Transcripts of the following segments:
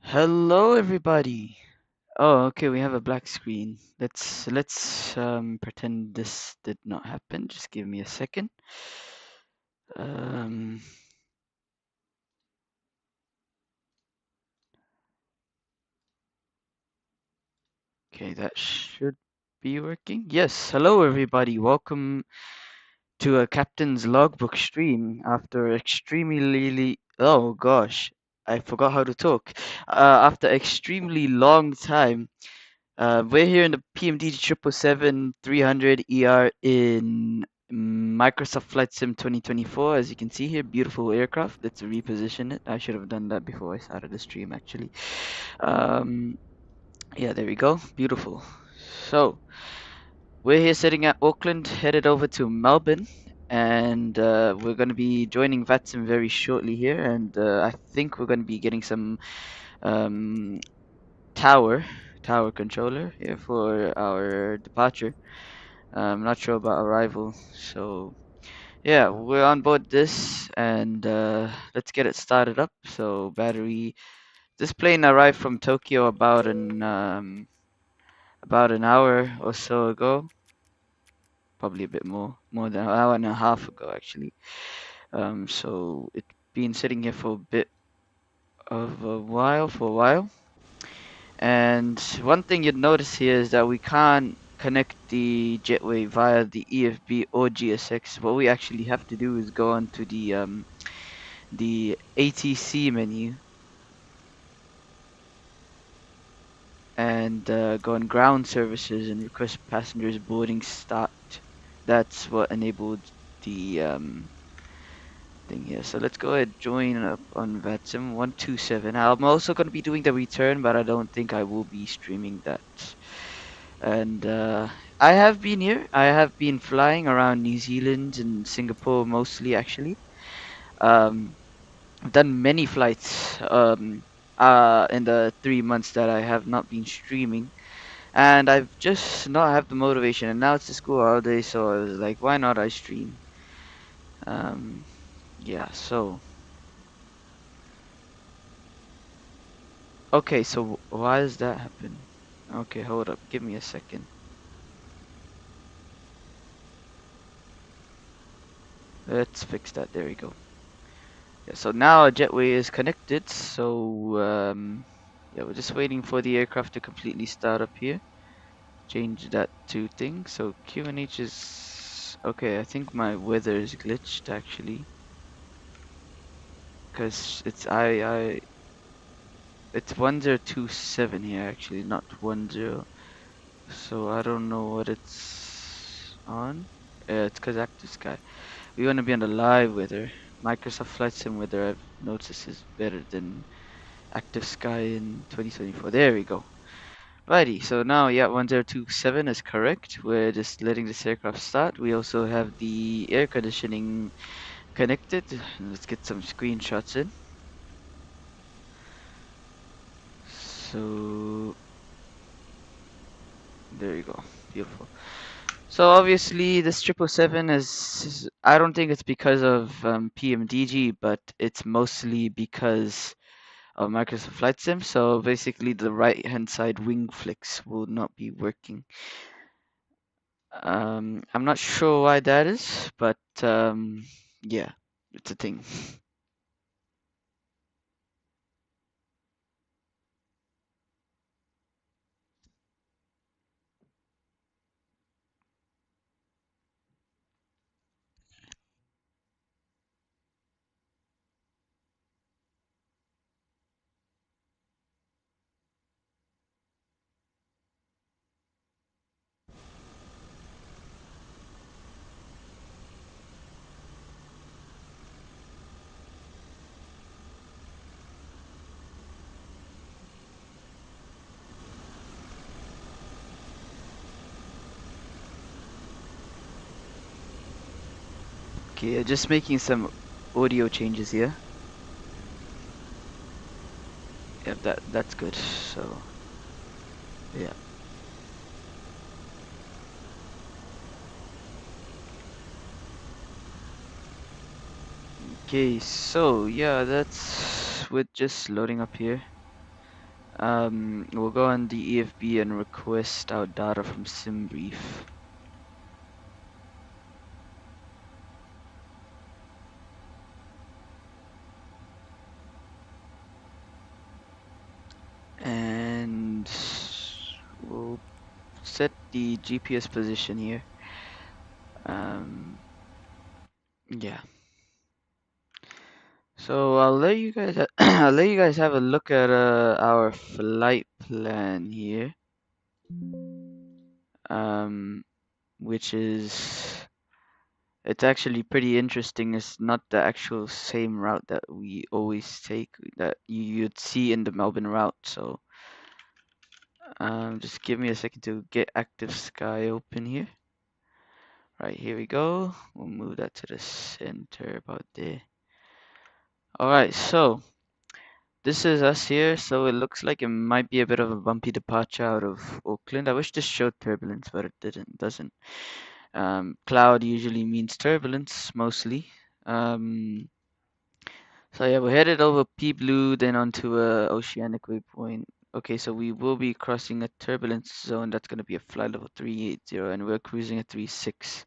Hello, everybody. Oh, okay, we have a black screen. Let's pretend this did not happen. Just give me a second. Um, okay, that should be working. Yes, hello, everybody. Welcome to a Captain's Logbook stream after oh gosh, I forgot how to talk. After extremely long time. We're here in the PMDG 777-300 ER in Microsoft Flight Sim 2024. As you can see here, beautiful aircraft. Let's reposition it. I should have done that before I started the stream, actually. Um, yeah, there we go. Beautiful. So, we're here sitting at Auckland, headed over to Melbourne, and we're going to be joining VATSIM very shortly here. And I think we're going to be getting some um, tower tower controller here for our departure. I'm not sure about arrival, so yeah, we're on board this, and let's get it started up. So battery. This plane arrived from Tokyo about an hour or so ago, probably a bit more than an hour and a half ago actually. So it's been sitting here for a bit of a while, And one thing you'd notice here is that we can't connect the jetway via the EFB or GSX. What we actually have to do is go onto the ATC menu and go on ground services and request passengers boarding start. That's what enabled the thing here. So let's go ahead join up on VATSIM 127. I'm also going to be doing the return, but I don't think I will be streaming that. And I have been here. I have been flying around New Zealand and Singapore mostly, actually. Um, I've done many flights in the 3 months that I have not been streaming, and I've just not have the motivation. And now it's the school holiday, so I was like, why not I stream? Um, yeah. So okay. So why does that happen? Okay, hold up. Give me a second. Let's fix that. There we go. Yeah, so now our jetway is connected, so yeah, we're just waiting for the aircraft to completely start up here. Change that to thing. So QNH is okay. I think my weather is glitched actually, because it's 1027 here actually, not 10. So I don't know what it's on. It's because active sky. We want to be on the live weather. Microsoft Flight Sim weather I've noticed is better than active sky in 2024. There we go. Righty, so now, yeah, 1027 is correct. We're just letting this aircraft start. We also have the air conditioning connected. Let's get some screenshots in. So, there you go. Beautiful. So obviously this 777 I don't think it's because of PMDG, but it's mostly because of Microsoft Flight Sim. So basically the right hand side wing flicks will not be working. I'm not sure why that is, but yeah, it's a thing. Okay, just making some audio changes here. Yep, that's good. So yeah. Okay, so yeah, that's with just loading up here. We'll go on the EFB and request our data from SimBrief. And we'll set the GPS position here. Yeah. So I'll let you guys I'll let you guys have a look at our flight plan here. Which is it's actually pretty interesting. It's not the actual same route that we always take that you'd see in the Melbourne route. So just give me a second to get Active Sky open here. Right, here we go. We'll move that to the center about there. All right, so this is us here. So it looks like it might be a bit of a bumpy departure out of Auckland. I wish this showed turbulence, but it doesn't. Cloud usually means turbulence mostly. So yeah, we're headed over P Blue, then onto a oceanic waypoint. Okay, so we will be crossing a turbulence zone. That's going to be a flight level 380, and we're cruising at 36.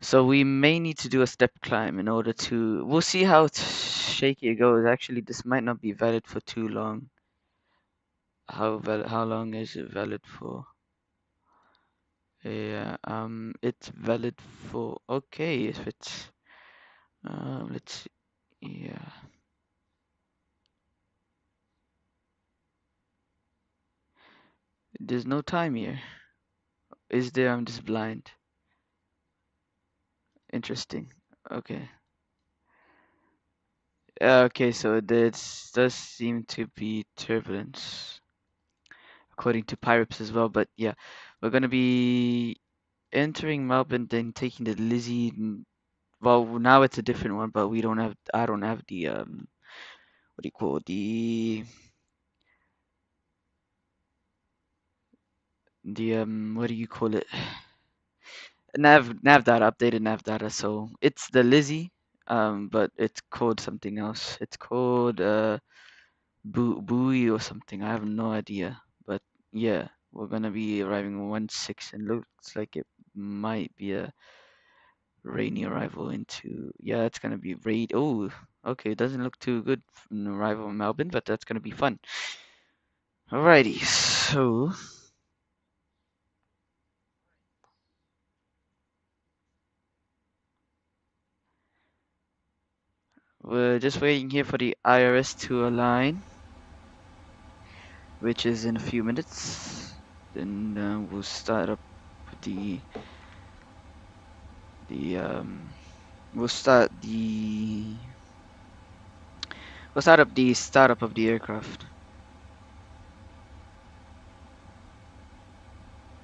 So we may need to do a step climb in order to. We'll see how shaky it goes. Actually, this might not be valid for too long. How long is it valid for? Yeah, it's valid for. Okay, if it's. Let's see. Yeah. There's no time here. Is there? I'm just blind. Interesting. Okay. Okay, so this does seem to be turbulence, according to Pyrips as well. But yeah, we're gonna be entering Melbourne, then taking the Lizzie. Well, now it's a different one, but we don't have. I don't have the What do you call the What do you call it? Nav data, updated nav data. So it's the Lizzie, but it's called something else. It's called buoy or something. I have no idea. But yeah, we're gonna be arriving 1-6 and looks like it might be a rainy arrival into. Yeah, it's gonna be rain. Oh, okay. It doesn't look too good from the arrival in Melbourne, but that's gonna be fun. Alrighty, so we're just waiting here for the IRS to align, which is in a few minutes. Then we'll start up the the we'll start the we'll start up the startup of the aircraft,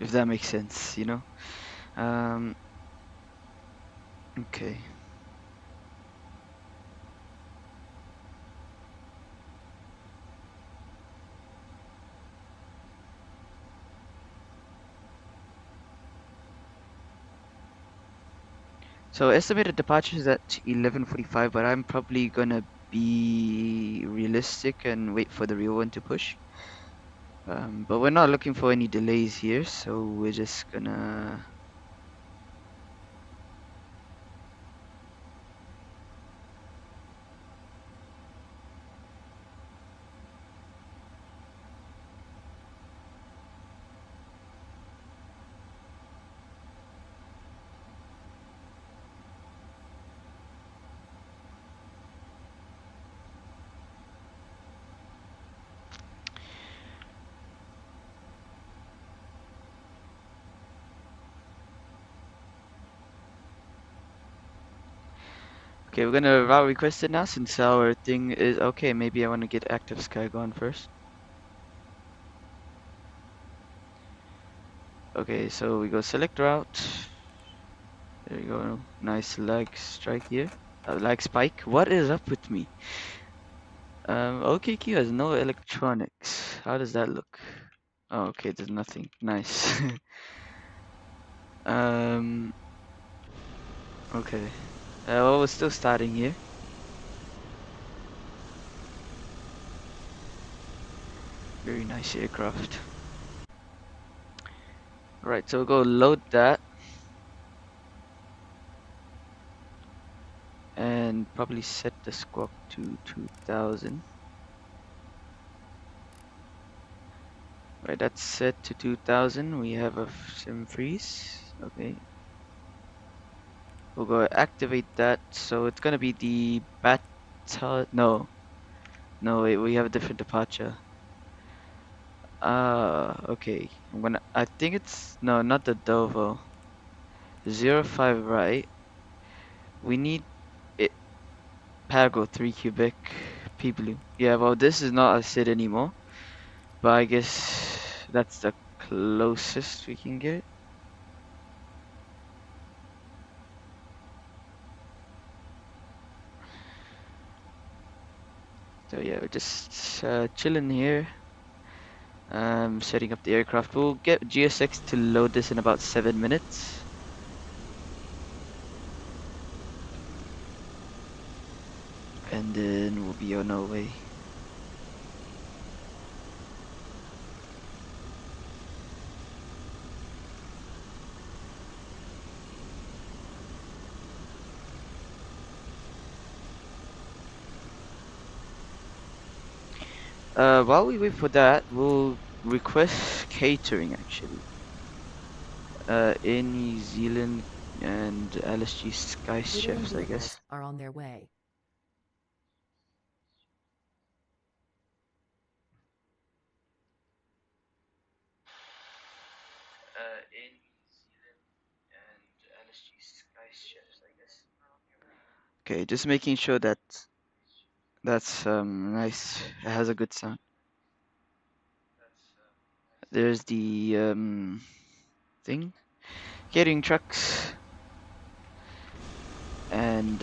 if that makes sense, you know. Um, okay. So estimated departure is at 11:45, but I'm probably gonna be realistic and wait for the real one to push. But we're not looking for any delays here, so we're just gonna. Okay, we're gonna route request it now since our thing is okay. Maybe I want to get active sky going first. Okay, so we go select route. There you go. Nice lag strike here. Lag spike. What is up with me? OKQ has no electronics. How does that look? Oh, okay, there's nothing. Nice. um, okay. Well, we're still starting here. Very nice aircraft. Right, so we'll go load that. And probably set the squawk to 2000. Right, that's set to 2000. We have a sim freeze. Okay. We'll go activate that. So it's gonna be the no. No, wait, we have a different departure. Okay. I think it's, no, not the Dovo. 05 right. We need it, Pago 3 cubic, P blue. Yeah, well, this is not a SID anymore. But I guess that's the closest we can get. So yeah, we're just chilling here. Setting up the aircraft. We'll get GSX to load this in about 7 minutes. And then we'll be on our way. While we wait for that, we'll request catering actually. In New Zealand and LSG Sky Catering Chefs, I vehicles guess. are on their way. In New Zealand and LSG Sky Chefs, I guess. Okay, just making sure that that's nice. It has a good sound. There's the thing, catering trucks, and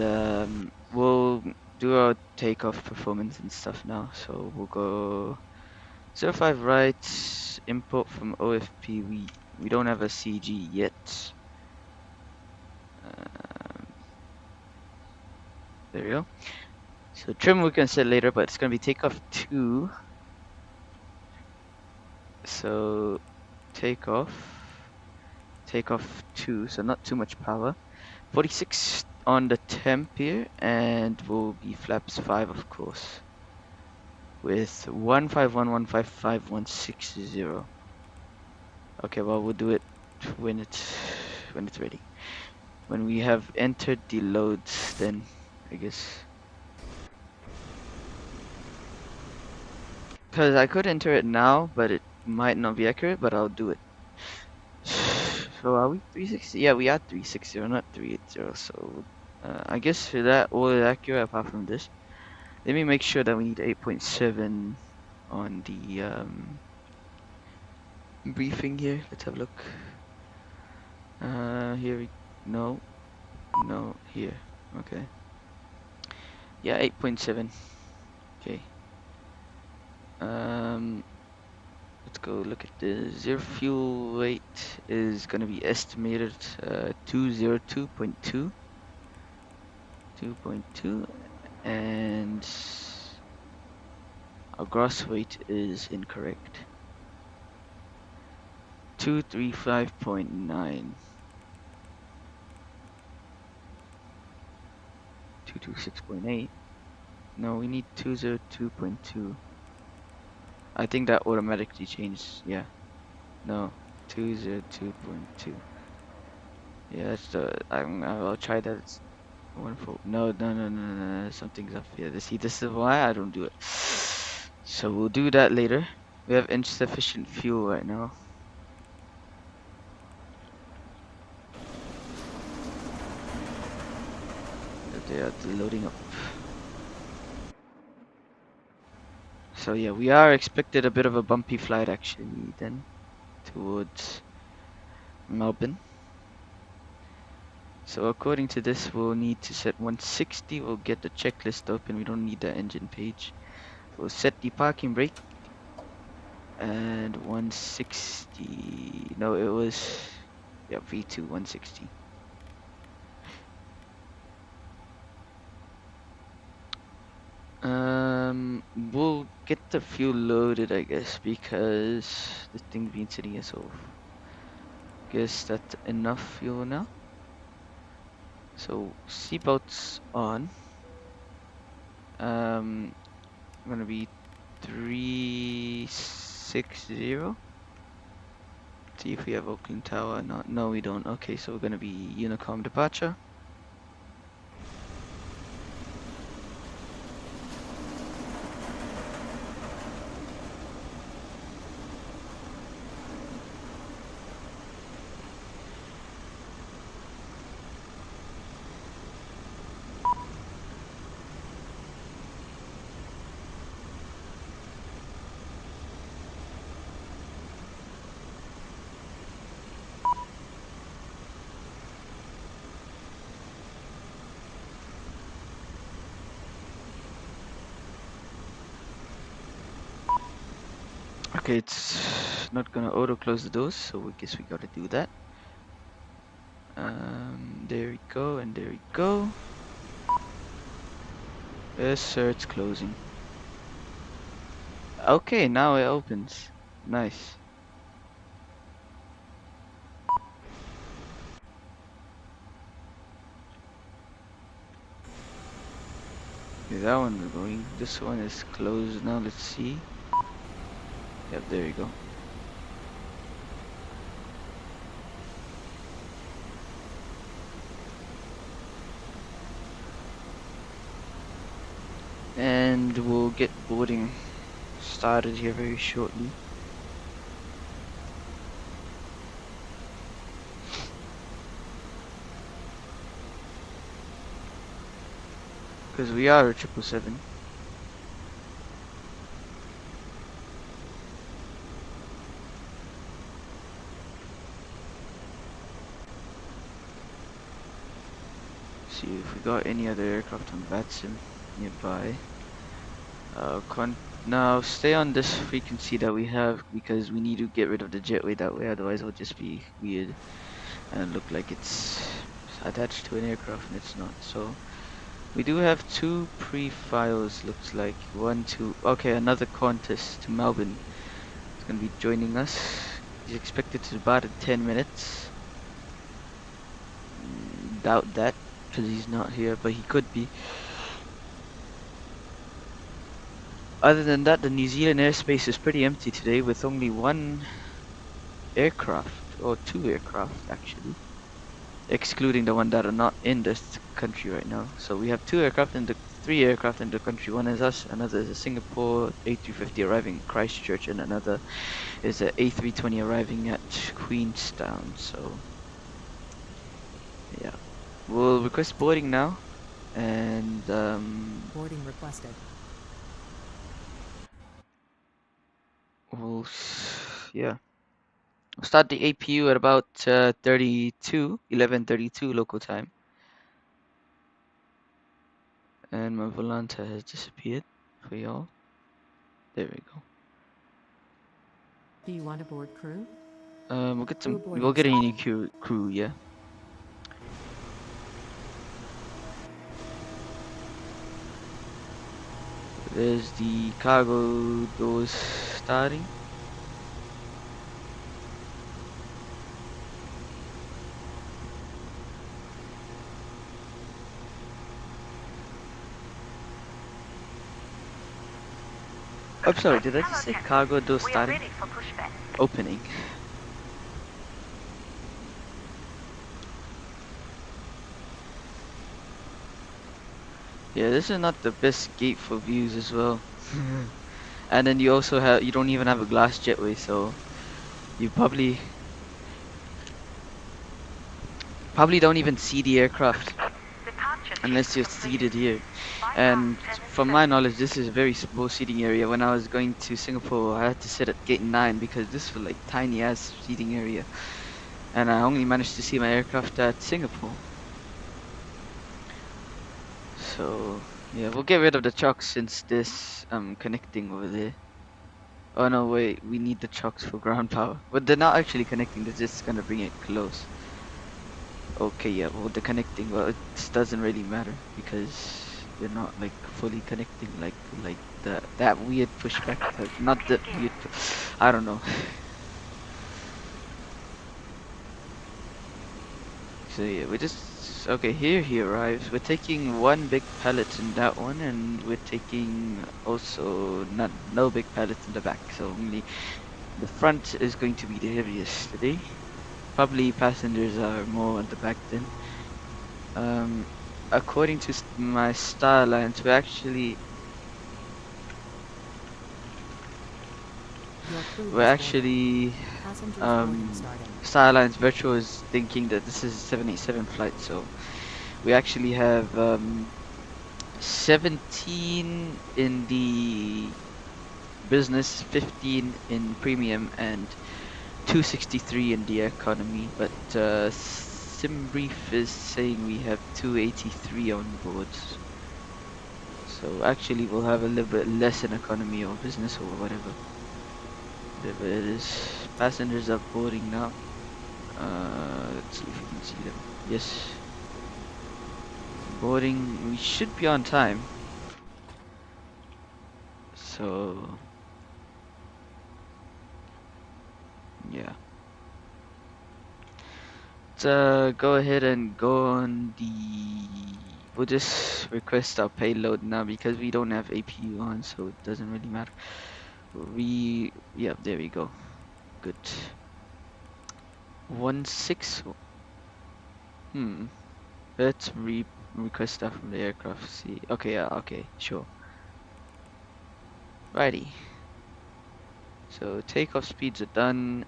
we'll do our takeoff performance and stuff now. So we'll go 05 right, import from OFP. We don't have a CG yet. There we go. So trim we can set later, but it's gonna be takeoff 2. So takeoff 2. So not too much power. 46 on the temp here, and will be flaps 5, of course, with 151155160. Okay, well, we'll do it when it's ready. When we have entered the loads, then I guess, because I could enter it now, but it might not be accurate, but I'll do it. So are we 360? Yeah, we are 360, not 380. So I guess for that, all is accurate apart from this. Let me make sure that we need 8.7 on the briefing here. Let's have a look. Here we, no, here. Okay. Yeah, 8.7. Okay. Let's go look at the zero fuel weight is gonna be estimated 202.2. 2.2, and our gross weight is incorrect. 235.9. 226.8. No, we need 202.2. I think that automatically changed. Yeah. No. 202.2. Yeah, that's the. I'll try that. It's wonderful. No. Something's up here. See, this is why I don't do it. So we'll do that later. We have insufficient fuel right now. They are loading up. So yeah, we are expected a bit of a bumpy flight actually then towards Melbourne. So according to this, we'll need to set 160. We'll get the checklist open. We don't need the engine page. We'll set the parking brake and 160. No, it was, yeah, V2 160. We'll get the fuel loaded, I guess, because this thing been sitting here, so guess that's enough fuel now. So seatbelts on. Gonna be 360. See if we have Auckland Tower. No, we don't. Okay, so we're gonna be Unicom departure. Okay, it's not gonna auto close the doors, so I guess we gotta do that. There we go, and there we go. Yes, sir, it's closing. Okay, now it opens. Nice. Okay, that one we're going. This one is closed now. Let's see. Yep, there you go. And we'll get boarding started here very shortly. Because we are a 777. See if we got any other aircraft on VATSIM nearby. Now stay on this frequency that we have because we need to get rid of the jetway that way, otherwise it'll just be weird and look like it's attached to an aircraft and it's not. So we do have 2 pre-files, looks like. Okay, another Qantas to Melbourne. It's gonna be joining us. He's expected to depart in 10 minutes. Doubt that because he's not here, but he could be. Other than that, the New Zealand airspace is pretty empty today with only 1 aircraft, or 2 aircraft actually, excluding the one that are not in this country right now. So we have 2 aircraft in the 3 aircraft in the country. One is us, another is a Singapore A350 arriving in Christchurch, and another is a A320 arriving at Queenstown. So yeah, we'll request boarding now, and boarding requested. Yeah. We'll start the APU at about 11:32 local time. And my Volanta has disappeared for y'all. There we go. Do you want a board crew? We'll get a new crew, yeah. There's the cargo doors starting. I'm sorry, did I just say cargo door starting? Opening. Yeah, this is not the best gate for views as well. And then you don't even have a glass jetway, so you probably don't even see the aircraft unless you're seated here. And from my knowledge, this is a very small seating area. When I was going to Singapore, I had to sit at gate 9 because this was like tiny ass seating area, and I only managed to see my aircraft at Singapore. So yeah, we'll get rid of the chocks since this connecting over there. Oh no, wait, we need the chocks for ground power, but they're not actually connecting. They're just gonna bring it close. Okay, yeah, well, the connecting, well, it doesn't really matter because they're not like fully connecting like that weird pushback. Not that weird. I don't know. So yeah, we just okay. Here he arrives. We're taking one big pallet in that one, and we're taking also not no big pallet in the back. So only the front is going to be the heaviest today. Probably passengers are more at the back then. According to my star lines, Your crew we're has boarded. actually Passengers boarding starting. Star Alliance Virtual is thinking that this is a 787 flight, so we actually have 17 in the business, 15 in premium, and 263 in the economy. But SimBrief is saying we have 283 on board. So actually we'll have a little bit less in economy or business or whatever. Whatever it is. Passengers are boarding now. Let's see if you can see them. Yes. Boarding, we should be on time. So, yeah. Let's go ahead and go on the... We'll just request our payload now because we don't have APU on, so it doesn't really matter. Yeah, there we go. Good. 16... Let's request stuff from the aircraft. See. Okay, yeah, okay, sure. Righty. So takeoff speeds are done.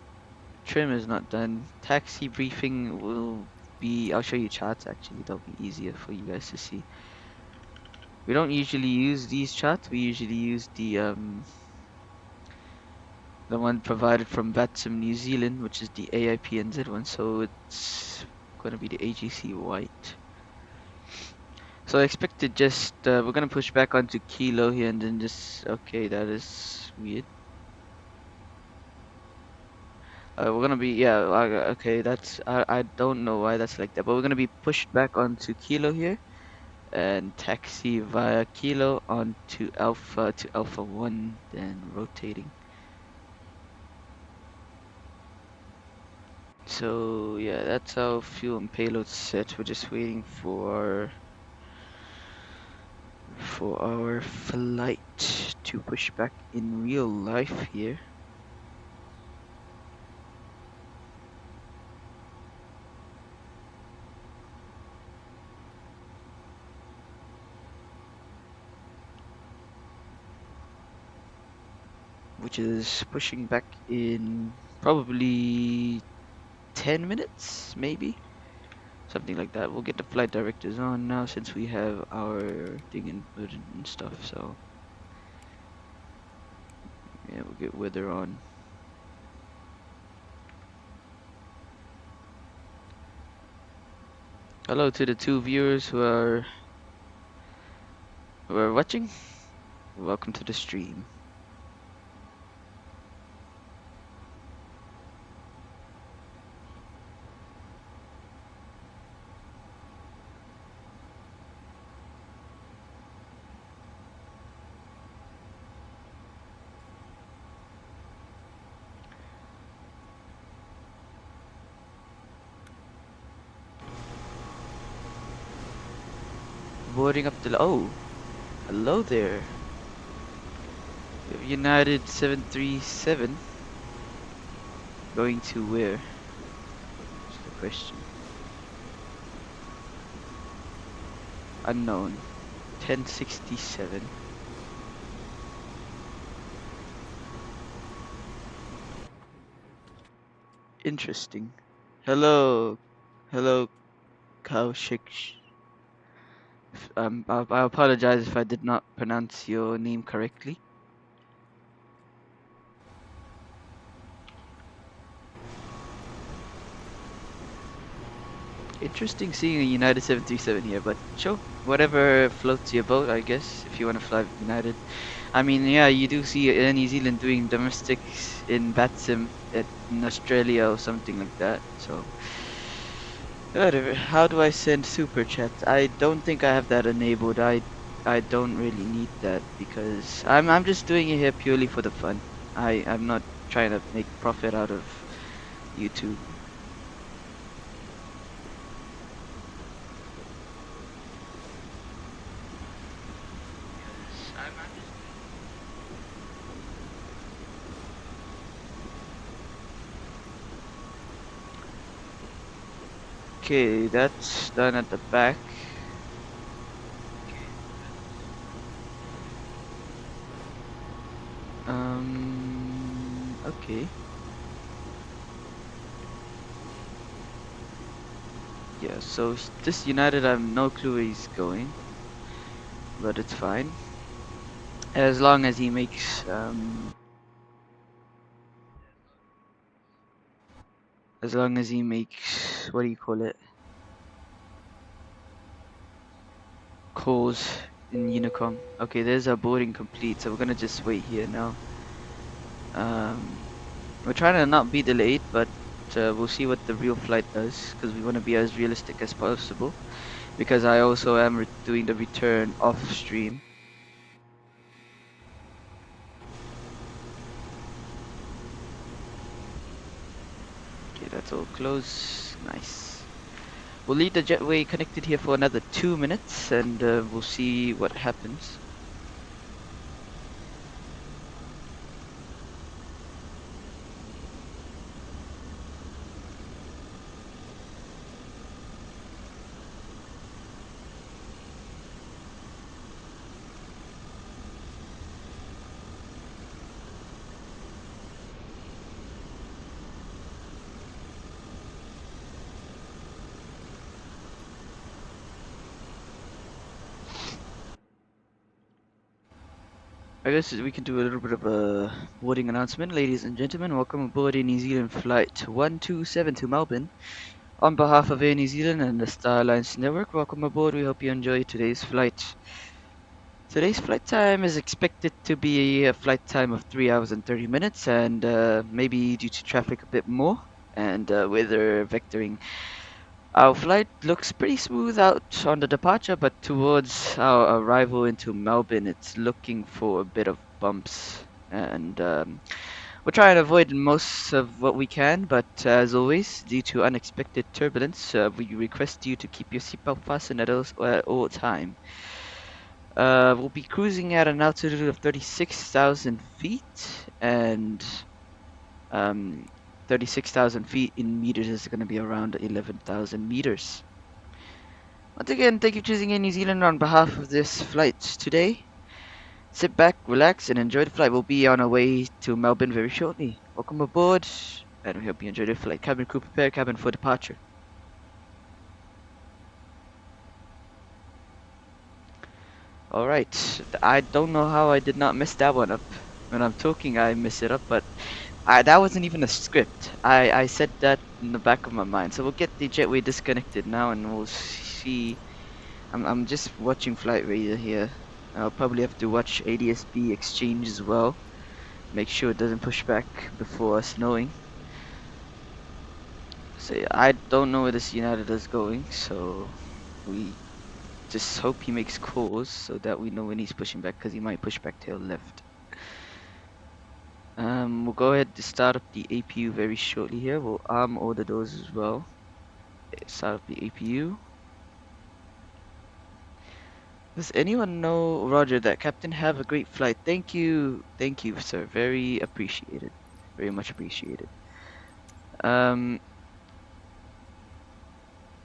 Trim is not done. Taxi briefing will be. I'll show you charts actually. That'll be easier for you guys to see. We don't usually use these charts. We usually use the one provided from VATSIM New Zealand, which is the AIPNZ one. So it's gonna be the AGC white. So I expect to just, we're gonna push back onto Kilo here and then just, okay, that is weird. We're gonna be, yeah, okay, I don't know why that's like that, but we're gonna be pushed back onto Kilo here and taxi via Kilo onto Alpha to Alpha 1, then rotating. So yeah, that's how fuel and payload set. We're just waiting for our flight to push back in real life here. Which is pushing back in probably 10 minutes, maybe? Something like that. We'll get the flight directors on now since we have our thing inputted and stuff, so yeah, we'll get weather on. Hello to the 2 viewers who are watching. Welcome to the stream. Boarding up the hello there. We have United 737 going to where? That's the question. Unknown. 1067. Interesting. Hello, Kaushik. I apologize if I did not pronounce your name correctly. Interesting seeing a United 737 here, but sure, whatever floats your boat, I guess, if you want to fly with United. I mean, yeah, you do see Air New Zealand doing domestics in VATSIM in Australia or something like that, so... Whatever, how do I send super chat? I don't think I have that enabled. I don't really need that because I'm just doing it here purely for the fun. I'm not trying to make profit out of YouTube. Because I'm just doing. Okay, that's done at the back. Okay. Yeah, so this United, I have no clue where he's going, but it's fine. As long as he makes, as long as he makes, what do you call it? Calls in Unicom. Okay, there's our boarding complete, so we're gonna just wait here now. We're trying to not be delayed, but we'll see what the real flight does, because we want to be as realistic as possible. Because I also am doing the return off stream. Okay, that's all closed. Nice. We'll leave the jetway connected here for another 2 minutes, and we'll see what happens. I guess we can do a little bit of a boarding announcement. Ladies and gentlemen, welcome aboard a New Zealand flight 127 to Melbourne. On behalf of Air New Zealand and the Star Alliance Network, welcome aboard. We hope you enjoy today's flight. Today's flight time is expected to be a flight time of 3 hours and 30 minutes, and maybe due to traffic a bit more and weather vectoring. Our flight looks pretty smooth out on the departure, but towards our arrival into Melbourne, it's looking for a bit of bumps. And we'll try and avoid most of what we can, but as always, due to unexpected turbulence, we request you to keep your seatbelt fastened at all time. We'll be cruising at an altitude of 36,000 feet, and um, 36,000 feet in meters is going to be around 11,000 meters. Once again, thank you for choosing Air New Zealand on behalf of this flight today. Sit back, relax, and enjoy the flight. We'll be on our way to Melbourne very shortly. Welcome aboard, and we hope you enjoy the flight. Cabin crew, prepare cabin for departure. Alright, I don't know how I did not mess that one up. When I'm talking, I mess it up, but that wasn't even a script. I said that in the back of my mind. So we'll get the jetway disconnected now, and we'll see. I'm just watching flight radar here. I'll probably have to watch ADSB exchange as well. Make sure it doesn't push back before us knowing. So yeah, I don't know where this United is going, so we just hope he makes calls so that we know when he's pushing back, because he might push back tail left. We'll go ahead to start up the APU very shortly here. We'll arm all the doors as well. Start up the APU. Does anyone know, Roger, that Captain, have a great flight? Thank you, sir. Very appreciated. Very much appreciated. Um,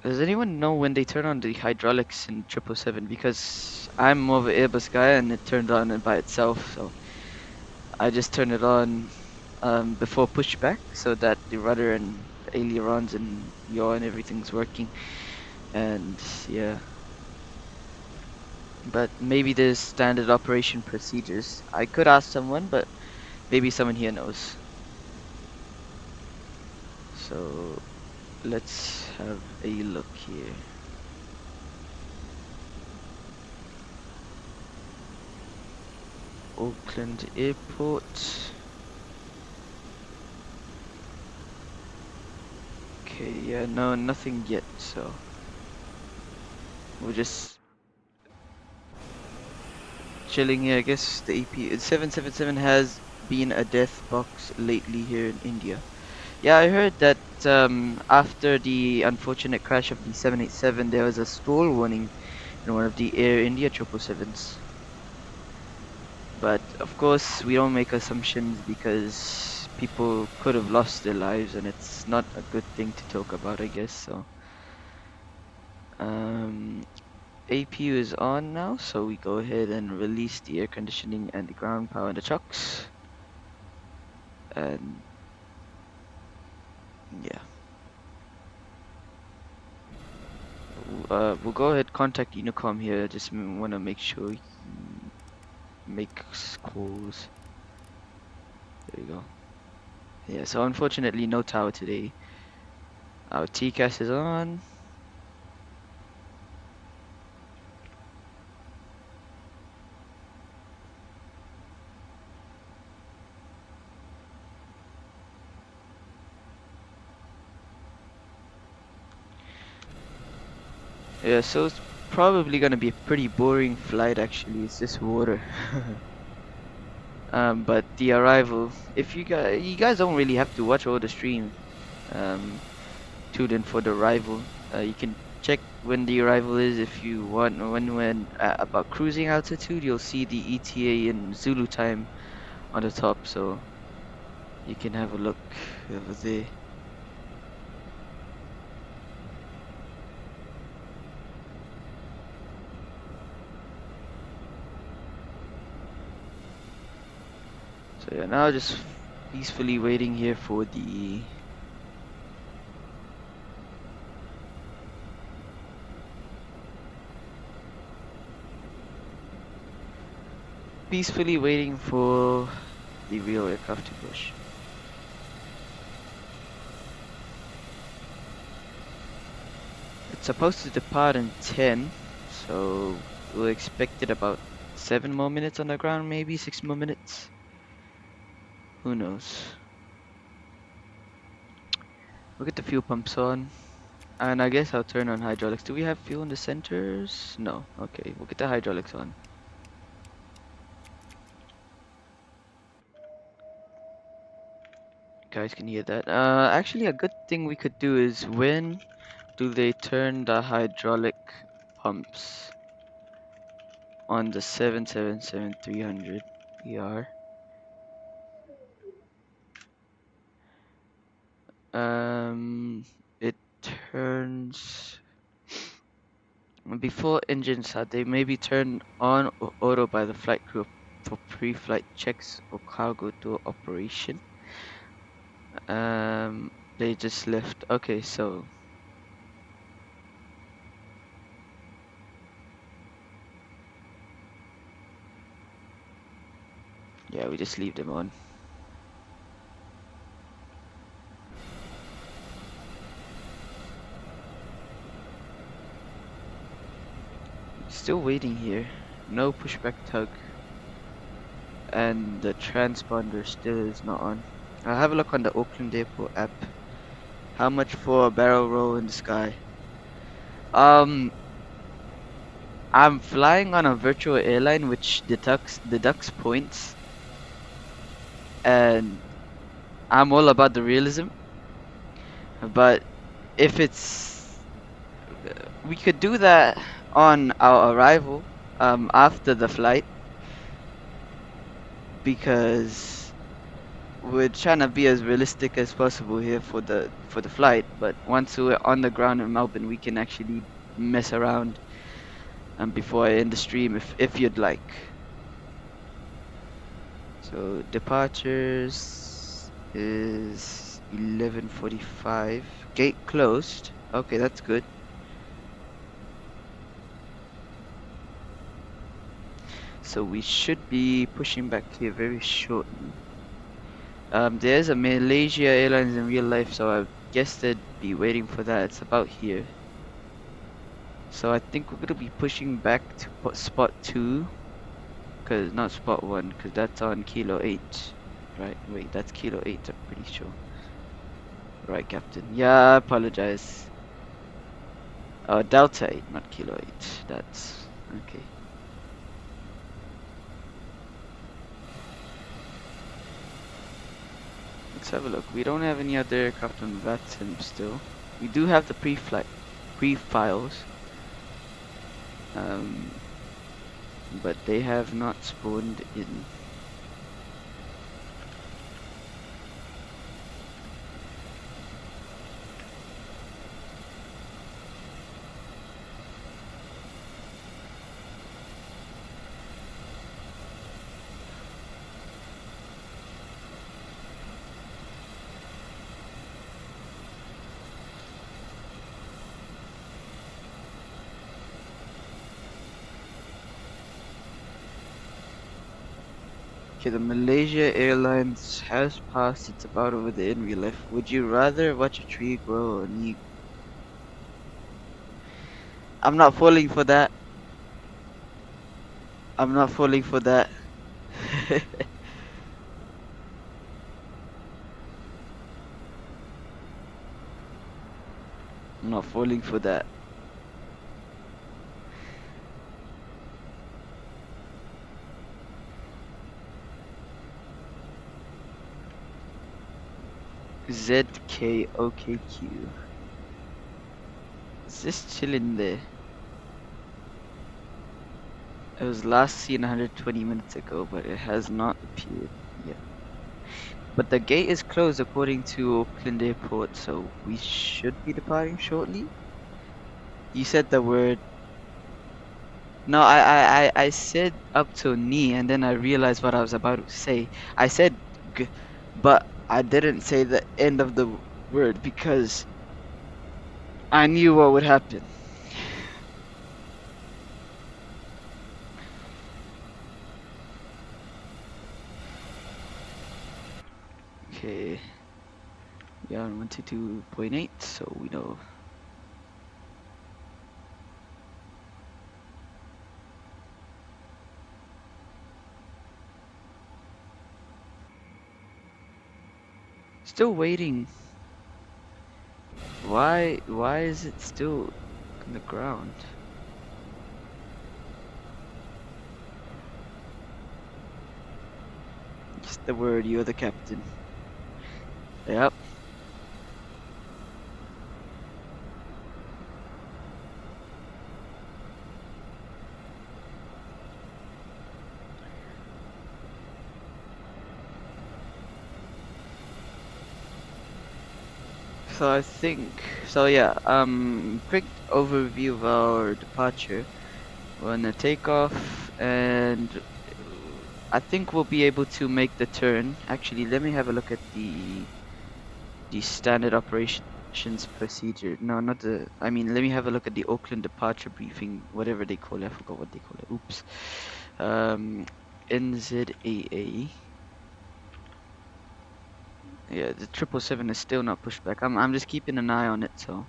does anyone know when they turn on the hydraulics in 777? Because I'm more of an Airbus guy and it turned on by itself, so I just turn it on before pushback so that the rudder and the ailerons and yaw and everything's working. And yeah. But maybe there's standard operation procedures. I could ask someone, but maybe someone here knows. So let's have a look here. Auckland Airport. Okay, yeah, no, nothing yet, so we'll just chilling here. I guess the AP 777 has been a death box lately here in India. Yeah, I heard that after the unfortunate crash of the 787, there was a stall warning in one of the Air India 777s. But of course, we don't make assumptions because people could have lost their lives, and it's not a good thing to talk about, I guess. So, um, APU is on now, so we go ahead and release the air conditioning and the ground power in the trucks. And yeah, we'll go ahead contact Unicom here. Just want to make sure he makes calls. There you go. Yeah, so unfortunately, no tower today. Our TCAS is on. Yeah, so it's probably gonna be a pretty boring flight actually. It's just water. But the arrival, if you guys don't really have to watch all the stream. Tuned in for the arrival. You can check when the arrival is if you want. When about cruising altitude, you'll see the ETA in Zulu time on the top, so you can have a look over there. So yeah, now just peacefully waiting here for the real aircraft to push. It's supposed to depart in 10, so we'll expect it about 7 more minutes on the ground, maybe 6 more minutes. Who knows? We'll get the fuel pumps on. And I guess I'll turn on hydraulics. Do we have fuel in the centers? No. Okay, we'll get the hydraulics on. You guys can hear that. Actually, a good thing we could do is when do they turn the hydraulic pumps on the 777-300 ER? It turns before engine start. They may be turned on or auto by the flight crew for pre-flight checks or cargo door operation. They just left. Okay, so yeah, we just leave them on. Still waiting here. No pushback tug, and the transponder still is not on. I'll have a look on the Auckland Airport app. How much for a barrel roll in the sky? Um, I'm flying on a virtual airline which deducts points, and I'm all about the realism. But if we could do that on our arrival, after the flight, because we're trying to be as realistic as possible here for the flight. But once we're on the ground in Melbourne, we can actually mess around. Before I end the stream, if you'd like. So departures is 11:45. Gate closed. Okay, that's good. So we should be pushing back here very shortly. There's a Malaysia Airlines in real life, so I guess they'd be waiting for that. It's about here. So I think we're gonna be pushing back to spot 2, cause not spot 1, cause that's on Kilo 8, right? Wait, that's Kilo 8. I'm pretty sure. Right, Captain. Yeah, I apologize. Delta 8, not Kilo 8. That's okay. Let's have a look. We don't have any other aircraft on VATSIM still. We do have the pre-flight pre-files, um, but they have not spawned in. Okay, the Malaysia Airlines has passed. It's about over there in real life. Would you rather watch a tree grow or an eagle? I'm not falling for that. I'm not falling for that. I'm not falling for that. ZKOKQ. Is this chilling there? It was last seen 120 minutes ago, but it has not appeared yet. But the gate is closed according to Auckland Airport, so we should be departing shortly. You said the word. No, I said up to knee, and then I realized what I was about to say. I said g, but I didn't say the end of the word because I knew what would happen. Okay, we are on 122.8, so we know. Still waiting. Why is it still on the ground? Just the word, you're the captain. Yep. So I think, so yeah, quick overview of our departure. We're gonna take off and I think we'll be able to make the turn. Actually, let me have a look at the standard operations procedure. No, not the, I mean, let me have a look at the Auckland departure briefing, whatever they call it. I forgot what they call it. Oops. NZAA. Yeah, the 777 is still not pushed back. I'm just keeping an eye on it, so.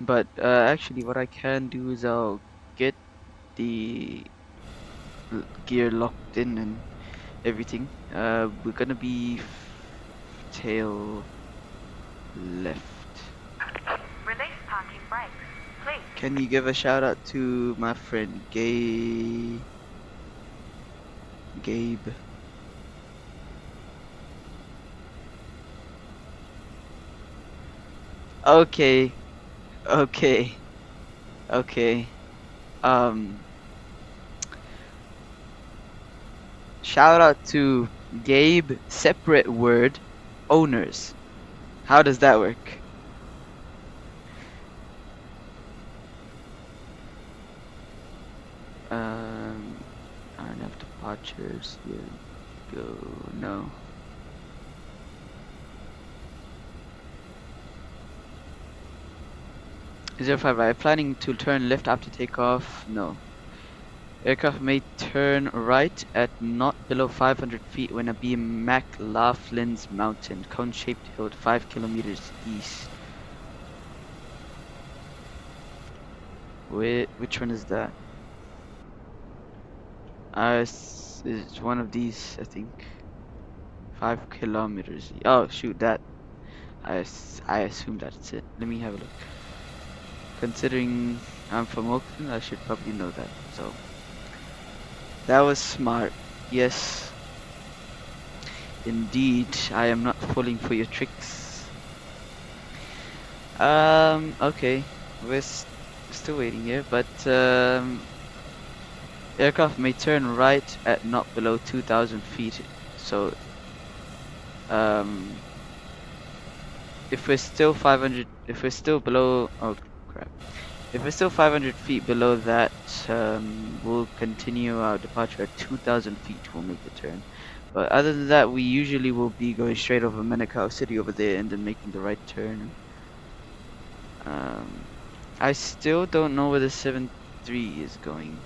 But actually, what I can do is I'll get the gear locked in and everything. We're gonna be tail left. Release parking brakes, please. Can you give a shout out to my friend Gabe? Okay, okay, okay. Um, Shout out to Gabe, separate word, owners. How does that work? Um, I don't have departures. Here we go. No. 05, are you planning to turn left after takeoff? No. Aircraft may turn right at not below 500 feet when a beam McLaughlin's Mountain, cone-shaped hill 5 kilometers east. Wait, which one is that? It's one of these, I think. 5 kilometers. Oh, shoot, that. I assume that's it. Let me have a look. Considering I'm from Auckland, I should probably know that. So, that was smart. Yes, indeed, I am not falling for your tricks. Okay, still waiting here, but aircraft may turn right at not below 2,000 feet. So, um, if we're still 500, if we're still below, oh crap, if we're still 500 feet below that, we'll continue our departure at 2,000 feet. We'll make the turn. But other than that, we usually will be going straight over Manukau City over there and then making the right turn. Um, I still don't know where the 7-3 is going.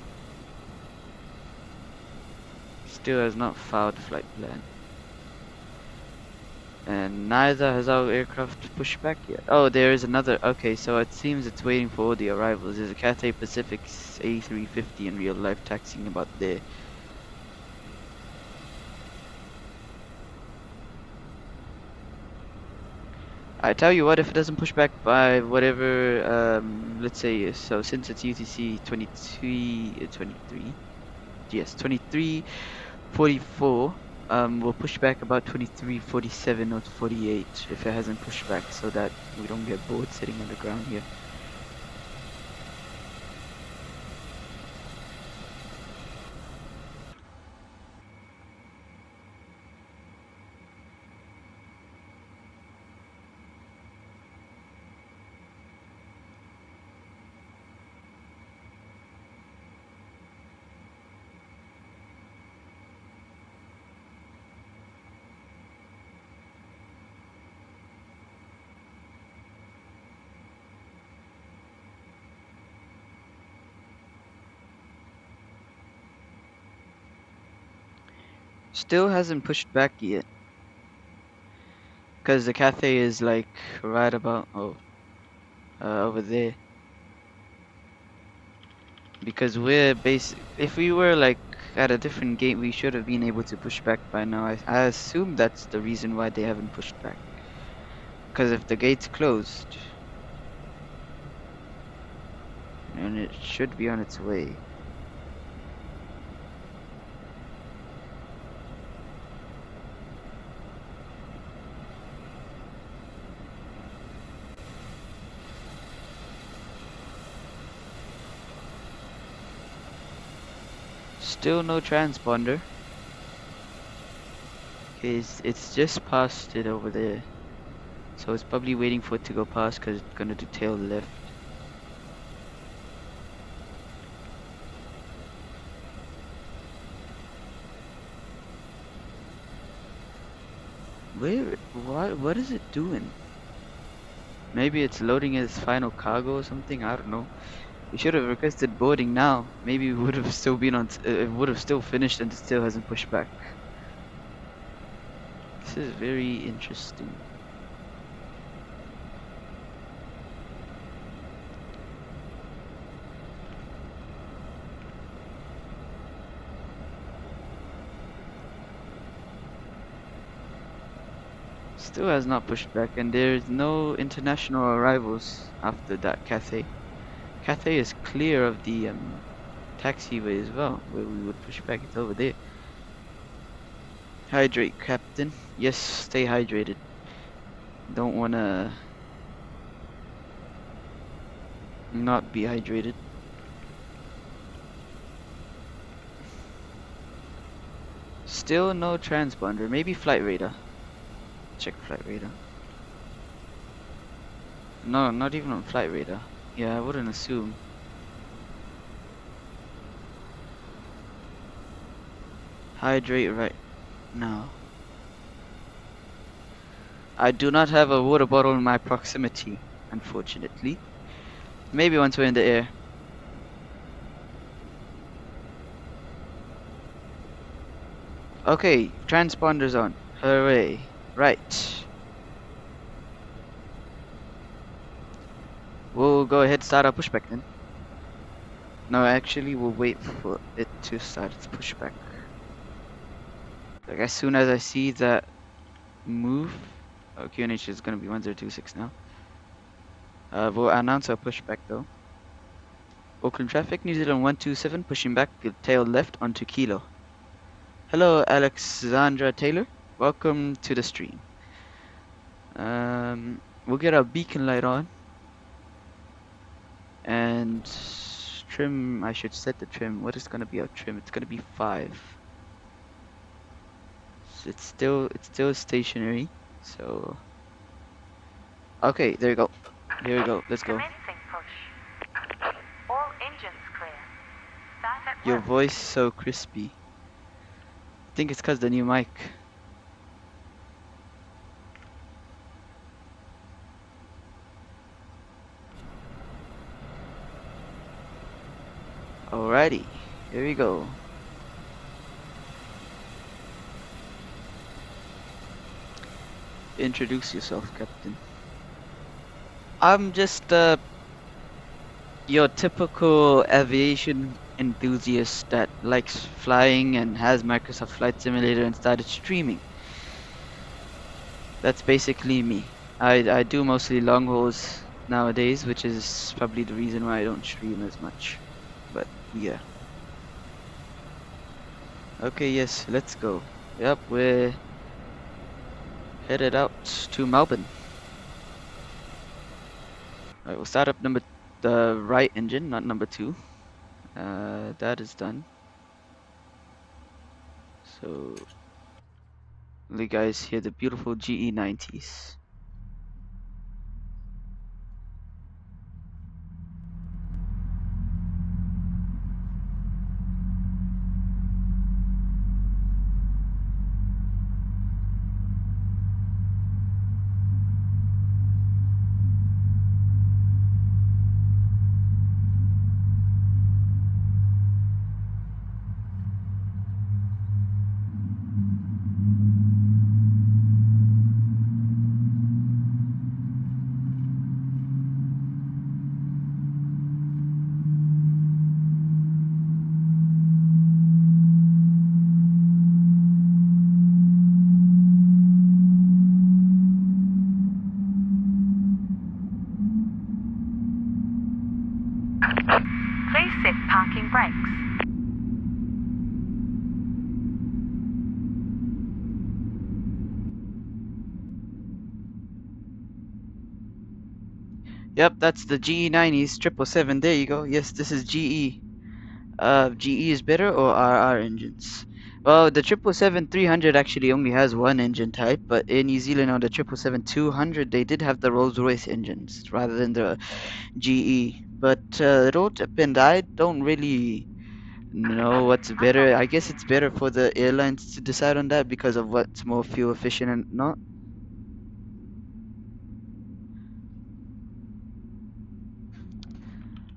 Still has not filed flight plan. And neither has our aircraft pushed back yet. Oh, there is another. Okay, so it seems it's waiting for all the arrivals. There's a Cathay Pacific A350 in real life taxiing about there. I tell you what, if it doesn't push back by whatever, let's say, so since it's UTC 23, yes, 23:44, we'll push back about 23:47 or 48 if it hasn't pushed back, so that we don't get bored sitting on the ground here. Still hasn't pushed back yet, because the Cathay is like right about, over there. Because we're if we were like at a different gate, we should have been able to push back by now. I assume that's the reason why they haven't pushed back. Because if the gate's closed, and it should be on its way. Still no transponder. Okay, it's just past it over there. So it's probably waiting for it to go past because it's gonna do tail left. What is it doing? Maybe it's loading its final cargo or something, I don't know. We should have requested boarding now. Maybe we would have still been on, it would have still finished and it still hasn't pushed back. This is very interesting. Still has not pushed back, and there's no international arrivals after that Cathay. Cathay is clear of the taxiway as well, where we would push back. It's over there. Hydrate, Captain. Yes, stay hydrated. Don't wanna not be hydrated. Still no transponder. Maybe flight radar. Check flight radar. No, not even on flight radar. Yeah, I wouldn't assume. Hydrate right now. I do not have a water bottle in my proximity, unfortunately. Maybe once we're in the air. Okay, transponder's on. Hooray. Right. We'll go ahead and start our pushback then. No, actually, we'll wait for it to start its pushback. Like, as soon as I see that move, QNH is going to be 1026 now. We'll announce our pushback though. Auckland traffic, New Zealand 127, pushing back, tail left onto Kilo. Hello, Alexandra Taylor. Welcome to the stream. We'll get our beacon light on and trim. I should set the trim. What is gonna be our trim? It's gonna be 5. So it's still stationary. So okay, there you go. Here we go. Let's go. Commencing push. All engines clear. Start at Your work. voice so crispy. I think it's 'cause the new mic. Alrighty, here we go. Introduce yourself, Captain. I'm just your typical aviation enthusiast that likes flying and has Microsoft Flight Simulator and started streaming. That's basically me. I do mostly long hauls nowadays, which is probably the reason why I don't stream as much. But yeah. Okay, yes, let's go. Yep, we're headed out to Melbourne. Alright, we'll start up the right engine, not number 2. That is done. So, you guys hear the beautiful GE90s. Please set parking brakes. Yep, that's the GE90s 777. There you go. Yes, this is GE. GE is better or RR engines? Well, the 777-300 actually only has one engine type, but in New Zealand on the 777-200 they did have the Rolls-Royce engines rather than the GE. But it all depends. I don't really know what's better. I guess it's better for the airlines to decide on that because of what's more fuel efficient and not.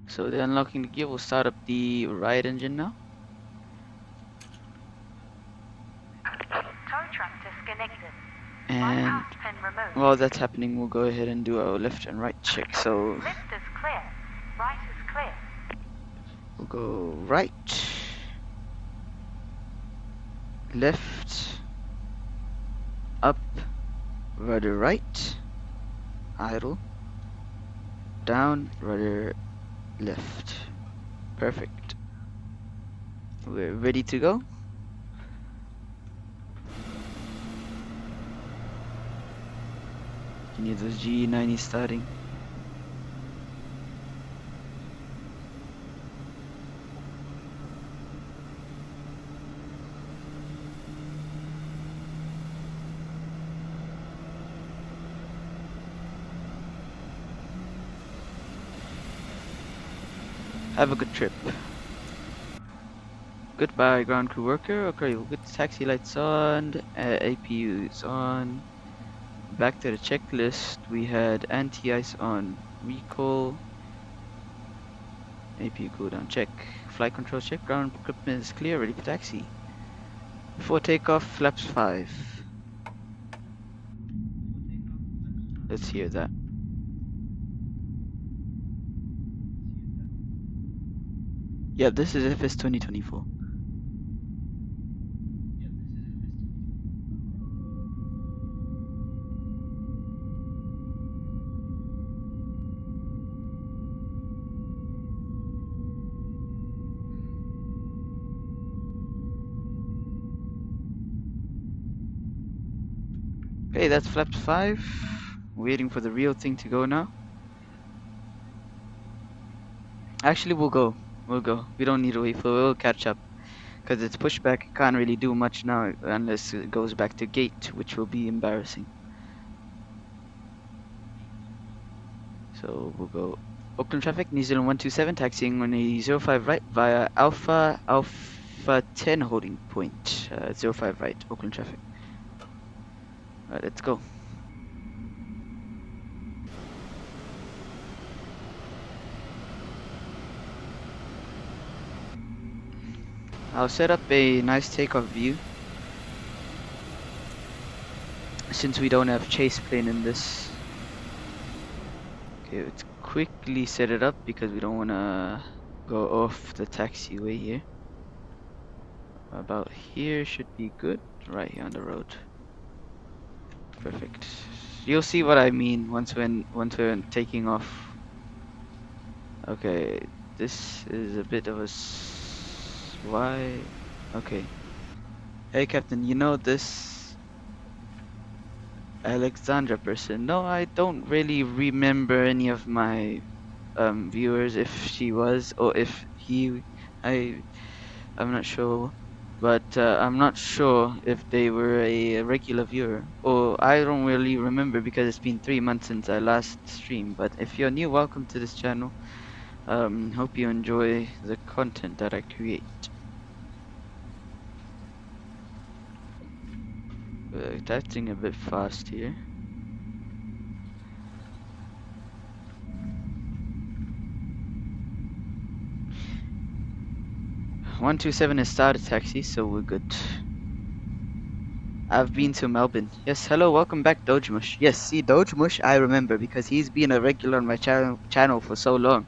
So they're unlocking the gear. We'll start up the right engine now. Tow truck disconnected. And Bypass pin removed. while that's happening, we'll go ahead and do our left and right check. So Left is clear. Right is clear. we'll go right, left, up, rudder right, idle, down, rudder left. Perfect. We're ready to go. You need those GE90 starting. Have a good trip. Goodbye, ground crew worker. Okay, we'll get the taxi lights on. APU is on. Back to the checklist. We had anti-ice on. Recall. APU cooldown check. Flight control check. Ground equipment is clear. Ready for taxi. Before takeoff, flaps 5. Let's hear that. Yeah, this is FS2024. Okay, that's flapped 5. Waiting for the real thing to go now. Actually, we'll go. We'll go. We don't need to wait for it. We'll catch up. Because it's pushback. It can't really do much now unless it goes back to gate, which will be embarrassing. So we'll go Auckland traffic, New Zealand 127, taxiing on a 05 right via Alpha 10 holding point. 05 right, Auckland traffic. Alright, let's go. I'll set up a nice takeoff view. Since we don't have chase plane in this. Okay, let's quickly set it up because we don't want to go off the taxiway here. About here should be good. Right here on the road. Perfect. You'll see what I mean once we're taking off. Okay, this is a bit of a why? Okay. Hey, Captain. You know this Alexandra person? No, I don't really remember any of my viewers. If she was or if he, I'm not sure. But I'm not sure if they were a regular viewer, or I don't really remember because it's been 3 months since I last streamed. But if you're new, welcome to this channel. Hope you enjoy the content that I create. Typing a bit fast here. "127 is started taxi, so we're good. I've been to Melbourne. Yes, hello, welcome back, Dogemush. Yes, see, Dogemush I remember because he's been a regular on my channel for so long.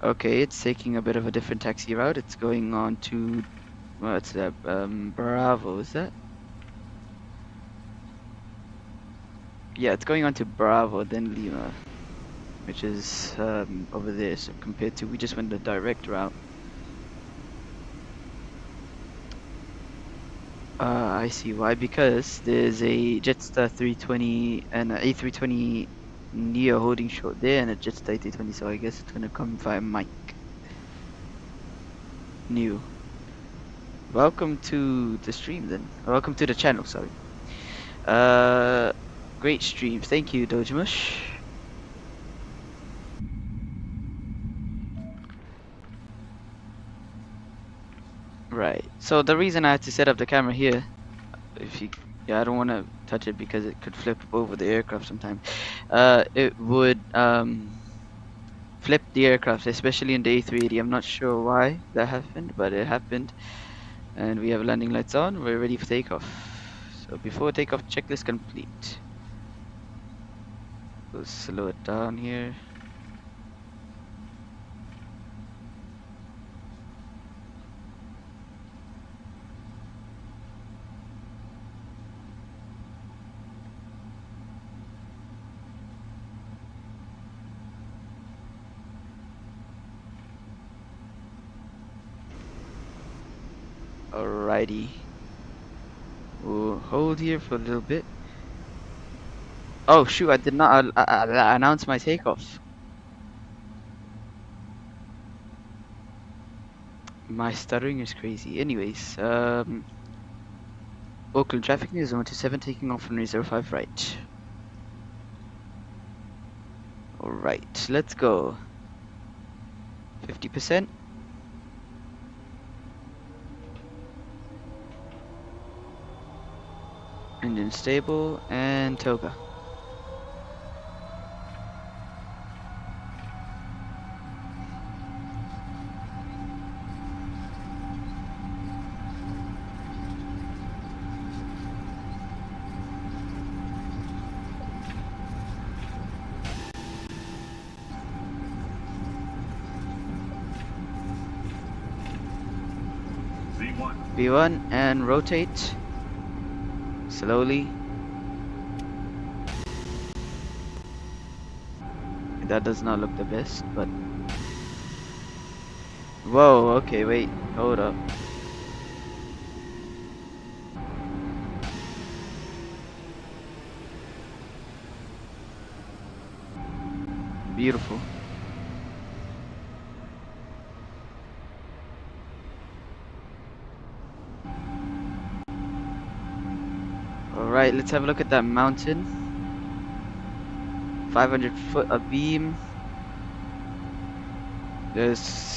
Okay, it's taking a bit of a different taxi route. It's going on to, what's that, Bravo, is that? Yeah, it's going on to Bravo, then Lima, which is over there, so compared to, we just went the direct route. I see why, because there's a Jetstar 320 and a A320 Neo holding short there and a Jetstar A320, so I guess it's gonna come via Mike. New. Welcome to the stream then. Welcome to the channel, sorry. Great stream. Thank you, Dogemush. Right. So the reason I had to set up the camera here, yeah, I don't want to touch it because it could flip over the aircraft sometime. It would flip the aircraft, especially in the A380. I'm not sure why that happened, but it happened. And we have landing lights on. We're ready for takeoff. So before takeoff, checklist complete. We'll slow it down here. Alrighty. We'll hold here for a little bit. Oh shoot, I did not announce my takeoff. My stuttering is crazy. Anyways, Auckland traffic news 127 taking off from 05 right. Alright, let's go. 50%. Engine stable and toga. V1 and rotate slowly. That does not look the best, but Whoa, okay, wait, hold up. Beautiful. Alright, let's have a look at that mountain. 500 foot a beam. There's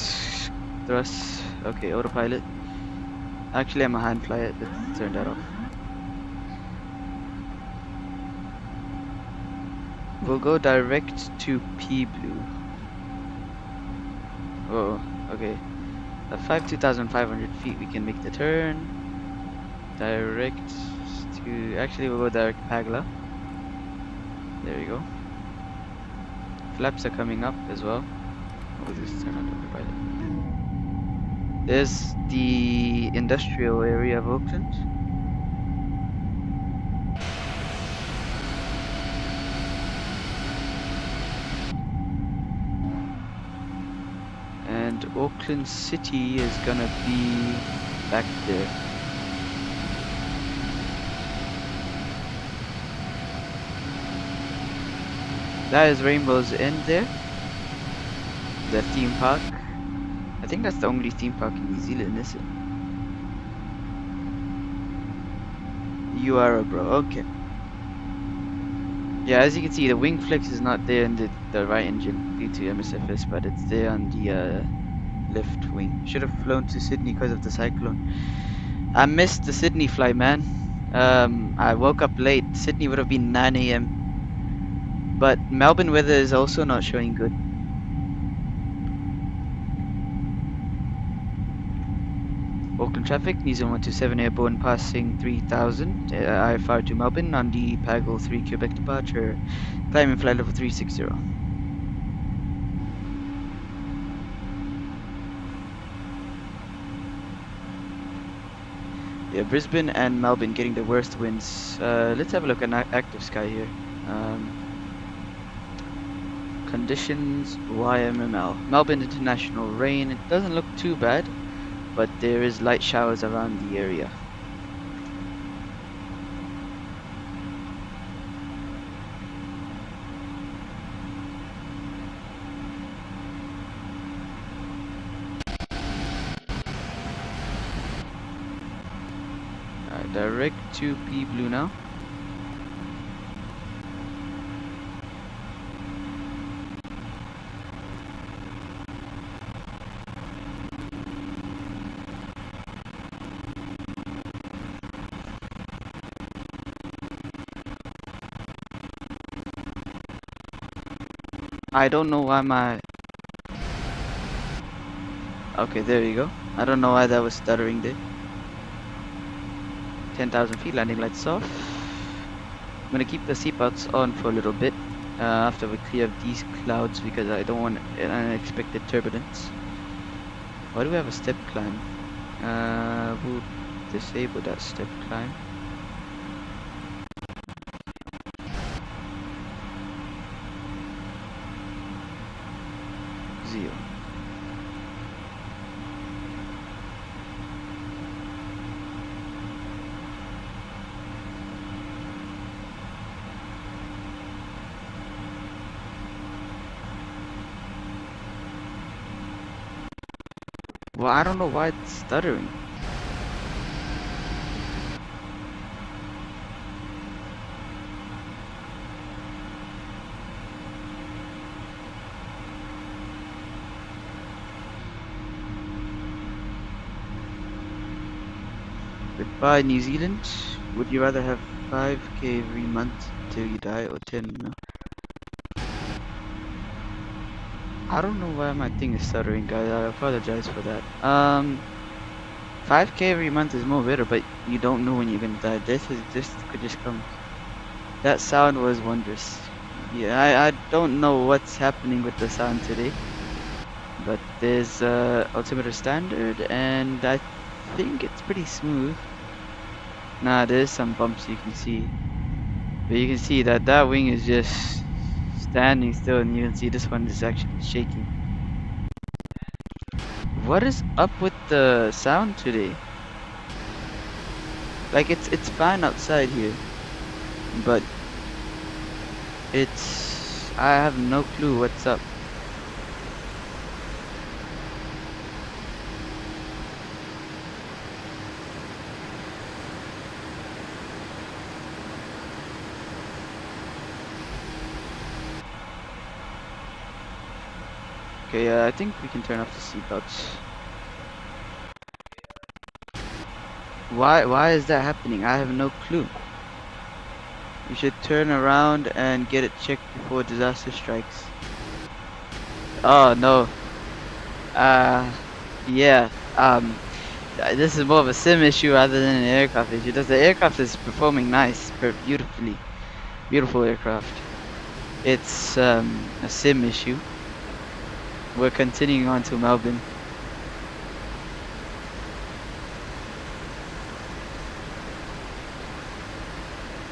thrust. Okay, autopilot. Actually, I'm a hand fly it. Let's turn that off. We'll go direct to P Blue. Oh, okay. At 2,500 feet, we can make the turn. Direct to. Actually, we'll go direct Pagla. There we go. Flaps are coming up as well. We'll just turn on autopilot. There's the industrial area of Auckland. And Auckland City is gonna be back there. That is Rainbow's End there. The theme park. I think that's the only theme park in New Zealand, is it? You are a bro, okay. Yeah, as you can see, the wing flex is not there in the right engine due to MSFS, but it's there on the left wing. Should have flown to Sydney because of the cyclone. I missed the Sydney flight, man. I woke up late. Sydney would have been 9 a.m. But Melbourne weather is also not showing good. Auckland traffic, New Zealand 127 airborne passing 3000, IFR to Melbourne on the Pagel 3 Quebec departure, climbing flight level 360. Yeah, Brisbane and Melbourne getting the worst winds. Let's have a look at active sky here. Conditions, YMML. Melbourne International rain, it doesn't look too bad, but there is light showers around the area. Alright, direct to P Blue now. I don't know why my... Okay, there you go. I don't know why that was stuttering there. 10,000 feet, landing lights off. I'm gonna keep the seatbelts on for a little bit after we clear up these clouds because I don't want unexpected turbulence. Why do we have a step climb? We'll disable that step climb. Zero. Well, I don't know why it's stuttering. Goodbye, New Zealand. Would you rather have 5k every month till you die or 10 mil? I don't know why my thing is stuttering, guys. I apologize for that. 5k every month is more better, but you don't know when you're gonna die. This could just come. That sound was wondrous. Yeah, I don't know what's happening with the sound today, but there's altimeter standard, and I think it's pretty smooth. Nah, there's some bumps you can see, but you can see that that wing is just standing still, and you can see this one is actually shaking. What is up with the sound today? Like it's fine outside here, but I have no clue what's up. Okay, I think we can turn off the seatbelts. Why is that happening? I have no clue. You should turn around and get it checked before disaster strikes. Oh no. Yeah. This is more of a sim issue rather than an aircraft issue. The aircraft is performing nice, beautifully, beautiful aircraft. It's a sim issue. We're continuing on to Melbourne.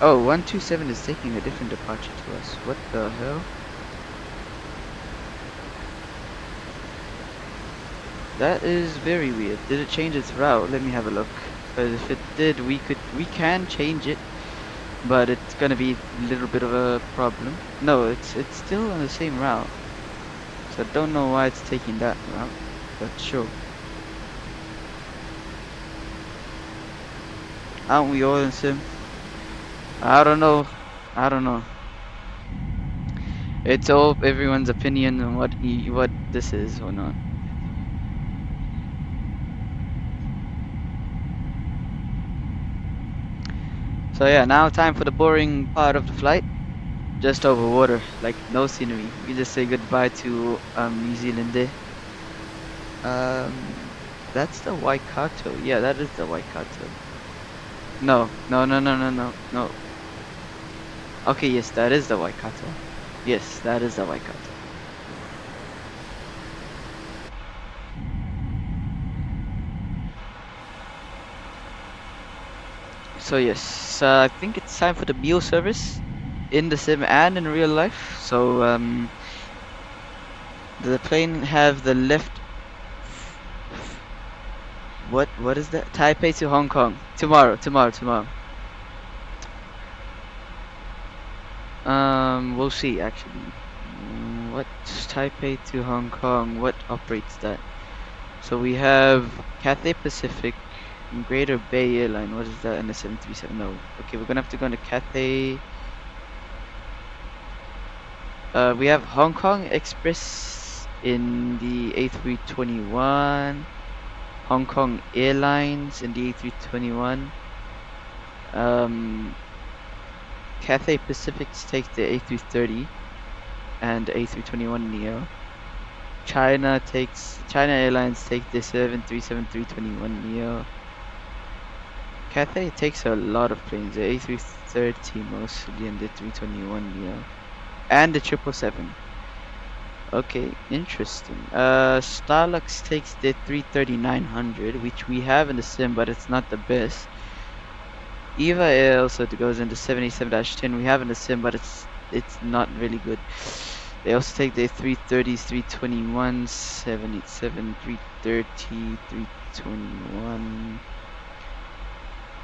Oh, 127 is taking a different departure to us. What the hell? That is very weird. Did it change its route? Let me have a look. Because if it did, we can change it, but it's gonna be a little bit of a problem. No, it's still on the same route. So I don't know why it's taking that route, but sure. Aren't we all in sim? I don't know. I don't know. It's all everyone's opinion on what this is or not. So yeah, now time for the boring part of the flight. Just over water, like no scenery. We just say goodbye to New Zealand there. That's the Waikato. Yeah, that is the Waikato. No. Okay, yes, that is the Waikato. Yes, that is the Waikato. So yes, I think it's time for the meal service in the sim and in real life. So the plane have the left. What is that? Taipei to Hong Kong tomorrow. We'll see actually. What's Taipei to Hong Kong? What operates that? So we have Cathay Pacific, Greater Bay Airline. What is that? And the 737. No. Okay, we're gonna have to go into Cathay. We have Hong Kong Express in the A321. Hong Kong Airlines in the A321. Cathay Pacific takes the A330 and the A321 Neo. China Airlines take the 737-321 Neo. Cathay takes a lot of planes, the A330 mostly and the 321 Neo. And the 777. Okay, interesting. Starlux takes the 330-900, which we have in the sim, but it's not the best. Eva Air also goes into 77-10. We have in the sim, but it's not really good. They also take the 330s, 321s, 787, 330, 321.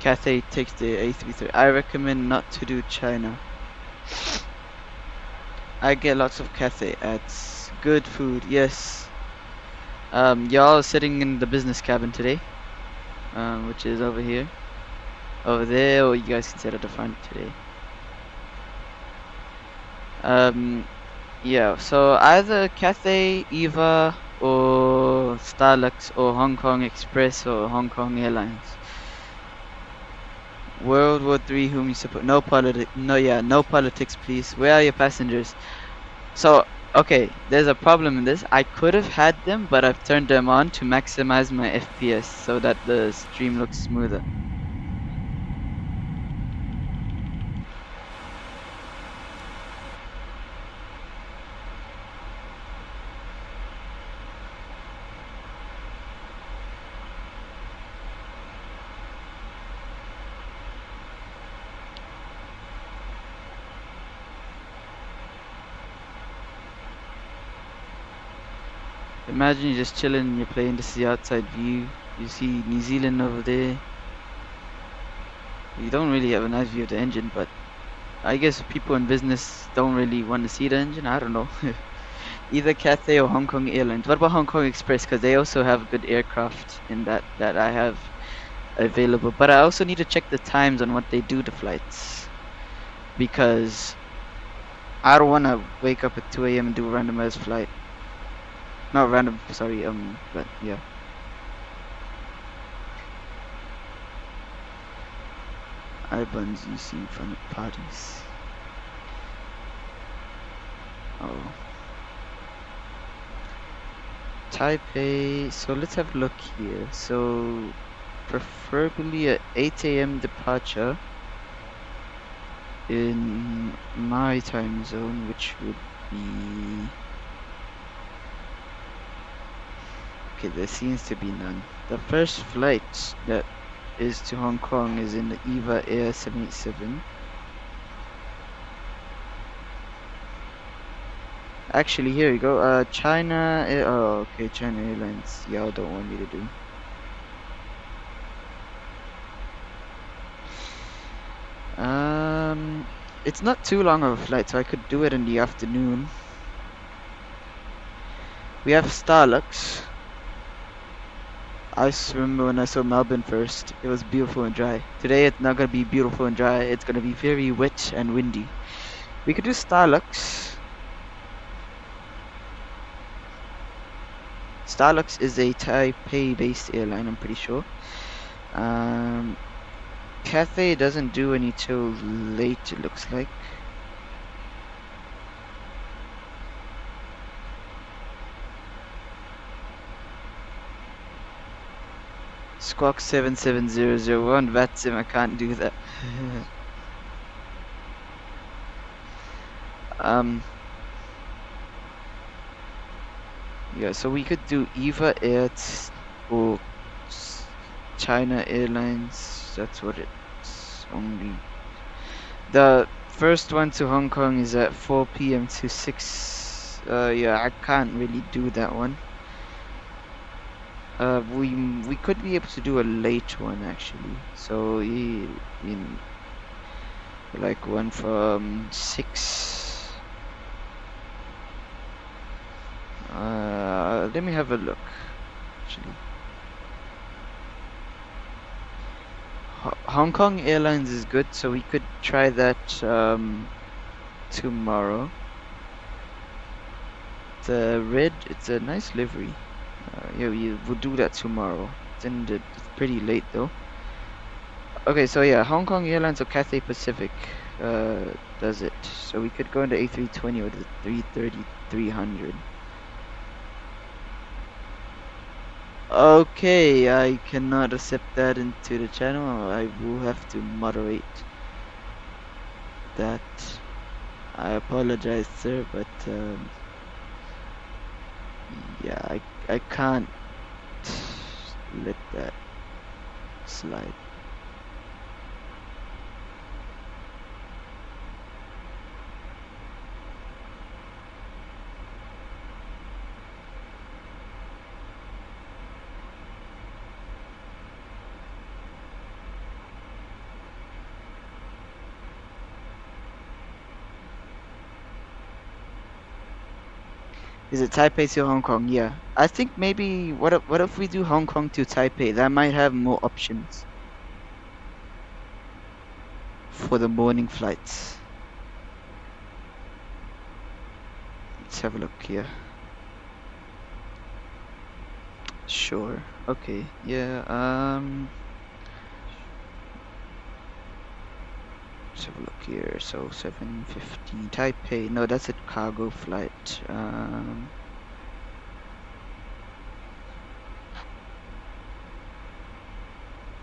Cathay takes the A330. I recommend not to do China. I get lots of Cathay ads. Good food, yes. Y'all are sitting in the business cabin today, which is over here. Over there, or you guys can sit at the front today. Yeah, so either Cathay, Eva, or Starlux, or Hong Kong Express, or Hong Kong Airlines. World War III, whom you support? No politics. No politics, please. Where are your passengers? So, okay, there's a problem in this. I could have had them, but I've turned them on to maximize my FPS so that the stream looks smoother. Imagine you're just chilling in your plane, this is the outside view. You see New Zealand over there. You don't really have a nice view of the engine, but I guess people in business don't really want to see the engine. I don't know. Either Cathay or Hong Kong Airlines. What about Hong Kong Express? Because they also have good aircraft in that I have available. But I also need to check the times on what they do the flights, because I don't want to wake up at 2 a.m. and do a randomized flight. Not random, sorry. But yeah. I-buns you see in front of parties. Oh. Taipei. So let's have a look here. So preferably a 8 a.m. departure in my time zone, which would be... Okay, there seems to be none. The first flight that is to Hong Kong is in the EVA Air 787. Actually, here we go. China Air... Oh, okay, China Airlines. Y'all don't want me to do. It's not too long of a flight, so I could do it in the afternoon. We have Starlux. I just remember when I saw Melbourne first, it was beautiful and dry. Today it's not gonna be beautiful and dry, it's gonna be very wet and windy. We could do Starlux. Starlux is a Taipei-based airline, I'm pretty sure. Cathay doesn't do any till late, it looks like. Squawk 77001 VATSIM, I can't do that. Yeah, so we could do EVA Air or China Airlines. That's what it's only. The first one to Hong Kong is at 4 p.m. to 6. Yeah, I can't really do that one. We could be able to do a late one actually. So in like one from 6. Let me have a look. Actually, Hong Kong Airlines is good, so we could try that tomorrow. The red, it's a nice livery. Yeah, we'll do that tomorrow. It's pretty late though. Okay, so yeah, Hong Kong Airlines or Cathay Pacific does it. So we could go into A320 or the 330-300. Okay, I cannot accept that into the channel. I will have to moderate that. I apologize, sir, but yeah, I can't let that slide. Is it Taipei to Hong Kong? Yeah. I think maybe what if we do Hong Kong to Taipei? That might have more options for the morning flights. Let's have a look here. Sure. Okay. Yeah. Let's have a look here. So 7:15 Taipei. No, that's a cargo flight.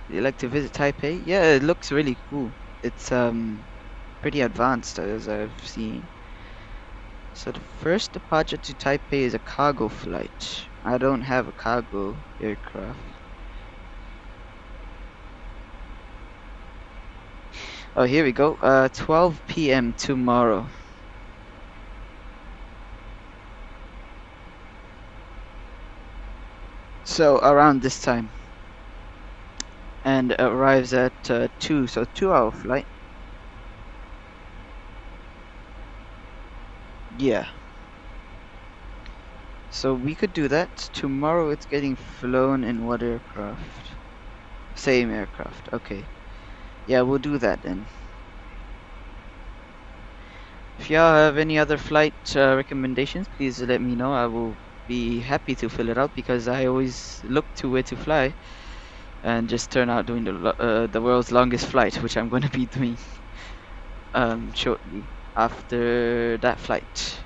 You like to visit Taipei? Yeah, it looks really cool. It's pretty advanced as I've seen. So the first departure to Taipei is a cargo flight. I don't have a cargo aircraft. Oh, here we go. 12 p.m. tomorrow. So around this time, and arrives at 2, so 2 hour flight. Yeah. So we could do that. Tomorrow it's getting flown in what aircraft? Same aircraft. Okay. Yeah, we'll do that then. If y'all have any other flight recommendations, please let me know. I will be happy to fill it out because I always look to where to fly and just turn out doing the world's longest flight, which I'm going to be doing shortly after that flight.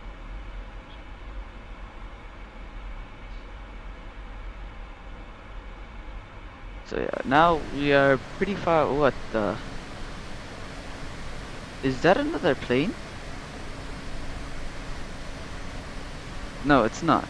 So yeah, now we are pretty far. What the? Is that another plane? No, it's not.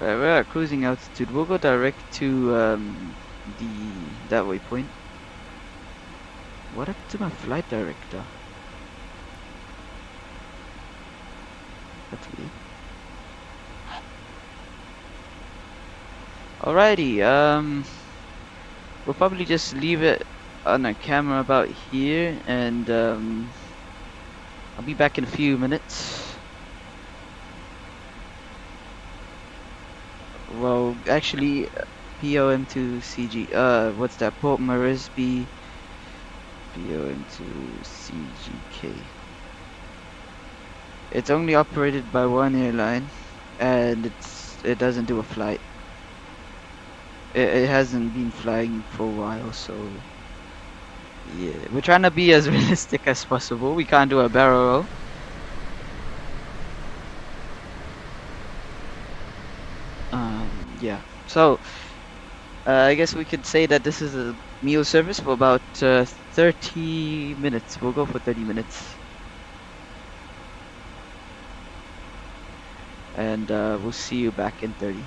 Right, we're at cruising altitude. We'll go direct to the that waypoint. What happened to my flight director? That's weird. Alrighty, we'll probably just leave it on a camera about here, and I'll be back in a few minutes. Well, actually, POM2CG. What's that? Port Moresby. POM2CGK. It's only operated by one airline, and it doesn't do a flight. It hasn't been flying for a while, so yeah, we're trying to be as realistic as possible. We can't do a barrel roll. Yeah. So I guess we could say that this is a meal service for about 30 minutes. We'll go for 30 minutes, and we'll see you back in 30.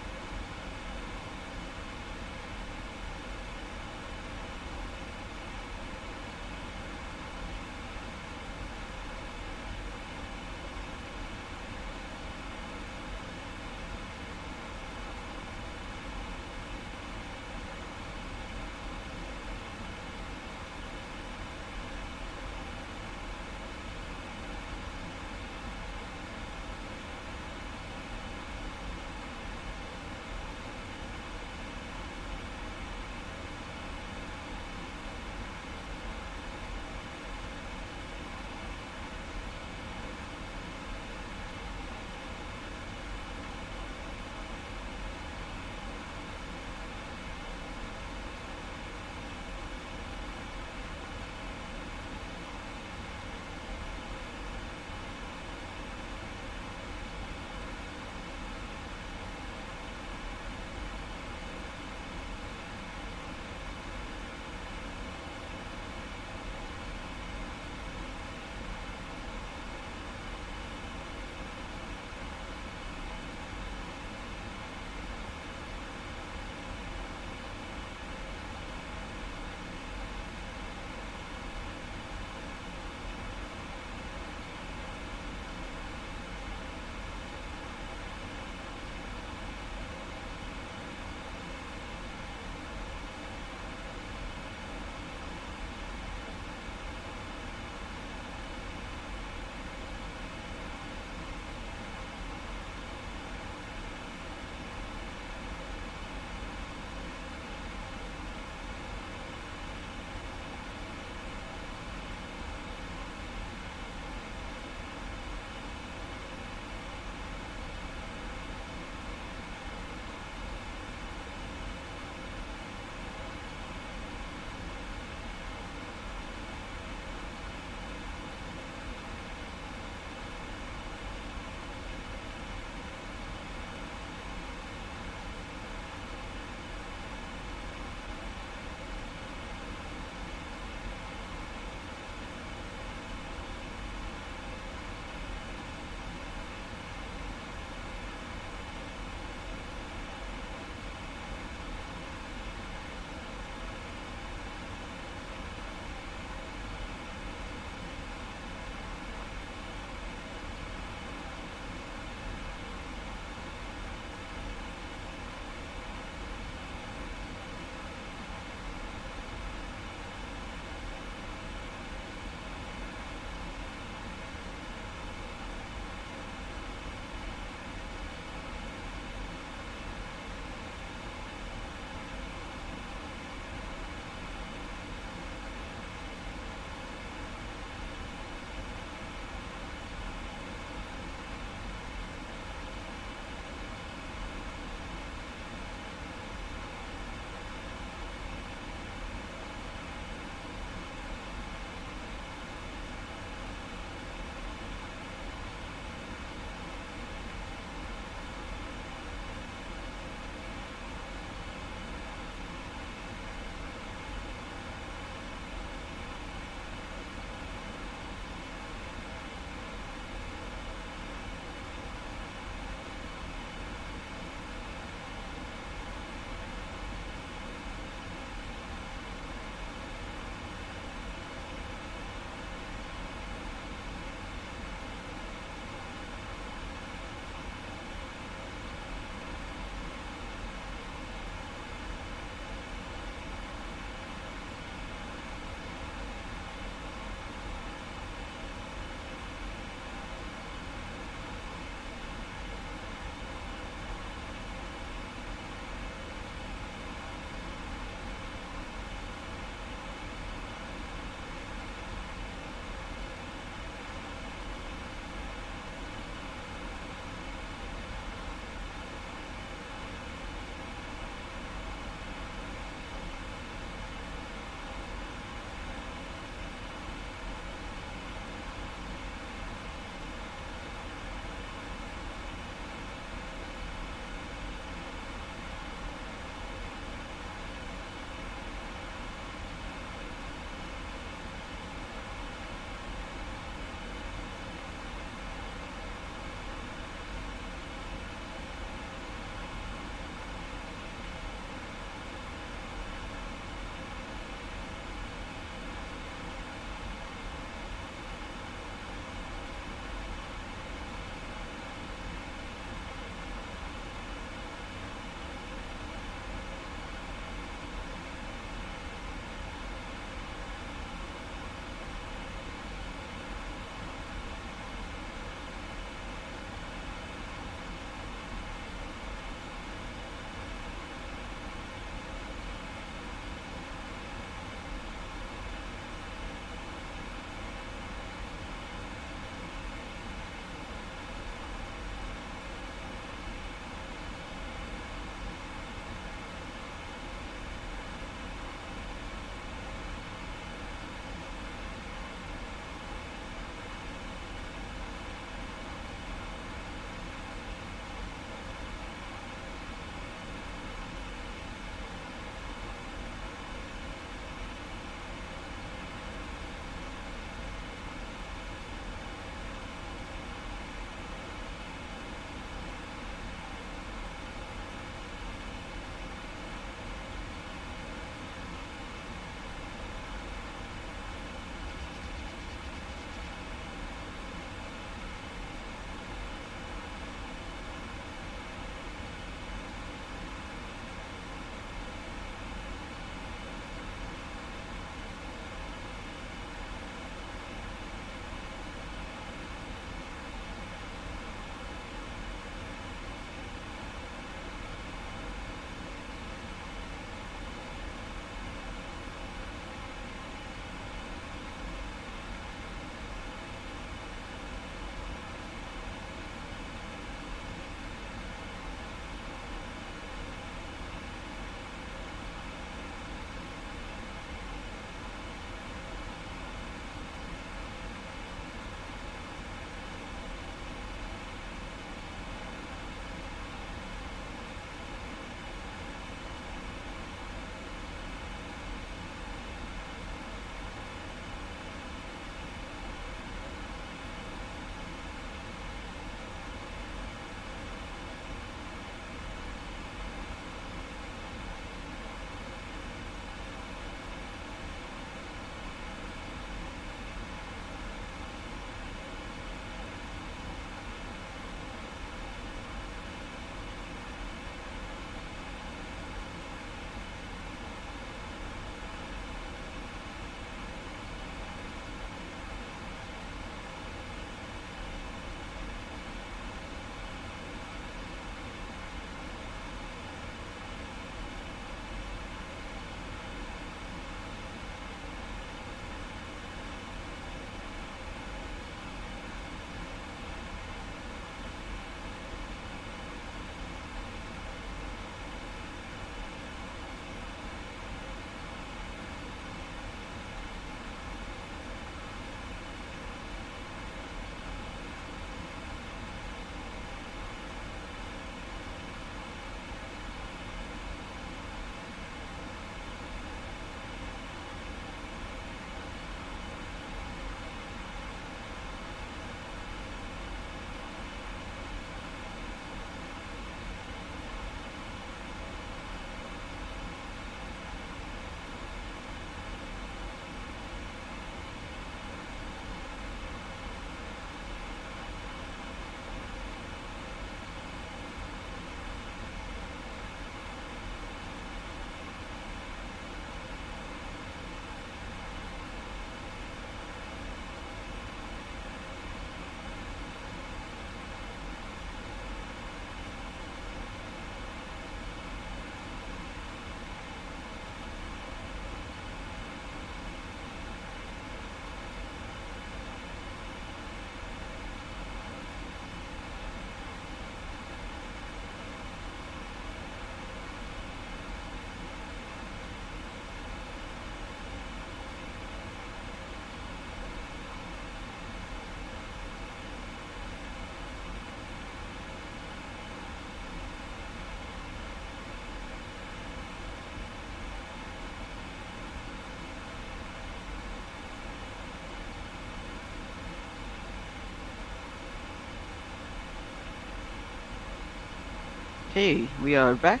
Okay, we are back.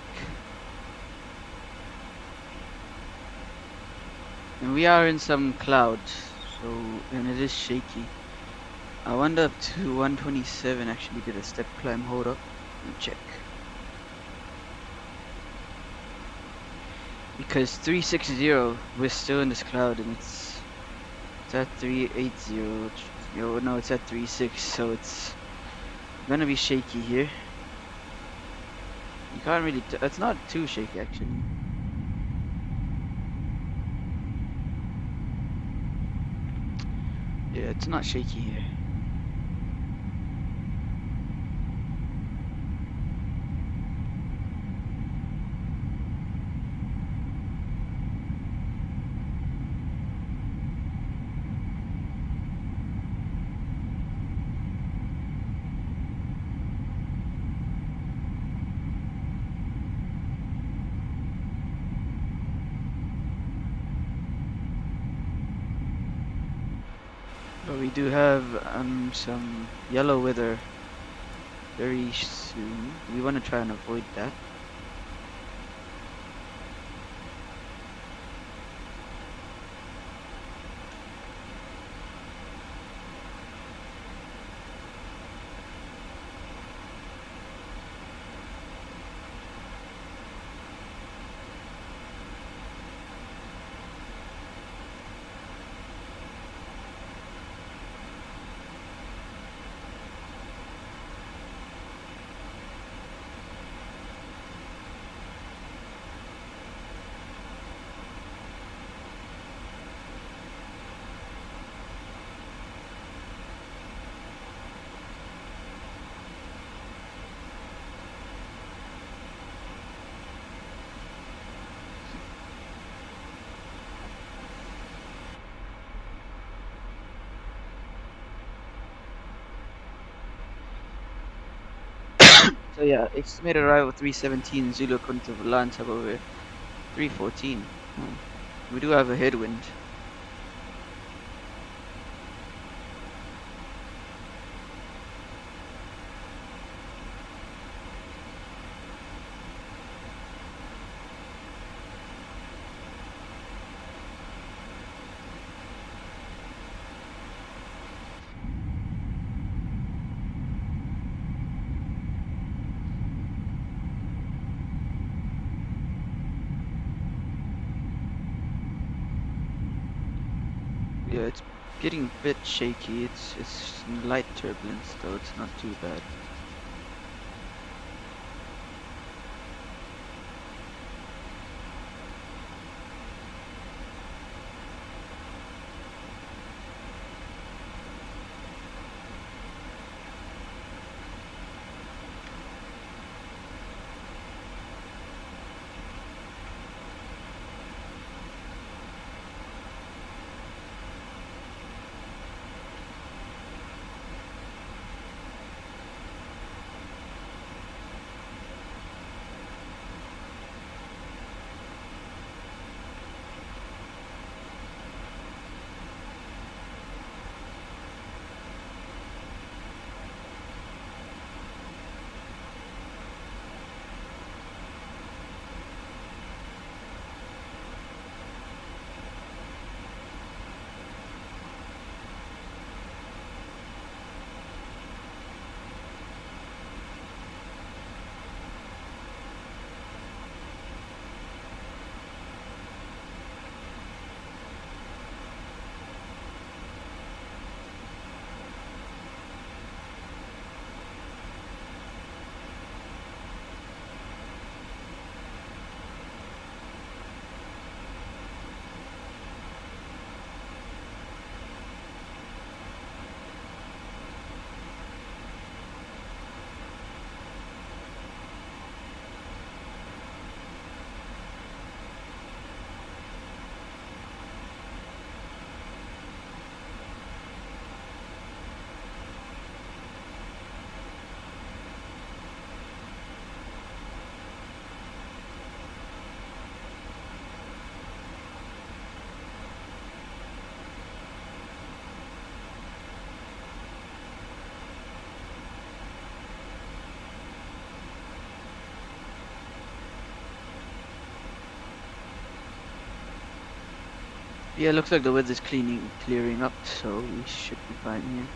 And we are in some clouds, and it is shaky. I wonder if 127 actually did a step climb. Hold up, let me check. Because 360, we're still in this cloud, and it's at 380. No, it's at 36, so it's gonna be shaky here. You can't really. It's not too shaky actually. Yeah, it's not shaky here. But we do have some yellow weather very soon. We want to try and avoid that. So yeah, estimated arrival 317 Zulu according to land time over 314. We do have a headwind. Yeah, it's getting a bit shaky. It's light turbulence though. It's not too bad. Yeah, looks like the weather's clearing up, so we should be fine here.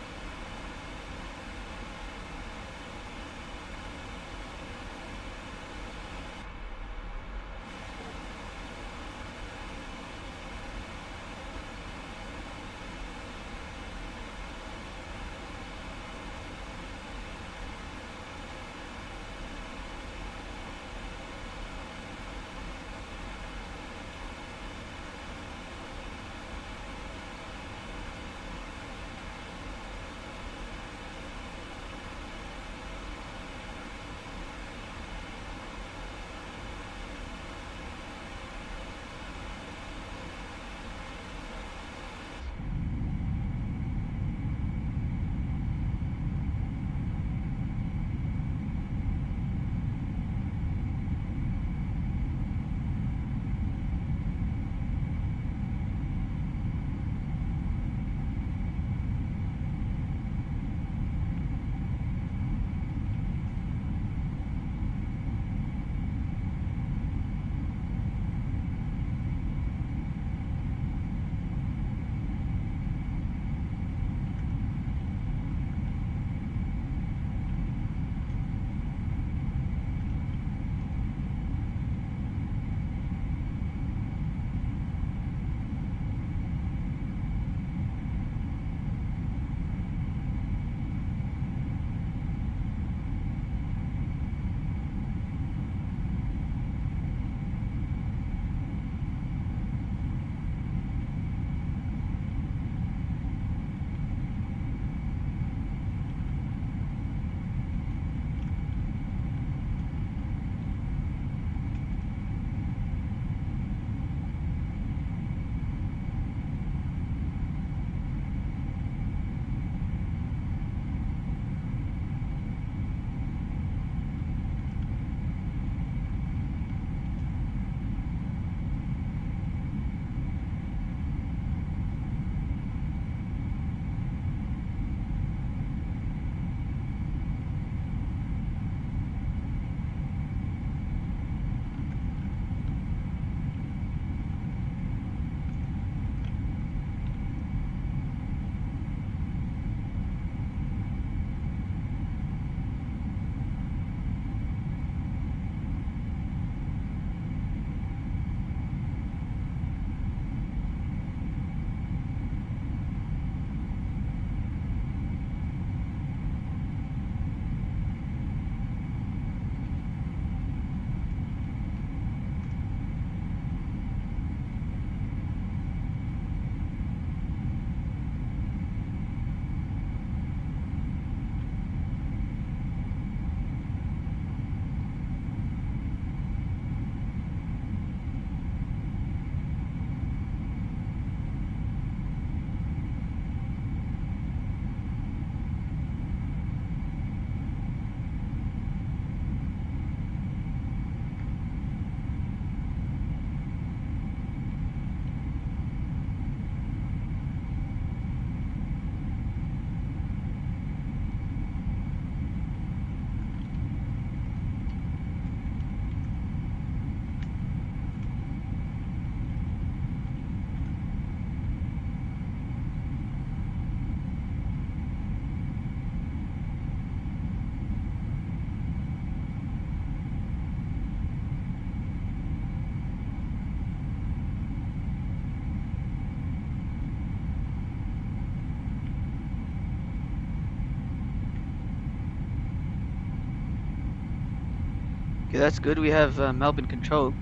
Okay, that's good. We have Melbourne control,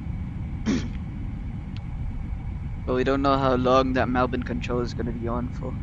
but we don't know how long that Melbourne control is going to be on for.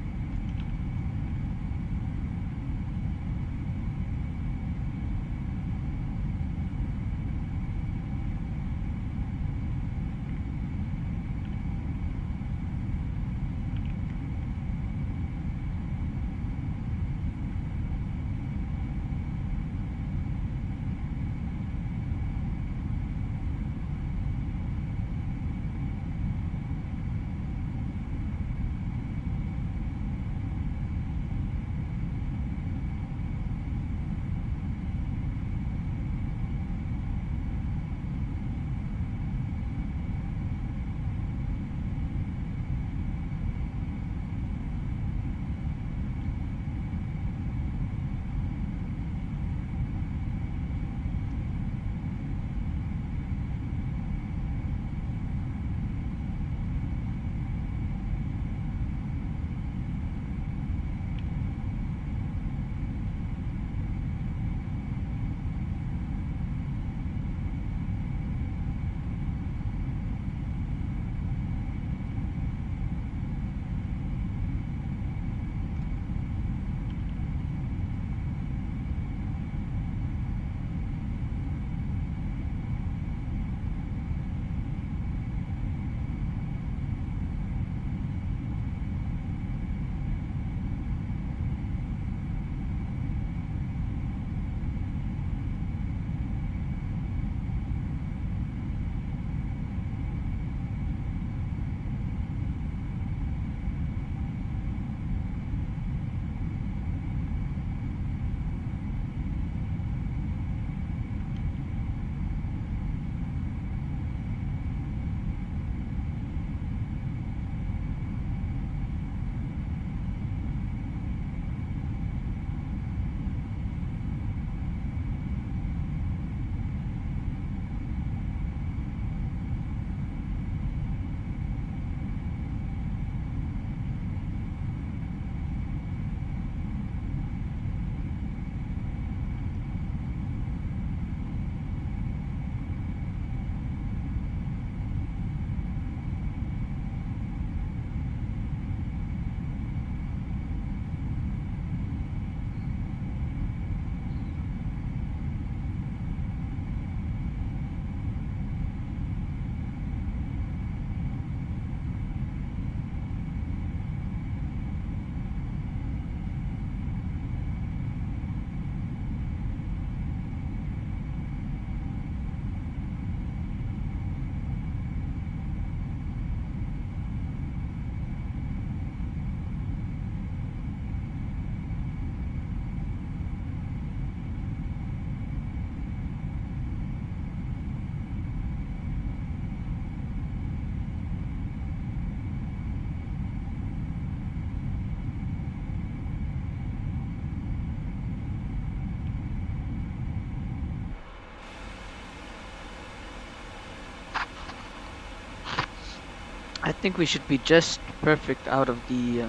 I think we should be just perfect out of the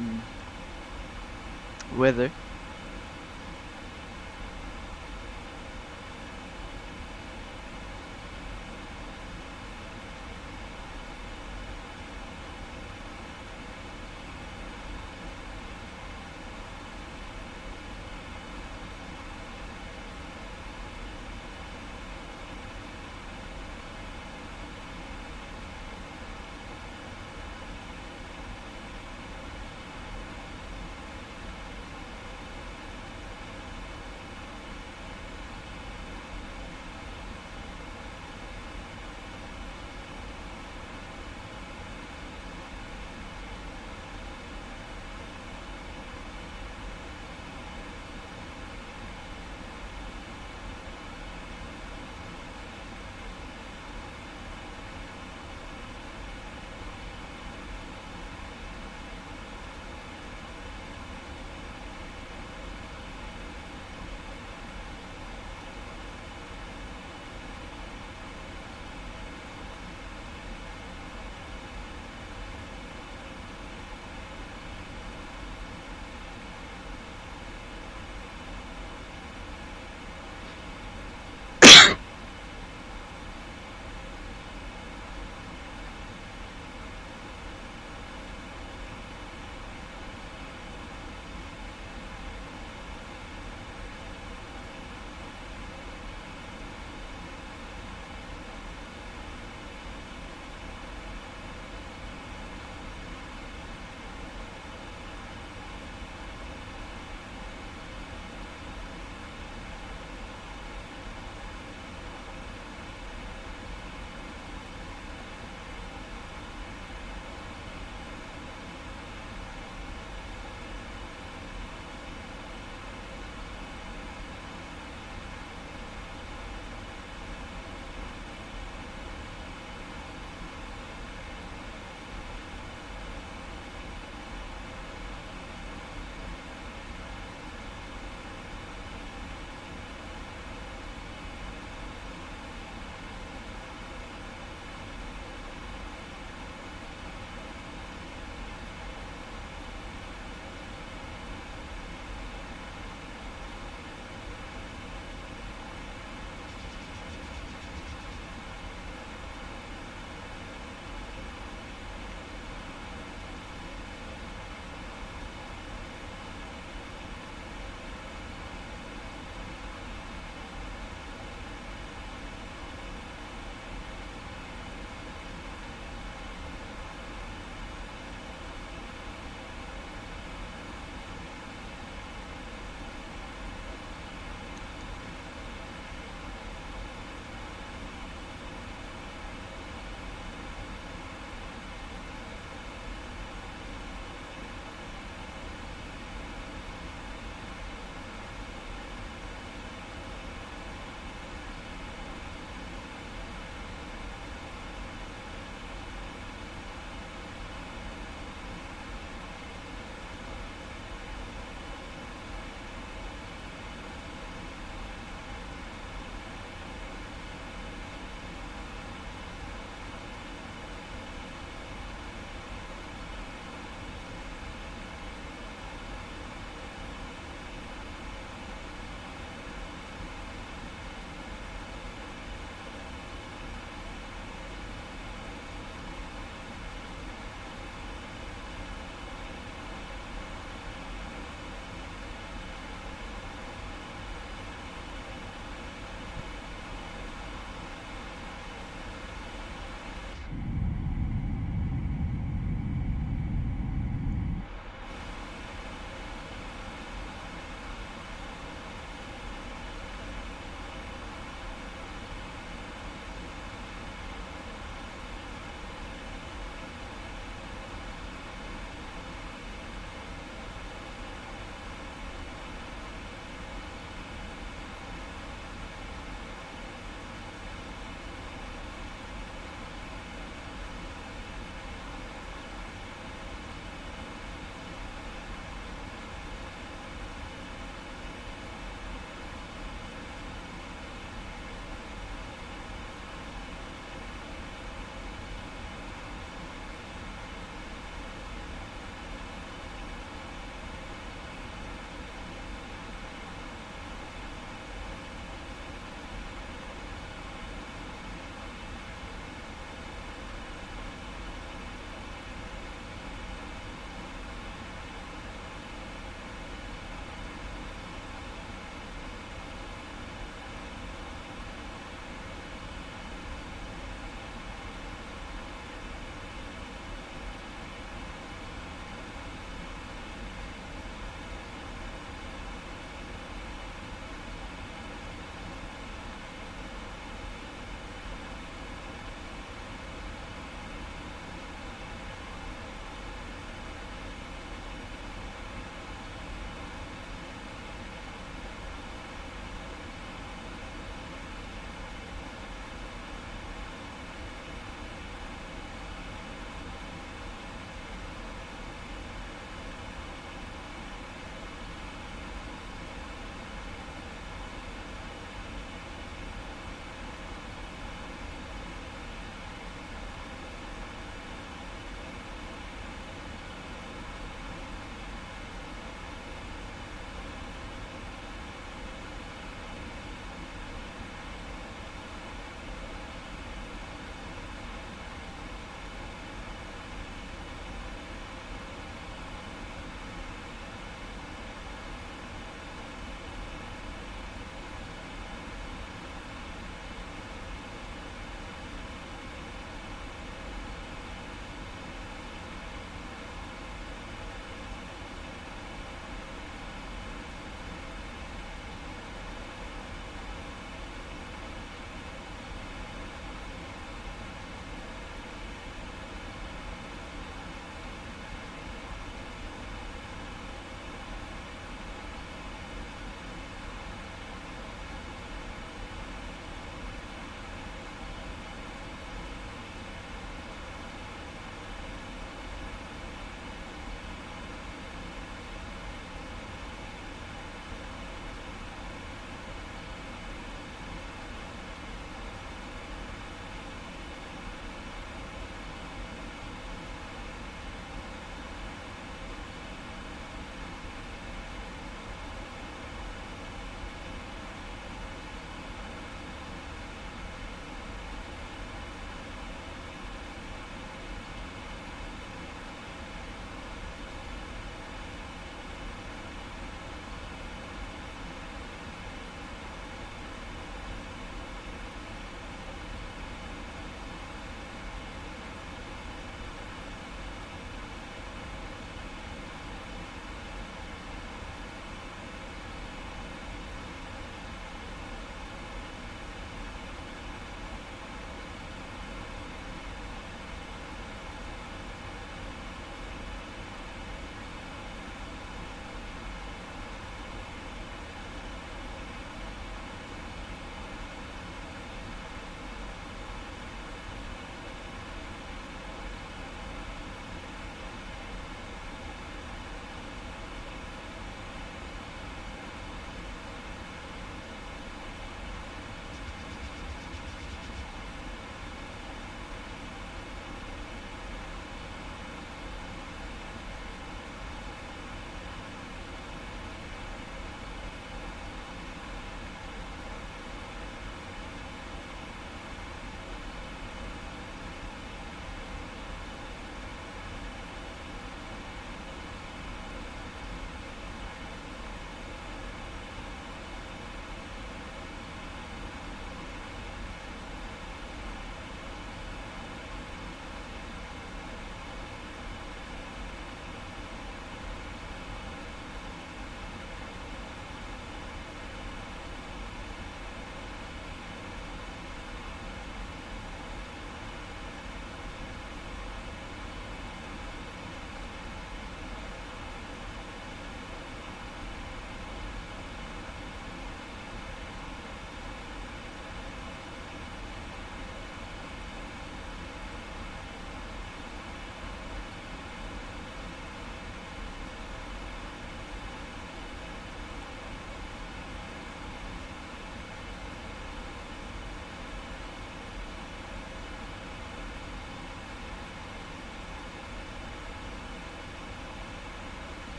weather.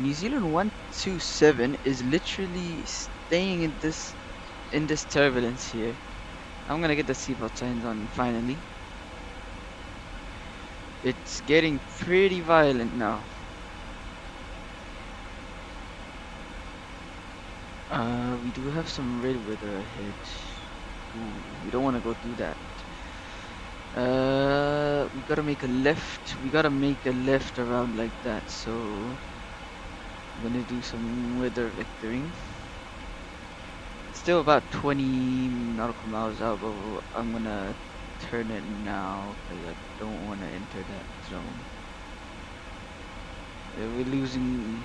New Zealand 127 is literally staying in this turbulence here. I'm gonna get the seatbelt signs on finally. It's getting pretty violent now. We do have some red weather ahead. Ooh, we don't want to go through that. We gotta make a left. We gotta make a left around like that. So I'm gonna do some weather vectoring. Still about 20 nautical miles out, but I'm gonna turn it now because I don't want to enter that zone. We're losing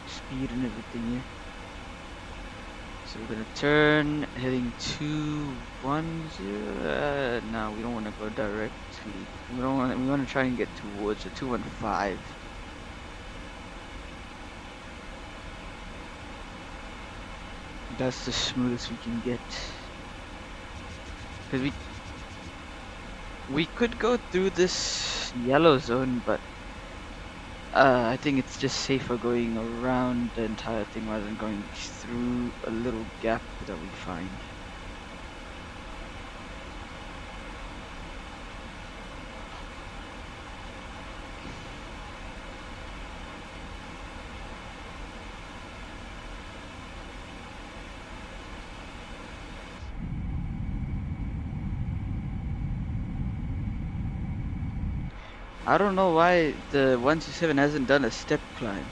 speed and everything here. So we're gonna turn, heading 210. No, we don't want to go directly. We don't want. We want to try and get towards the 215. That's the smoothest we can get. Cause we could go through this yellow zone, but I think it's just safer going around the entire thing rather than going through a little gap that we find. I don't know why the 127 hasn't done a step climb.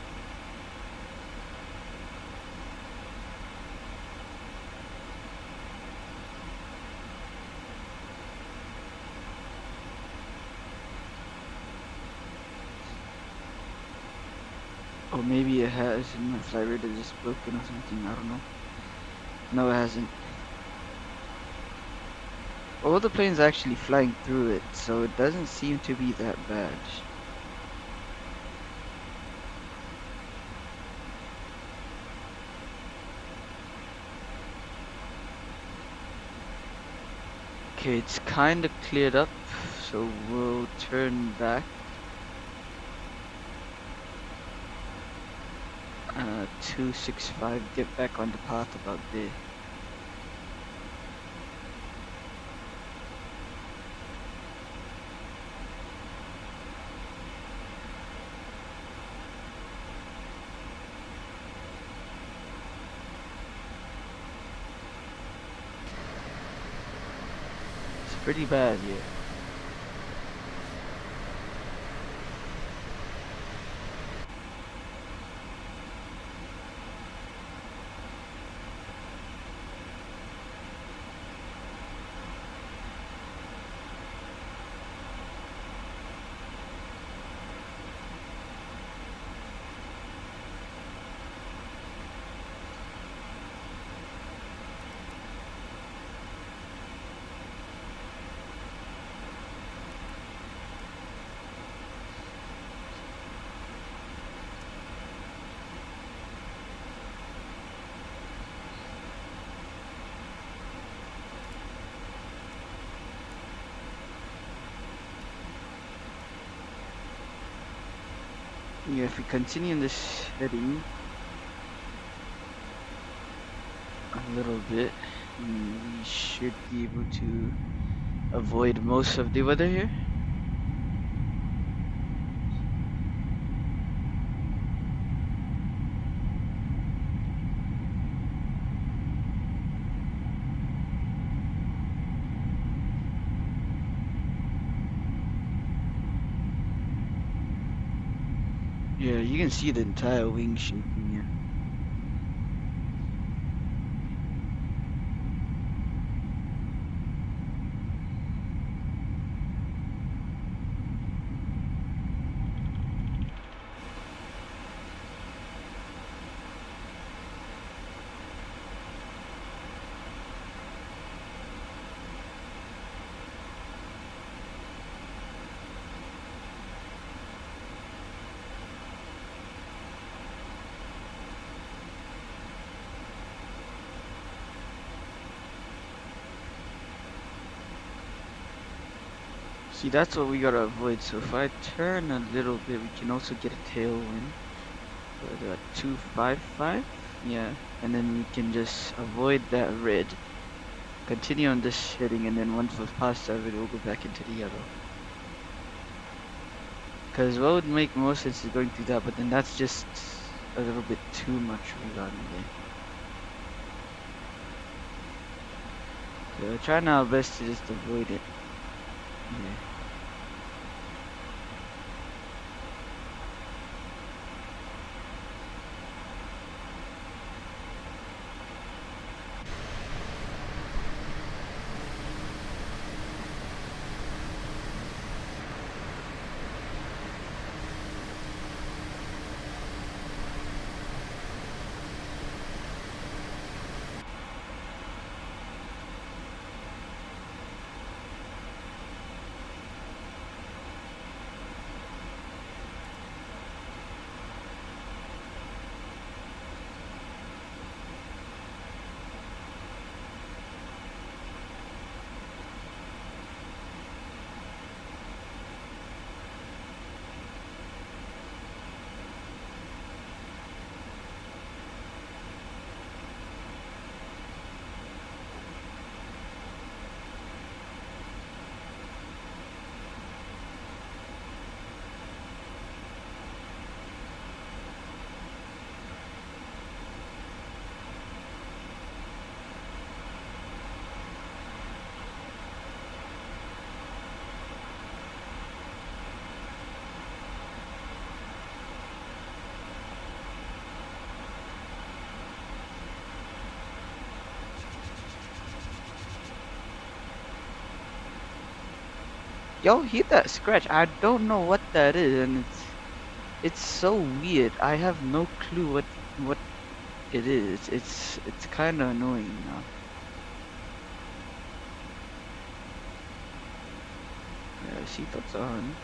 Or maybe it has and my flight radar is just broken or something, I don't know. No, it hasn't. All the planes are actually flying through it, so it doesn't seem to be that bad. Okay, it's kind of cleared up, so we'll turn back. 265, get back on the path about there. It's pretty bad here. Yeah, if we continue in this heading a little bit, we should be able to avoid most of the weather here. Yeah, you can see the entire wing shaking here. See, that's what we gotta avoid. So if I turn a little bit, we can also get a tailwind. what, 255? Yeah, and then we can just avoid that red, continue on this heading, and then once we've passed that red, we'll go back into the yellow. Because what would make more sense is going through that, but then that's just a little bit too much rerouting there. So we're trying our best to just avoid it. Yeah. Y'all hear that scratch? I don't know what that is, and it's so weird. I have no clue what it is. It's kind of annoying now. Yeah, seatbelts on.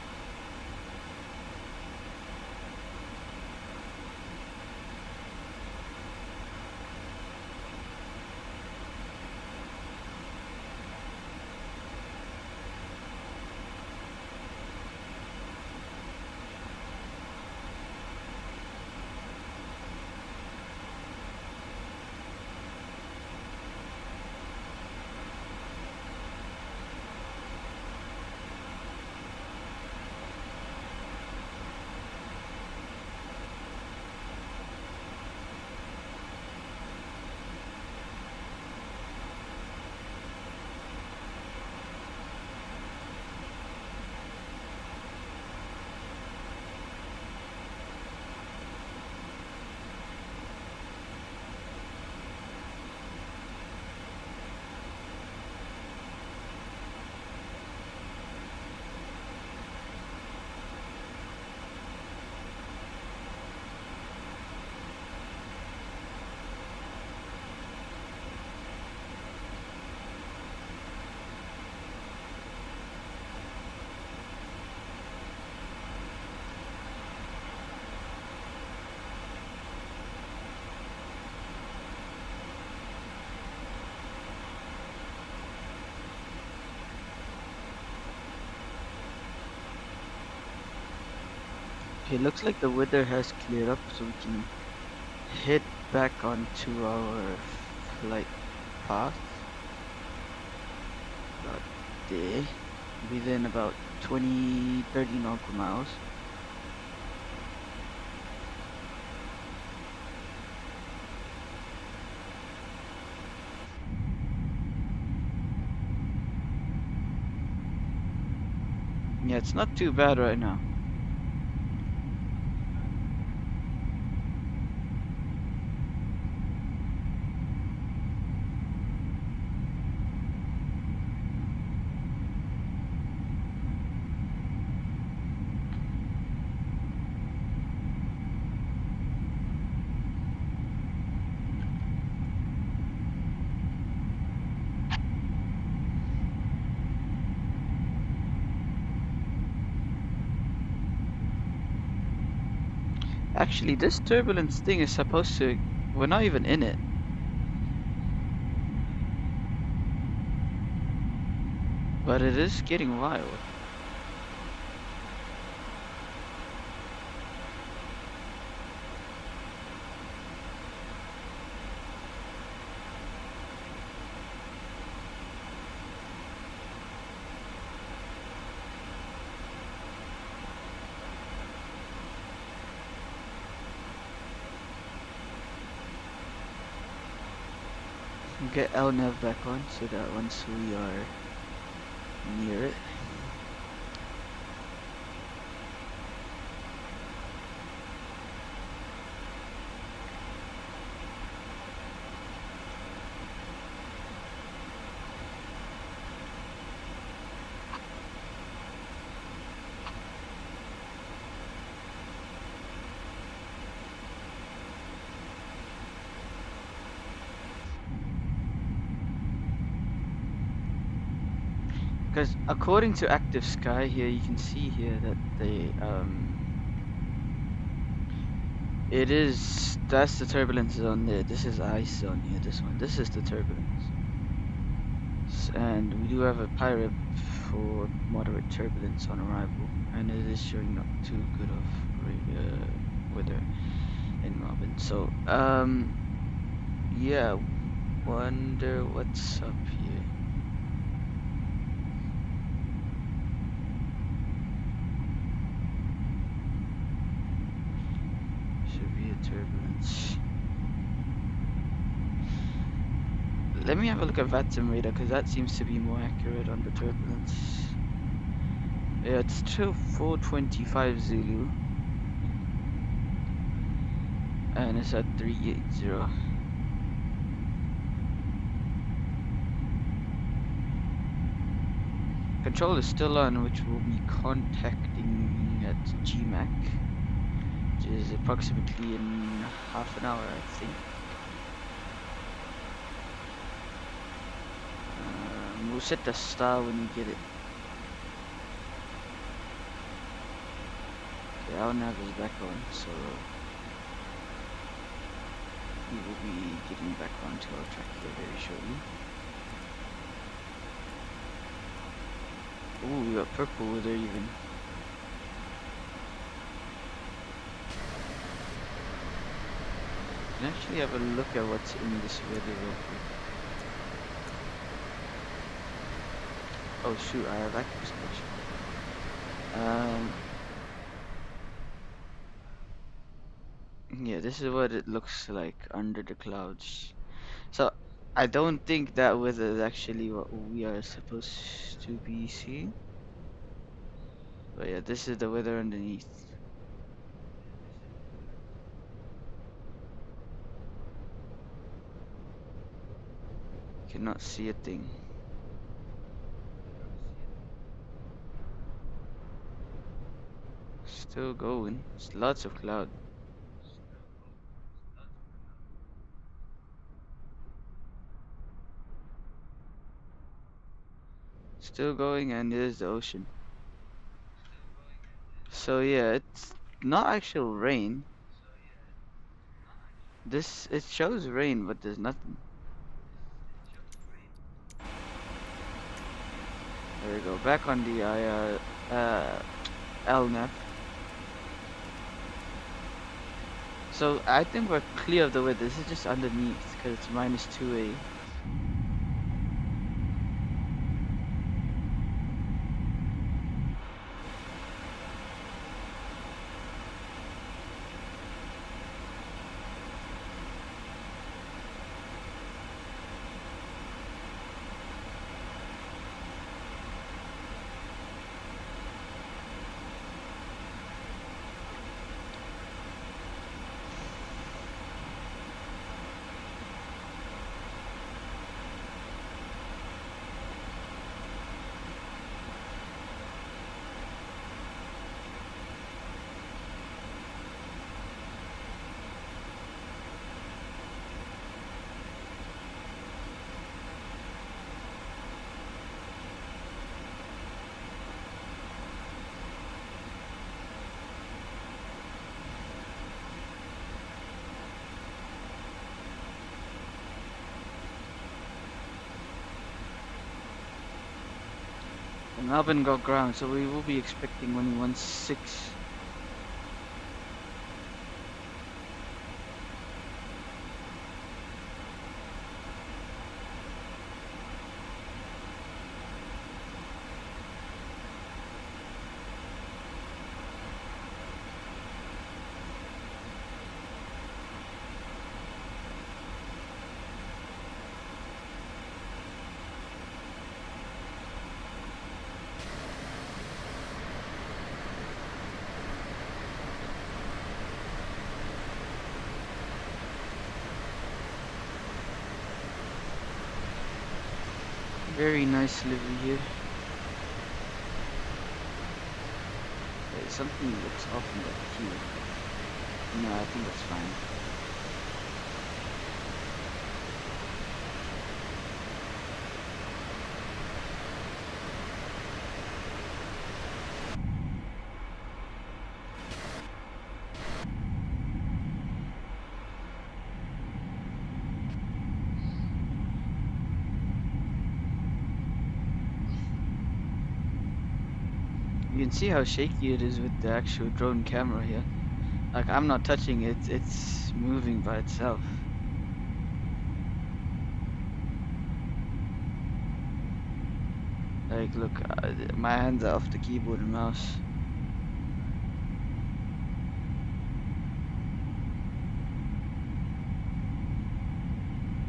Okay, looks like the weather has cleared up, so we can head back onto our flight path. About there. Within about 20-30 nautical miles. Yeah, it's not too bad right now. Actually, this turbulence thing is supposed to... We're not even in it. But it is getting wild. get LNAV back on so that once we are near it. Because according to Active Sky here, you can see here that it is, that's the turbulence zone there. This is ice zone here, this one. This is the turbulence. And we do have a pirate for moderate turbulence on arrival, and it is showing not too good of weather in Melbourne. So, yeah, wonder what's up here. Should be a turbulence. Let me have a look at VATSIM radar, because that seems to be more accurate on the turbulence. Yeah, it's still 425 Zulu. And it's at 380. Control is still on, which will be contacting at GMAC, which is approximately in half an hour, I think. We'll set the star when we get it. Okay, our nav is back on, so we will be getting back onto our track here very shortly. Ooh, we got purple with her even. Can actually have a look at what's in this weather real quick. Oh shoot, I have active station. Yeah, this is what it looks like under the clouds. So I don't think that weather is actually what we are supposed to be seeing. But yeah, this is the weather underneath. Cannot see a thing. Still going. It's lots of cloud. Still going, and there's the ocean. So yeah, it's not actual rain. This, it shows rain, but there's nothing. There we go. Back on the LNAV. So I think we're clear of the weather. This is just underneath because it's -2A. Melbourne got ground, so we will be expecting only 1-6. Very nice livery here. Wait, something looks off in that queue. No, I think that's fine. You can see how shaky it is with the actual drone camera here. Like, I'm not touching it, it's moving by itself. Like, look, my hands are off the keyboard and mouse.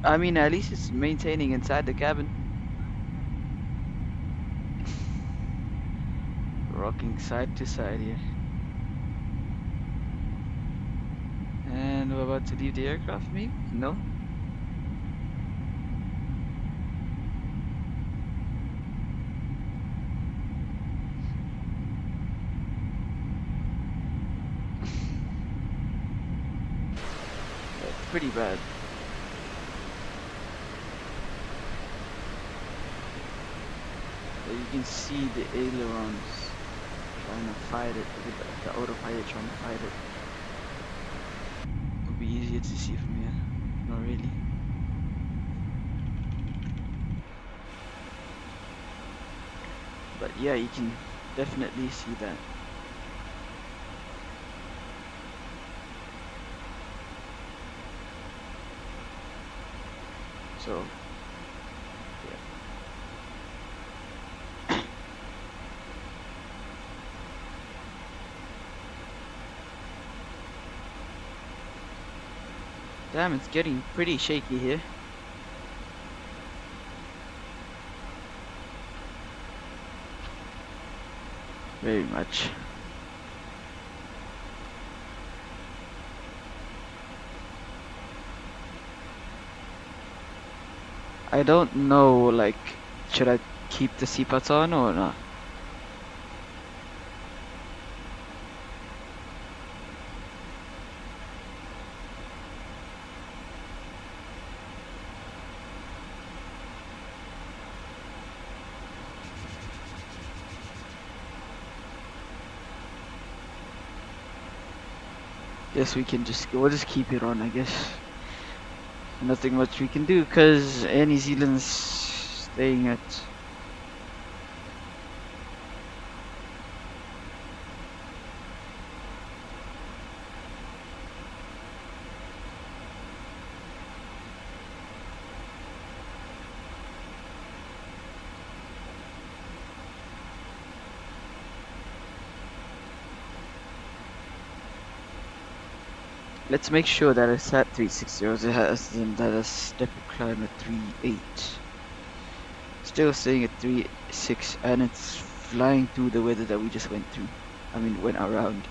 I mean, at least it's maintaining inside the cabin. Rocking side to side here. And we're about to leave the aircraft, maybe? No? That's pretty bad. But you can see the ailerons trying to fight it, the autopilot trying to fight it. It'll be easier to see from here. Not really. But yeah, you can definitely see that. So, yeah. Damn, it's getting pretty shaky here. Very much. I don't know, like, should I keep the seatbelts on or not? Guess we'll just keep it on, I guess. Nothing much we can do because Air New Zealand's staying at. Let's make sure that it's at 360. It has that a step climb at 3.8. Still staying at 3.6, and it's flying through the weather that we just went through. I mean, went around.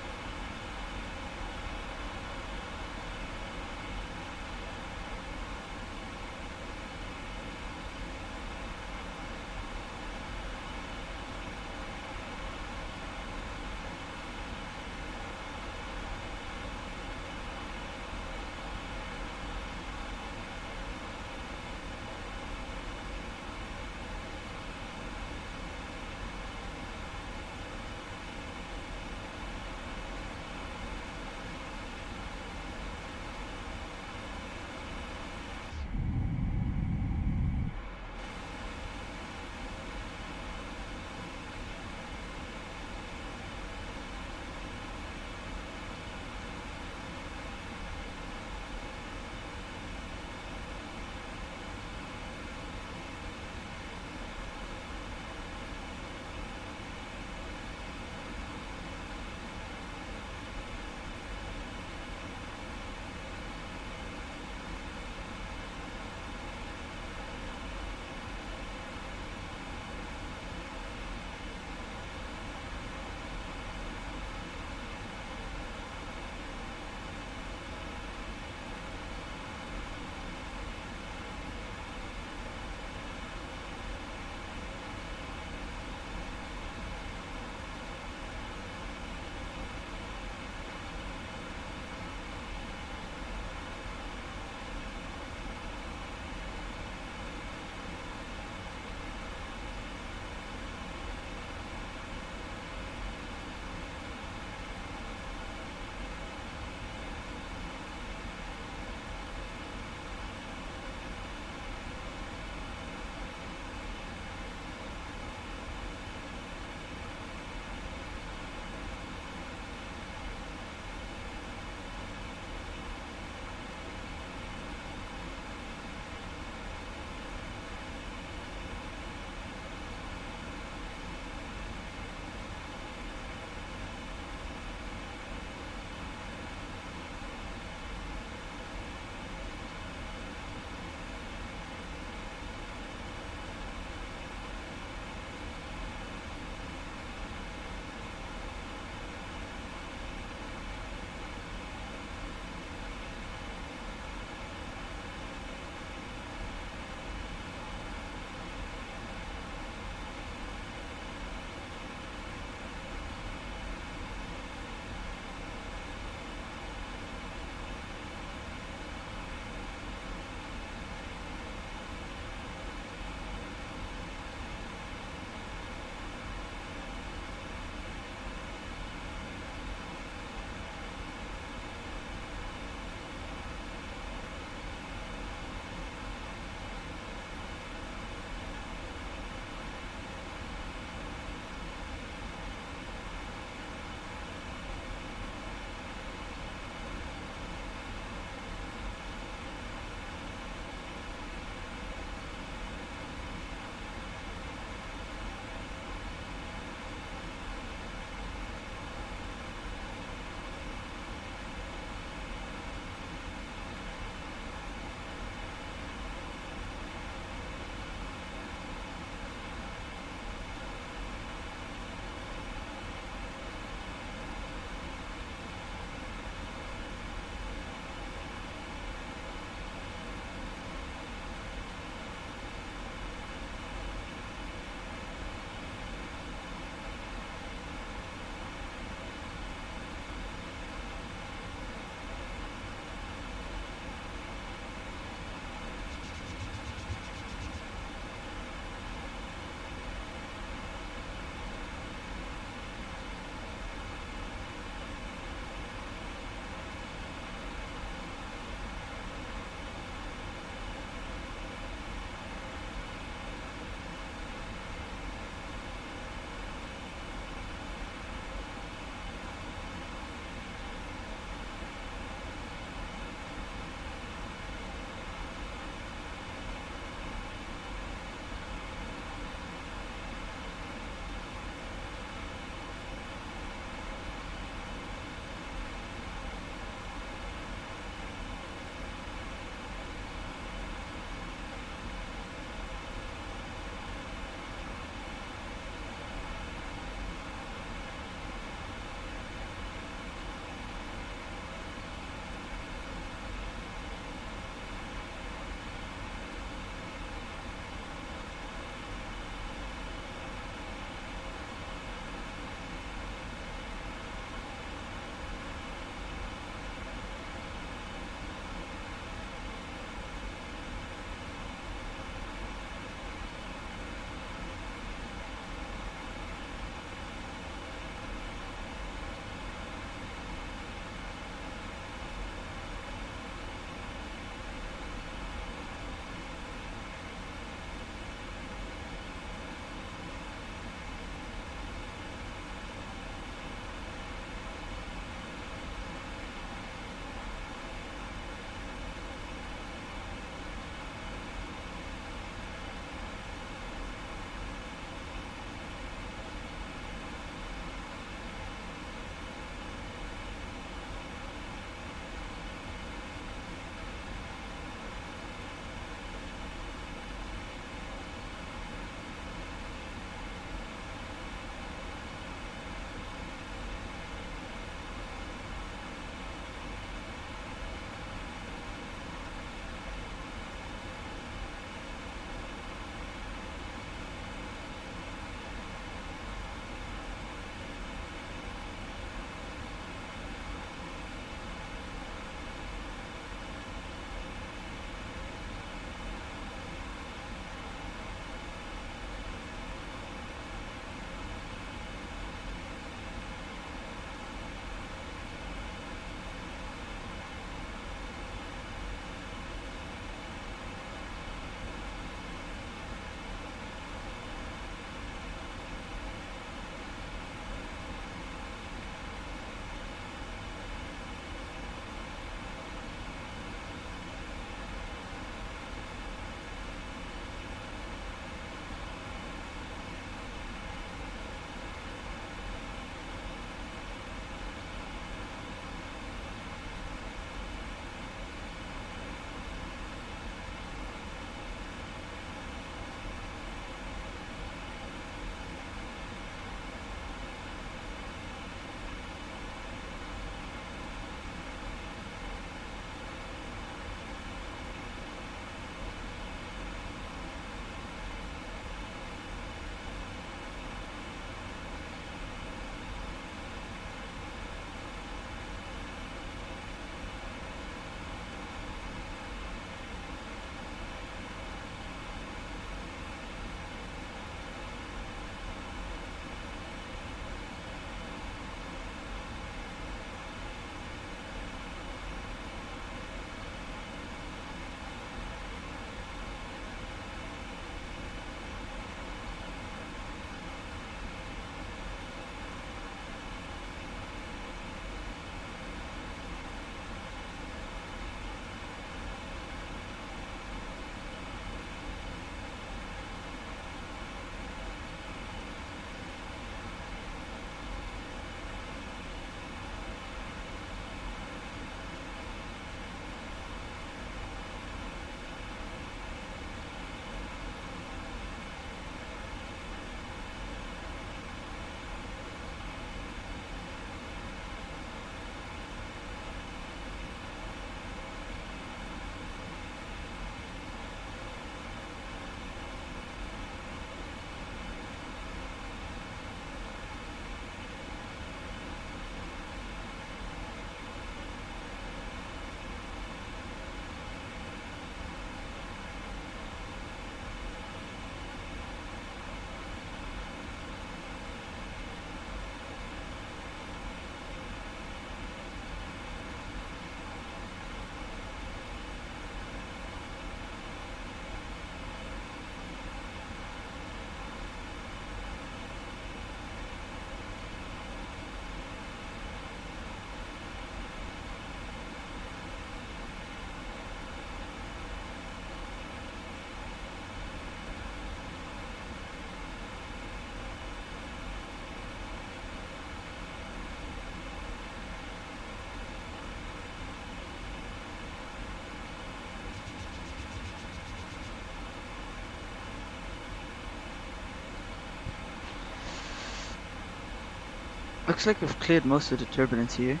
Looks like we've cleared most of the turbulence here,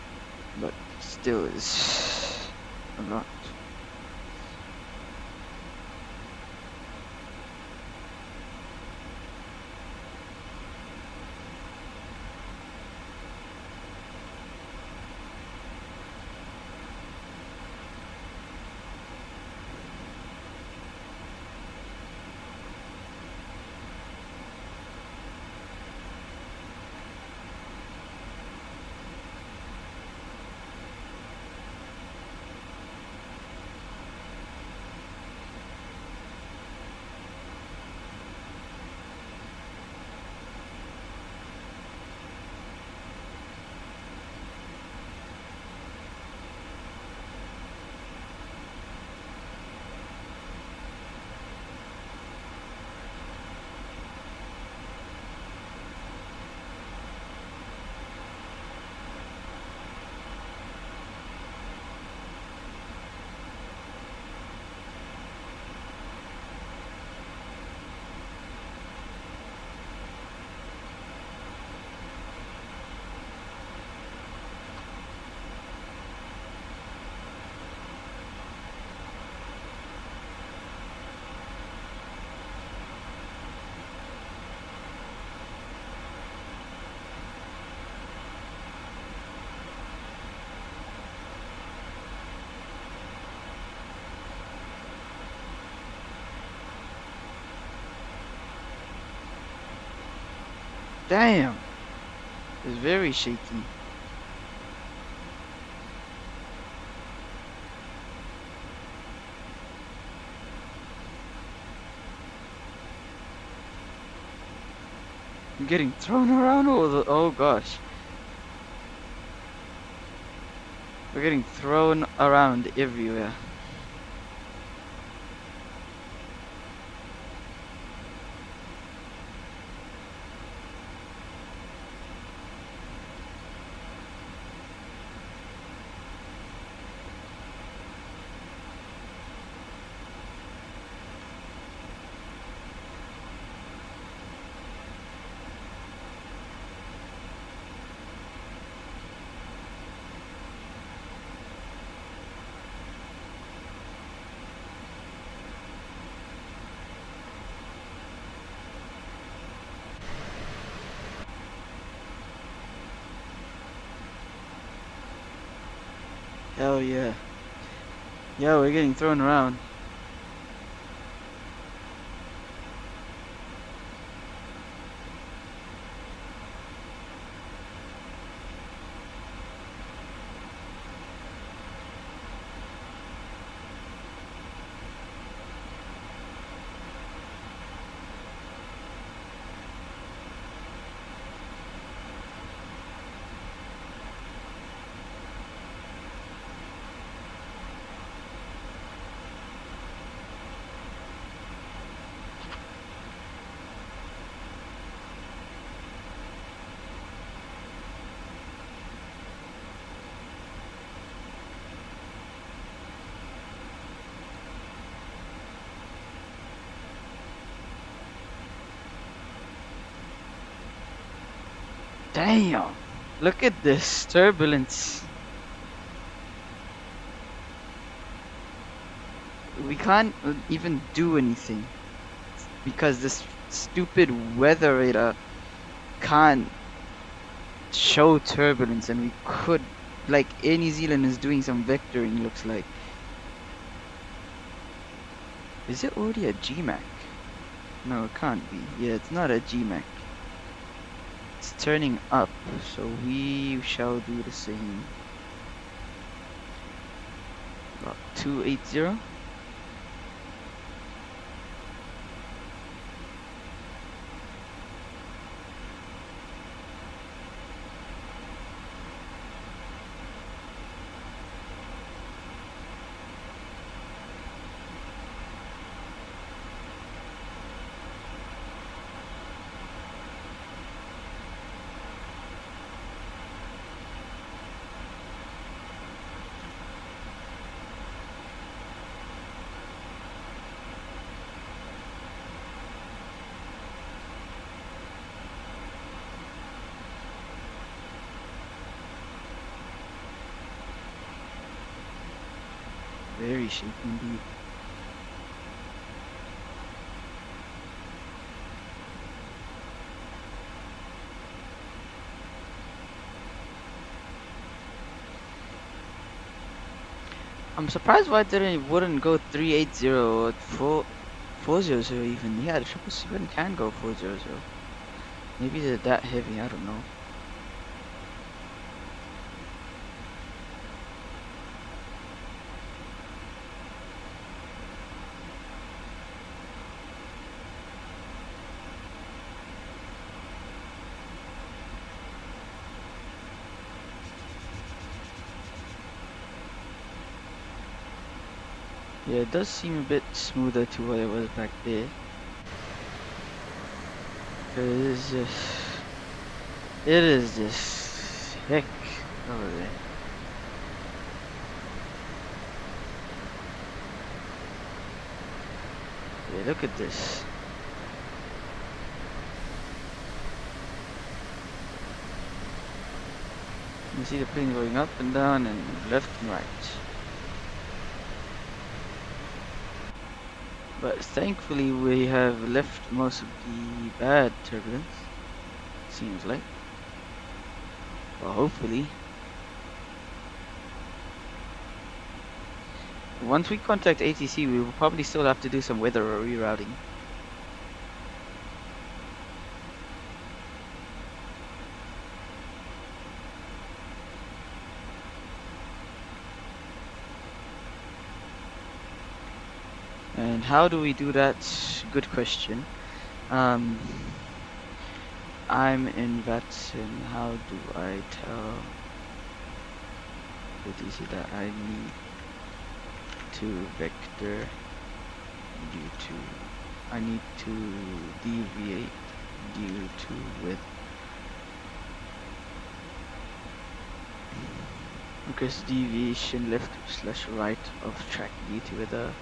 but still is a lot. Damn! It's very shaky. I'm getting thrown around all the. Oh gosh. We're getting thrown around everywhere. Hell yeah. Yeah, we're getting thrown around. Damn! Look at this turbulence. We can't even do anything because this stupid weather radar can't show turbulence, and we could, like, Air New Zealand is doing some vectoring, looks like. Is it already a GMAC? No, it can't be. Yeah, it's not a GMAC. It's turning up, so we shall do the same. About 280. Very shaky indeed. I'm surprised why it wouldn't go 380 or 400 even. Yeah, the 777 can go 400. Maybe they're that heavy, I don't know. Yeah, it does seem a bit smoother to what it was back there. Cause it is just heck over there. Yeah, look at this. You see the plane going up and down and left and right. But thankfully we have left most of the bad turbulence. Seems like. Well, hopefully. Once we contact ATC, we will probably still have to do some weather or rerouting. And how do we do that? Good question. Um, I'm in VATSIM. How do I tell ATC that I need to vector due to I need to deviate due to width? Because deviation left / right of track due to weather.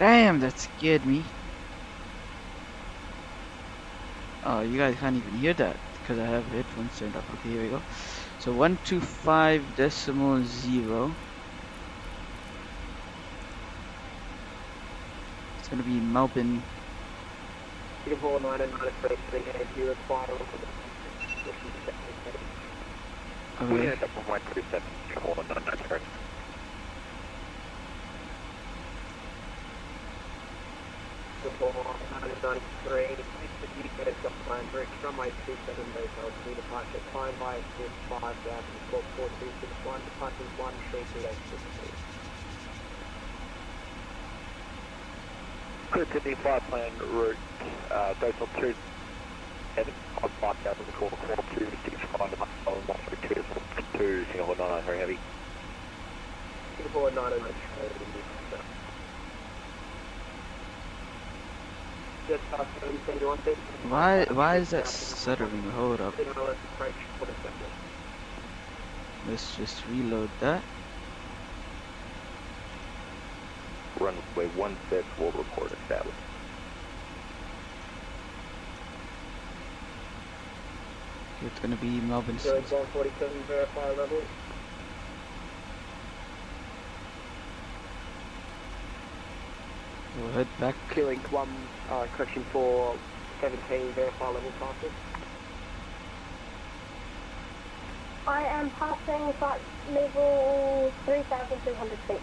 Damn, that scared me. Oh, you guys can't even hear that because I have headphones turned up. Okay, here we go. So 125.0. It's gonna be Melbourne. Singapore 993, you require Okay. We end up on 137, Singapore 993. Singapore 993, you get a stop line for runway 27 details, new departure, climb by 5 down to squawk 4261, departure 13286. Clear Sydney 5 plan route, Dosal 2 7, on 5000 to call 4265, on 132 Singapore 993 heavy. Singapore 993. Just past 771. Why is that stuttering? Hold up. Let's just reload that. Runway 16 will report established. It's gonna be Melbourne. 147, verify level. We'll head back. Link 1, correction 4, 17, verify level passes. I am passing flight level 3,200 feet.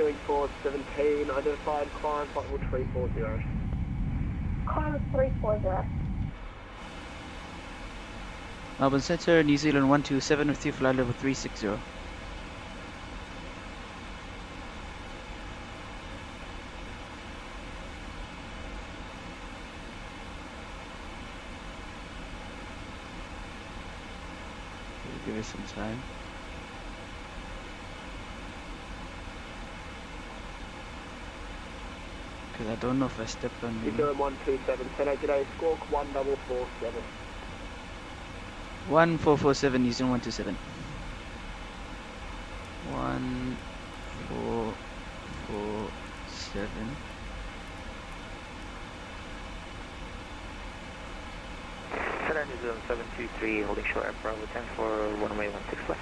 Link 4, 17, identified climb flight level 340. Climb 340. Melbourne Centre, New Zealand 127 with you, flight level 360. Give it some time. Because I don't know if I stepped on New you. Zealand 127, San today, squawk 1447. 1447, New Zealand 127. 1447. Center New Zealand 723, holding short at Bravo 10 for runway 16 left.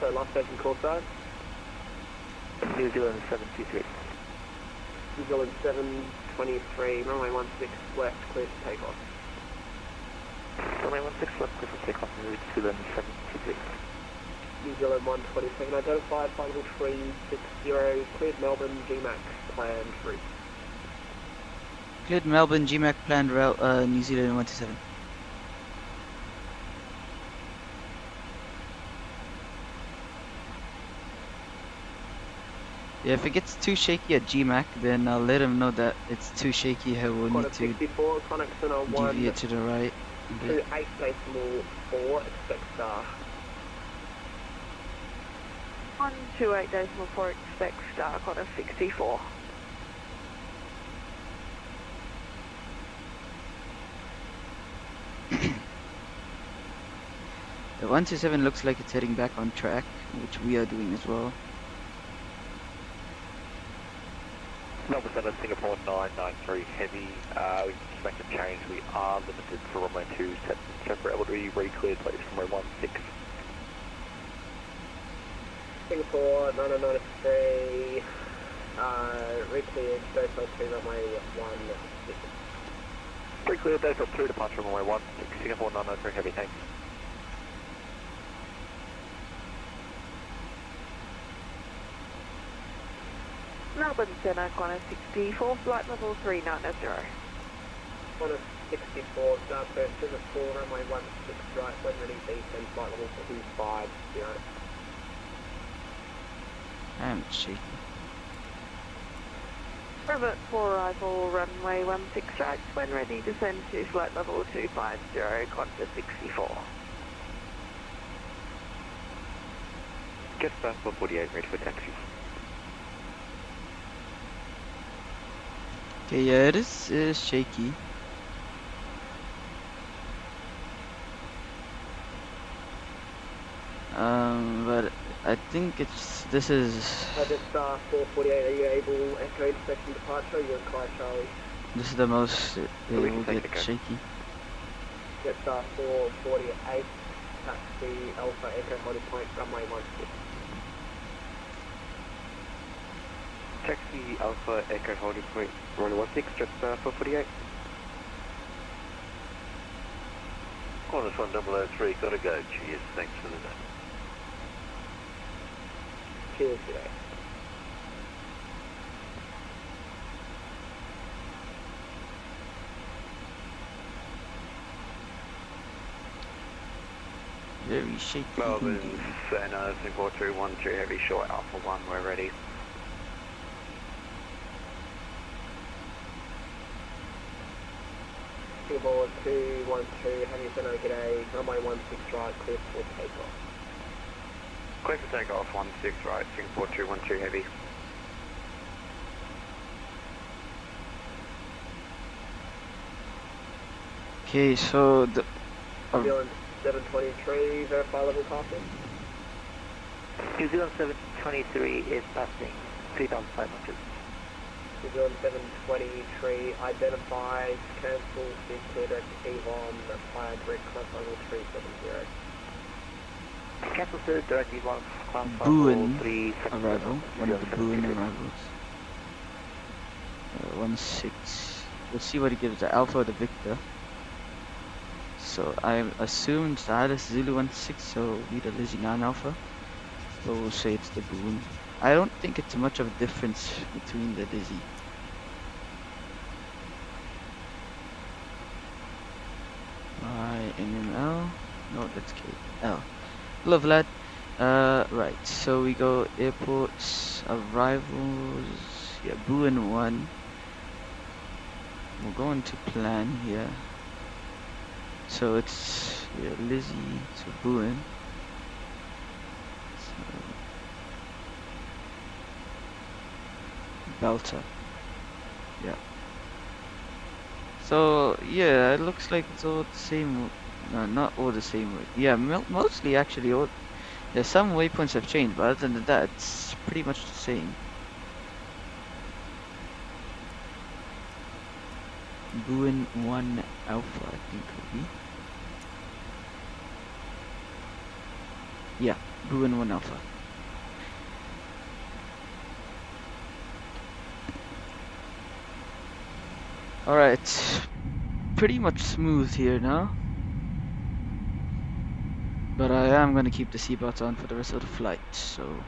So last station Callsign. New Zealand 723. New Zealand 723, runway 16 left, clear to take off. Runway 16 left, clear for takeoff, New Zealand 723. New Zealand 127, identified flight level 360, cleared Melbourne, GMAX, planned route. Cleared Melbourne, GMAC planned route, New Zealand 127. Yeah, if it gets too shaky at GMAC, then I'll let him know that it's too shaky. I will need to 64, Connex Center 1, deviate to the right. Okay. 28.4, expect star. 128.4, expect star, Connor 64. The 127 looks like it's heading back on track, which we are doing as well. Melbourne Center, Singapore 993 heavy. We just make a change. We are limited for runway 2. So for able to be re-cleared, please, from runway 16. Singapore 993, re-cleared, Dosal 2, runway 16. Re-cleared, Dosal 2, departure runway 16, Singapore 993 heavy, thanks. Melbourne Centre, Connor 64, flight level 390. Connor 64, start first to the 4, runway 16 right, when ready, B10, flight level 250. I'm shaking. Robert 4 arrival, runway 16 right, when ready, descend to flight level 250, Qantas 64. Get Passport 48 ready for taxi. Okay, yeah, it is shaky. But I think this is Jetstar 448, are you able Echo intersection departure? You're Kai Charlie. this is the most it We will can take get Echo. shaky. Jetstar 448, taxi Alpha Echo holding point, runway 16. Taxi Alpha Echo holding point, runway 16, Jetstar 448. Qantas 1003, gotta go. Cheers, thanks for the day. Cheers today. Very shaky Melbourne, indeed. Sana, 4312, heavy short, Alpha 1, we're ready. Singapore 212, heavy center, g'day, runway 16 right, clear for takeoff. Clear for takeoff, 16 right, Singapore 212, heavy. Okay, so the New Zealand 723, verify level passing. New Zealand 723 is passing 3,500. New Zealand 723, identify, cancel, speed clear direct Avon, fire direct class level 370. Cancel sir, direct E1, class Boone 370. arrival, one of the Boone arrivals. 16. We'll see what he gives the Alpha or the Victor. So I assumed that is Zulu 16, so we the Lizzie 9 Alpha. But we'll say it's the Boone. I don't think it's much of a difference between the Lizzie. INML. No, that's KL. Love lad. Right, so we go airports, arrivals. Yeah, Boone 1. We're going to plan here. So it's yeah, Lizzie to Boone. So, Belter. Yeah. So yeah, it looks like it's all the same. No, not all the same. Yeah, mostly actually. All yeah, some waypoints have changed, but other than that, it's pretty much the same. Boone 1 Alpha, I think will be. Yeah, Boone 1 Alpha. Alright, pretty much smooth here now. But I am going to keep the seatbelt on for the rest of the flight, so...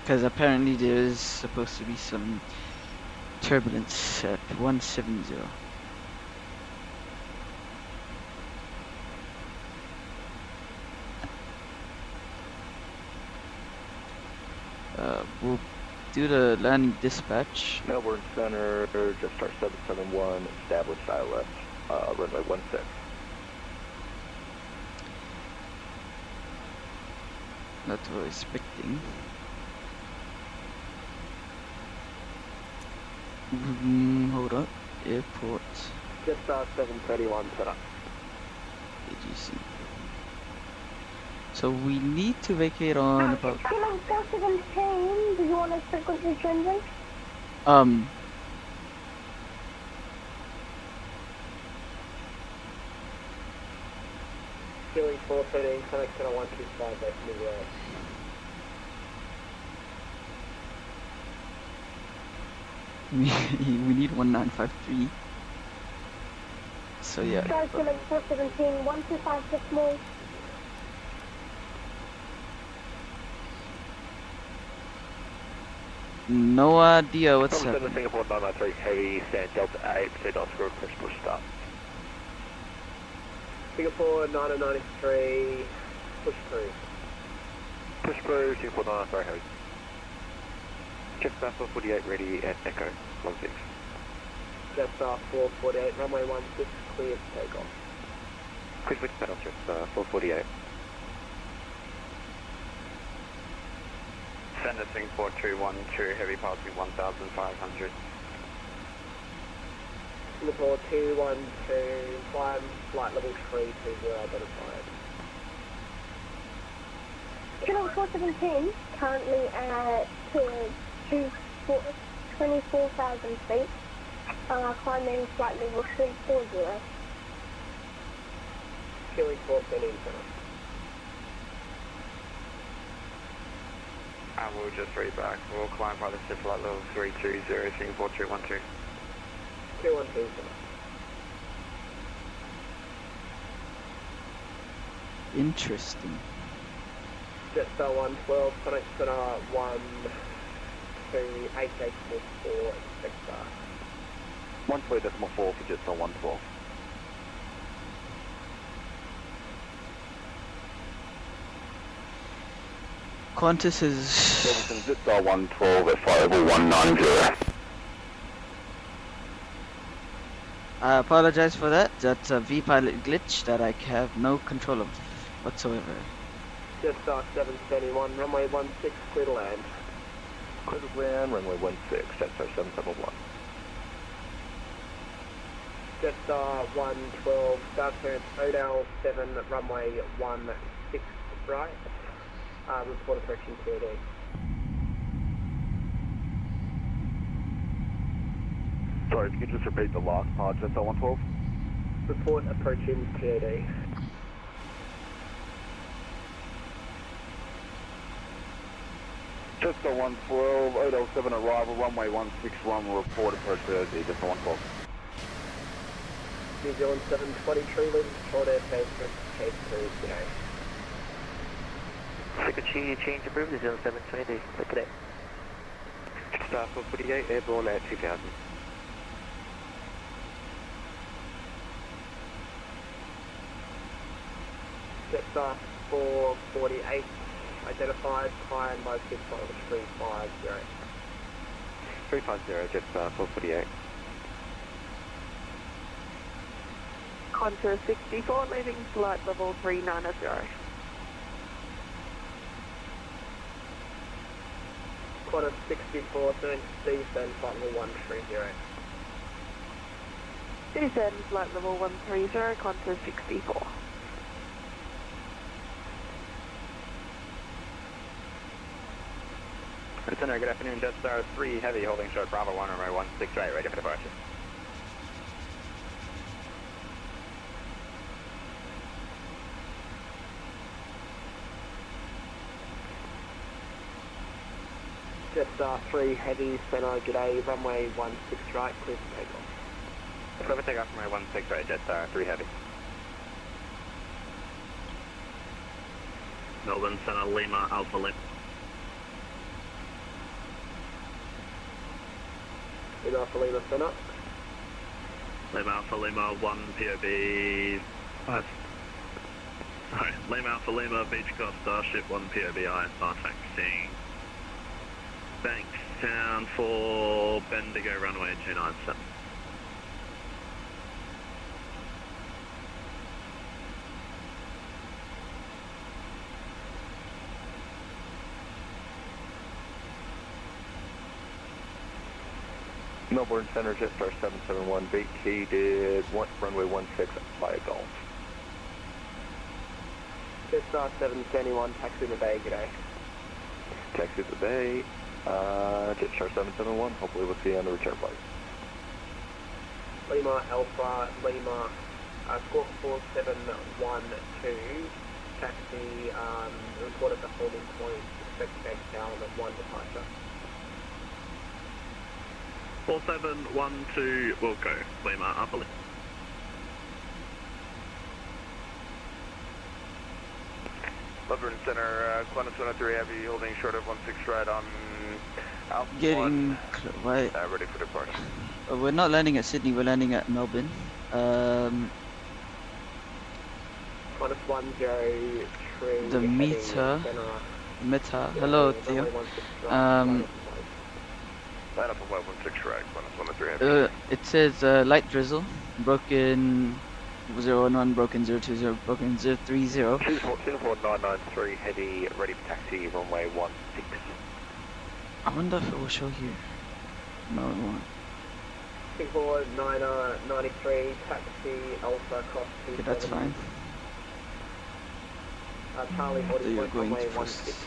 Because apparently there is supposed to be some turbulence at 170. We'll do the landing dispatch. Melbourne Center, Jetstar 771, established ILS, runway 16. That's what we're expecting. Hold up. Airport. Jetstar 731, set up. AGC. So we need to vacate on about... Feeling 417, do you want to frequency changing? Feeling 413, connect center 125, back to New Zealand. we need 1953. So yeah. Guys, feeling 417, 1256 more. No idea what's Melbourne Center, happening. Singapore 993, heavy, stand Delta 8, proceed Oscar, push start. Singapore 9093, push through. Push through, Singapore 993, heavy. Jetstar 448 ready at Echo, 16. Jetstar 448, runway 16, clear for takeoff. Quick switch panel, Jetstar 448. Defender Singapore 212, heavy passing 1,500. Singapore 212, climb flight level 320 identified. Channel 417, currently at 24,000 feet, climbing flight level 340. Chile 417 center. And we'll just read back. We'll climb by the flight level 320, Singapore 212. 212 center. Interesting. Jetstar 112, connect center 12884, expect start. 112.4 for Jetstar 112. Qantas is... Jetstar 112 at flight level 190. I apologize for that. That's a V-pilot glitch that I have no control of whatsoever. Jetstar 771, runway 16, clear to land. Clear to land, runway 16, Jetstar 771. Jetstar 112, start clearance Odell 7, runway 16 right. Report approaching POD. Sorry, if you could just repeat the last part, Jetstar 112. Report approaching POD. Jetstar 112, Odell 7 arrival, runway 161, will report approach POD, Jetstar 112. New Zealand 720, true wind, short air phase for Cape Cruise today. Frequency change approved, New Zealand 720, for today. Jetstar 448, airborne at 2000. Jetstar 448, identified, climb by 6 level 350. 350, Jetstar 448. Qantas 64, leaving flight level 390. Qantas 64, descend flight level 130. Descend flight level 130, Qantas 64. Center, good afternoon, Jetstar 3 Heavy, holding short Bravo 1, runway 16 right, ready for departure. Jetstar 3 Heavy, center, g'day, runway 16 right, clear for takeoff. Clear for takeoff, runway 16 right, Jetstar 3 Heavy. Melbourne Center, Lima, Alpha Lima. Lima Alpha Lima center. Lima Alpha Lima, 1 POB... Sorry, Lima Alpha Lima, Beach Coast Starship, 1 POB ISR taxiing. Bankstown for Bendigo, runway 297. Melbourne Center, Jetstar 771, vacated runway 16, via Golf. Jetstar 771, taxi in the bay, g'day. Taxi to the bay, Jetstar 771, hopefully we'll see you on the return flight. Lima Alpha Lima, squawk 4712, taxi, report at the holding point, expect Bankstown at 1 departure. 4712 will go, Lima Alpha Lima. Melbourne Center, Qantas 103 Heavy, holding short of 16 right on Alpha 1. Getting... Why? Ready for departure. We're not landing at Sydney, we're landing at Melbourne. Qantas 103 The meter... Meta. Hello, Theo. Line up on 16 right, Qantas 103 Heavy. It says light drizzle, broken 011, broken 020, broken 030. Singapore 993 Heavy, ready for taxi, runway 16. I wonder if it will show here. No, it won't. Singapore 93, taxi Alpha cross Okay, that's 27. fine. Charlie 40 So you're point going runway to 16. first.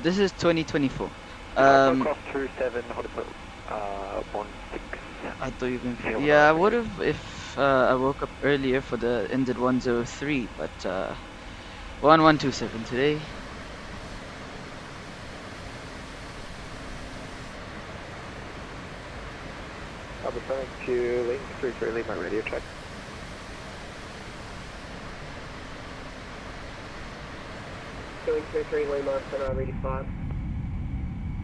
This is 2024. Alpha cross 27, hold it, 16. I thought you were going Yeah, to. Yeah, I would have if I woke up earlier for the ended 103, but 1127 today. I'll be turning to link 33 Lima radio check. Killing 23 Lima, center ready 5.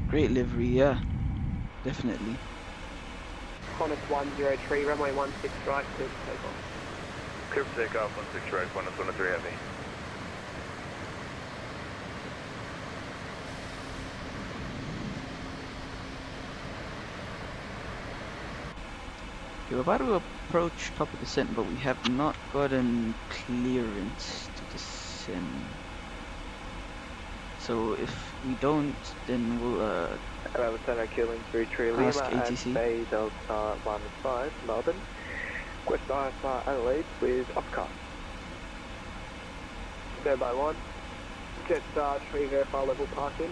Great livery, yeah, definitely. Qantas 103, runway 16 right, clear to take off. Clear for takeoff, 16 right, 103 heavy. Okay, we're about to approach top of descent, but we have not gotten clearance to descend. So if we don't, then we'll Lieutenant Killing 33 Lima ask and ATC. Bay Delta 15 Melbourne. Quest IFR Adelaide with Oscar. Standby 1. Jetstar, tree verify level parking.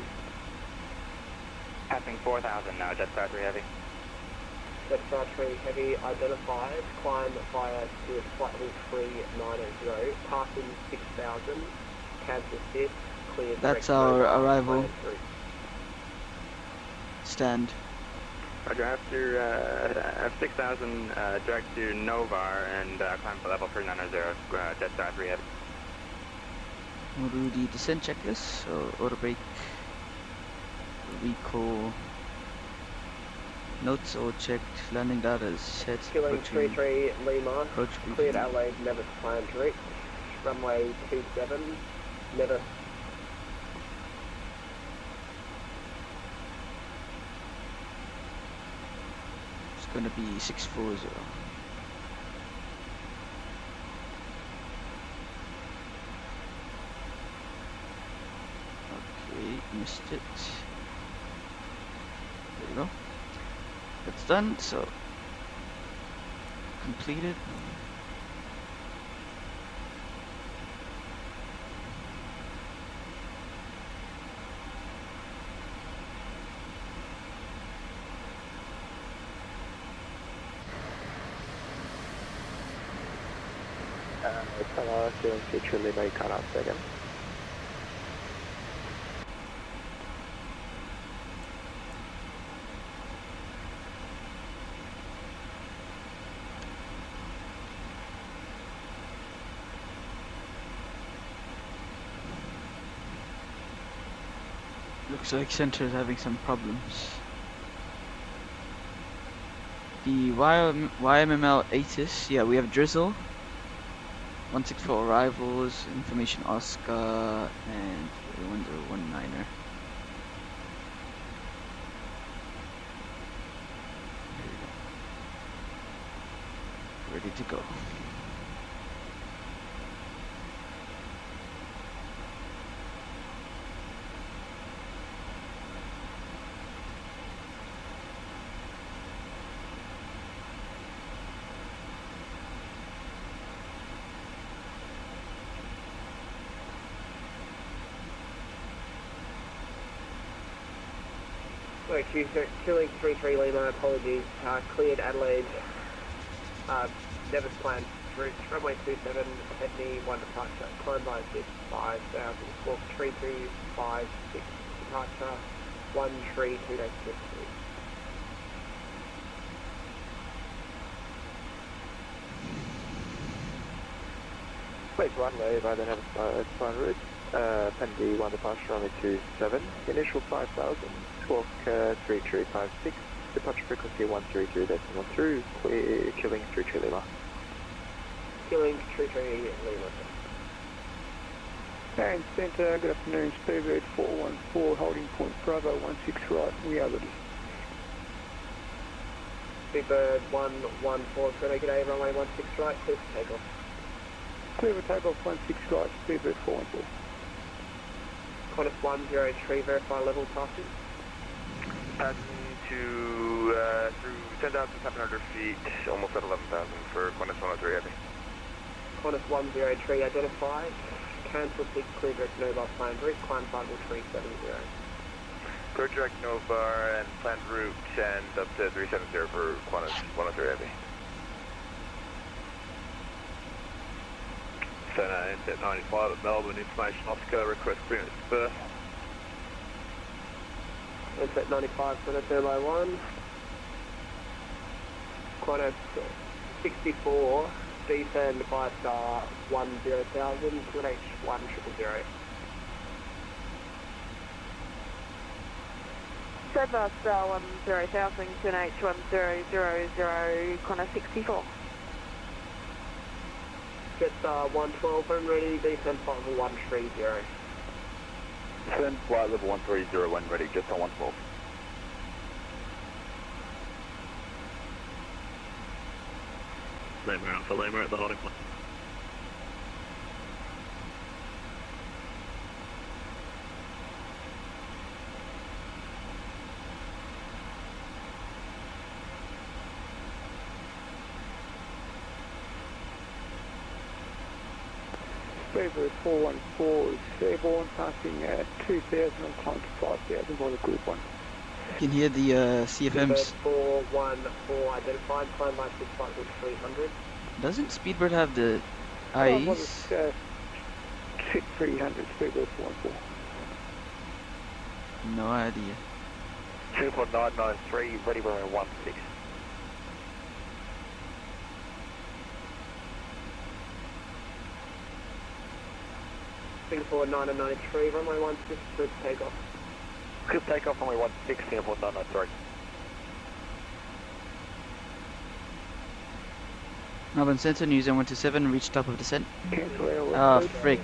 Passing 4,000 now, Jetstar 3 Heavy. Jetstar tree heavy identified. Climb via to flight level 390. Parking 6000. Cancel 6. Clear. That's direct our mobile, arrival. plan through. Stand. Roger, after 6,000, direct to Novar and climb for level 390, Jetstar 3 Heavy. We'll do the descent checklist. So auto brake, recall, notes all checked, landing data is set. Killing approaching 33 Lima. approach Cleared briefing. Adelaide, Nevis plan direct. Runway 27. Nevis. It's gonna be 640. Okay, missed it. There you go. That's done, so completed. Hello, Killing 33 Lima, cut out second. Looks like center is having some problems. The YMML ATIS, yeah, we have drizzle. 164 arrivals, information Oscar, and 1019er. There we go. Ready to go. Okay, Killing 33 Lima, apologies. Cleared Adelaide. Nevis plan route. Runway 27, Sydney, 1 departure. Climb by 6, 5,000. Squawk 3256. Departure 13286. Place runway by the Nevis plan route. PMDG 1 departure runway 27. Initial 5,000. Squawk 3356. Departure frequency 132 decimal through. Clear, Killing 33 Lima. Killing 33 Lima. Baron Centre, good afternoon, Speedbird 414, holding point Bravo 16 right, we are ready. Speedbird 114, good day, runway 16 right, clear for takeoff. Clear for takeoff 16 right, Speedbird 414. Qantas 103, verify level passing. Pattern to through 10,700 feet, almost at 11,000 for Qantas 103 Heavy. Qantas 103 identified. Cancel 6, clear direct Nova, planned route, climb flight level 370. Clear direct Nova and planned route and up to 370 for Qantas 103 Heavy. Center Inset 95 at Melbourne, information officer, request clearance to Perth. Inset 95, Center Turbo 1. Qantas 64, descend 5 star 10,000, Twin H 1000. Seven star 10,000, Twin H 1000, Qantas 64. Jetstar 112, when ready, descend flight level 130. Descend flight level 130 when ready, Jetstar 112. Lima Alpha Lima at the holding point. Speedbird 414 is airborne, passing 2,000 on climb to 5,000 by the group 1. You can hear the CFMs. 414 identified, climb by 6 flight level 300. Doesn't Speedbird have the Well, IEs? it's 300, Speedbird 414. No idea. 2.993, ready for 16. Singapore 993, runway 16, good takeoff. Good takeoff, only 16, Singapore 993. Melbourne Centre, New Zealand 127, reach top of descent. Cancel air Ah, route. frick.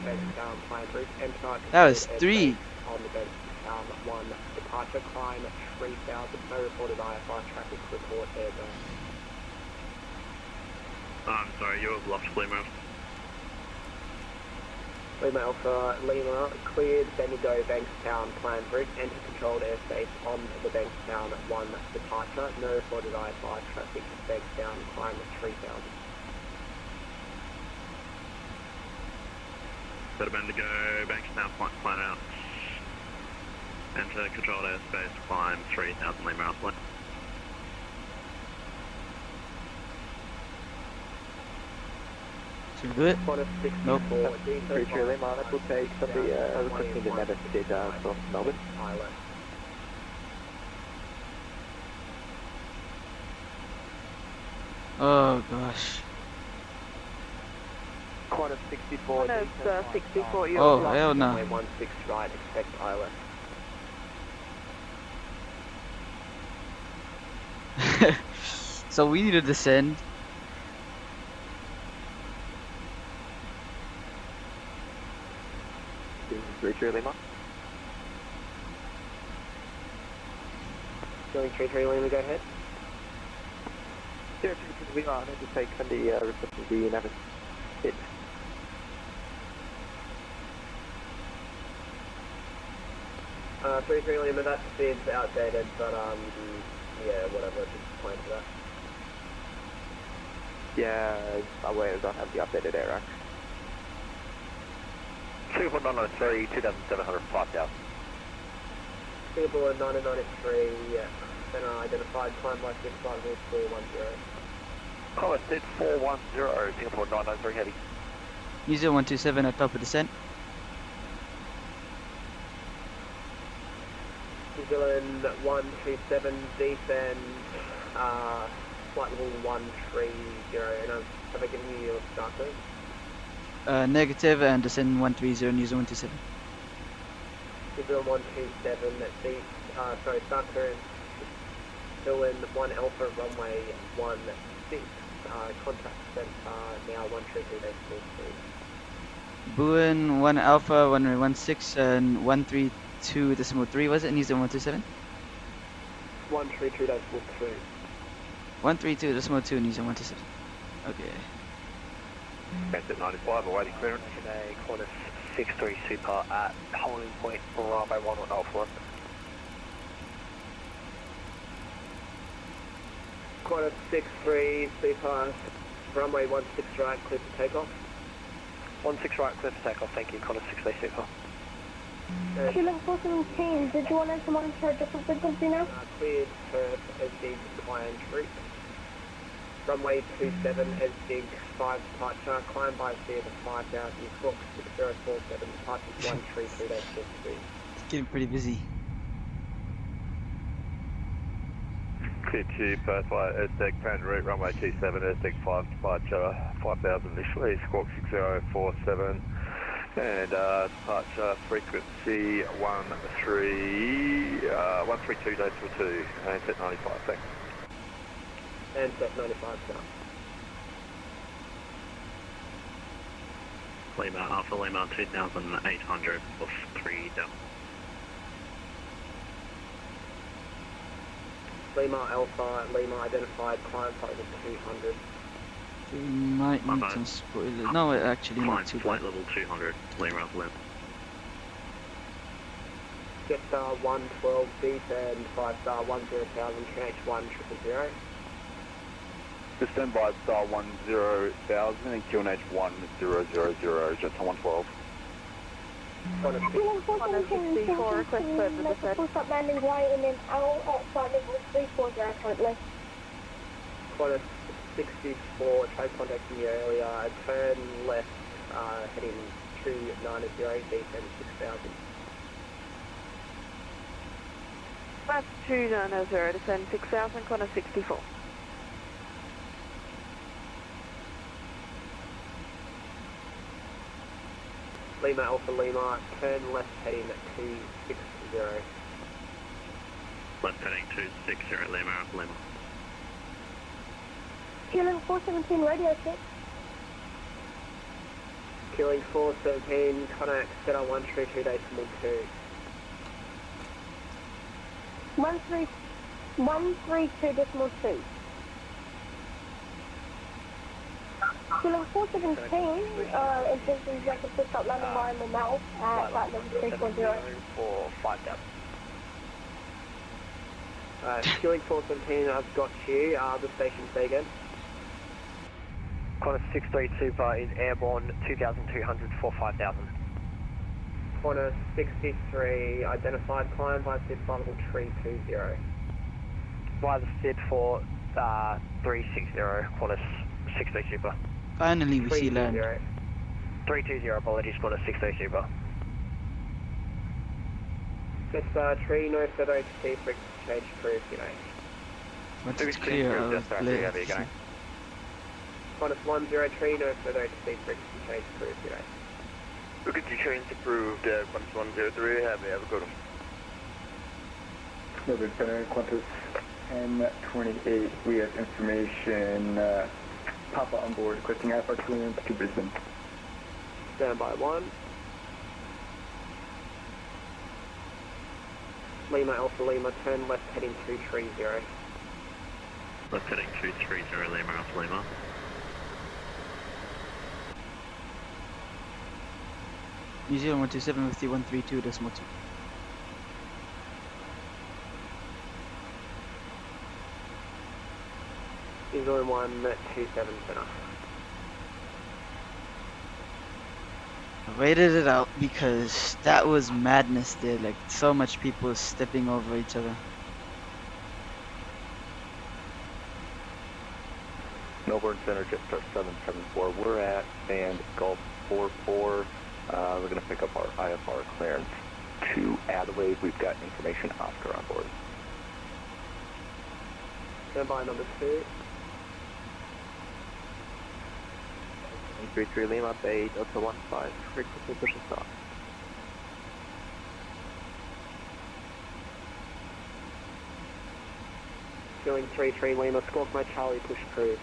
That was 3. On the base, 1, departure, climb 3000, no reported IFR traffic, report airbag. I'm sorry, you have lost Lima. Lima Alpha, Lima, cleared, Bendigo, Bankstown, planned route, enter controlled airspace on the Bankstown 1 departure, no reported IFR traffic, Bankstown, climb 3000. Better Bendigo, Bankstown, plan out. Enter controlled airspace, climb 3000 Lima Alpha. Should we do it? Qantas 64, Nope. Pretty sure Lima, that will take somebody requesting the Nevada data from Melbourne. Pilot. Oh gosh. Qantas 64. Qantas 64, you're Oh, lost. hell Runway no. 16 right, expect ILS. So we need to descend. Pretty Lima. Going 33 Lima, go ahead. Yeah, Lima, I need to take somebody requesting the Nevada hit. Uh, 33 Lima, that speed's outdated, but yeah, whatever, just plan for that. Yeah, aware I don't have the updated air rack. 2.993, 2,700, 5,000. Singapore 993, yeah. Center identified, climb by 6 flight level 410. Qantas did 410, Singapore 993 heavy. New Zealand 127 at top of descent. New Zealand 127, descend, flight level 130, and have I given you your start code? Negative and descend 130, New Zealand 127. New Zealand 127, start clearance, Dylan 1 Alpha, runway 16, contact sent, now 132.3. Buin 1 Alpha, 116 and 132.3, was it? New Zealand 127? 132.3. 132.2, New Zealand 127. Okay. Transit 95, awaiting clearance. Today, Qantas 63 Super at holding point Bravo 1 Alpha. Qantas 63, super, runway 16 right, clear for takeoff. 16 right, clear for takeoff, thank you, Qantas 63 super. Kilo 417, did you want us to monitor a different frequency now? Cleared for SDIG climb route. Runway 27, SDIG 5 departure, climb by sea of 5000, squawk 6047, departure 133.42. It's getting pretty busy. Clear to Perth by SDEC, plan route, runway 27, SDEC 5, departure 5000 initially, squawk 6047, and departure frequency 132.2, and set 95, thanks. And set 95 now. Lima, Alpha Lima 2800 plus 3 down. Lima Alpha, Lima identified, climb over 200. We might My need bad. some spoilers. No, actually not Climb too flight bad. level 200, Lima Alpha Lima. Jetstar 112 deep and 5 star 10,000, QNH1 000. Stand by star 10,000 and QNH 1000, Jetstar 112. Kilo 417, 64, request further make a descent. full stop landing right and then out at flight level 340 currently. Qantas 64, tried contacting you earlier, turn left, heading 290, deep and 6000. Flight 290, descend 6000, Qantas 64. Lima Alpha Lima, turn left heading 260. Left heading 260, Lima Alpha Lima. Kilo 417, radio check. Killing 417, contact center 132 decimal 2. 132.2. Kilo 417, intentions like a full stop landing right in the mouth at flight level 340. For 5,000. Killing 417, I've got you, the station say again. Qantas 63 super is airborne 2,200 for 5,000. Qantas 63, identified, climb by SID flight level 320. Via the SID for 360, Qantas 63 super. Finally, we see land. 320, apologies, Qantas 63 super. Jetstar tree, no further HT, frequency change, crew, you know. Once it's clear, I'll play it. Qantas 10 tree, no further HT, frequency change, crew, you know. Frequency change approved, Qantas 103, have a good one. Melbourne Center, Qantas 1028, we have information, Papa on board, requesting IFR clearance to Brisbane. Standby 1. Lima Alpha Lima, turn left heading 230. Left heading 230, Lima Alpha Lima. New Zealand 127 with the 132 decimal 2. New Zealand 127 center. I waited it out because that was madness there, like so much people stepping over each other. Melbourne Center, Jetstar 774. We're at band Gulf 44. We're going to pick up our IFR clearance to Adelaide. We've got information Oscar on board. Standby number 2. 133 Lima Bay, Delta 15, frequency push and stop. Killing 33 Lima, squawk my Charlie, push crew.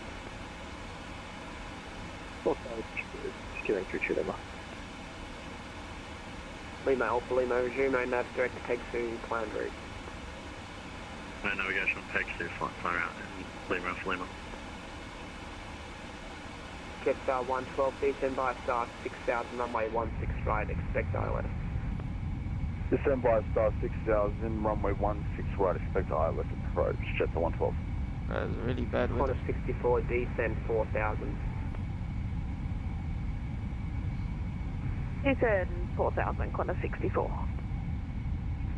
Full Charlie push cruise, securing 33 Lima. Lima Alpha Lima, resume no nav direct to Peg Sioux, planned route. No navigation on Peg Sioux, fire out in Lima Alpha Lima. Jetstar 112, descend by star 6000, runway 16 right, expect ILS. Descend by star 6000, runway 16 right, expect ILS approach, Jetstar 112. That was really bad weather. Qantas 64, descend 4000. Descend 4000, Qantas 64.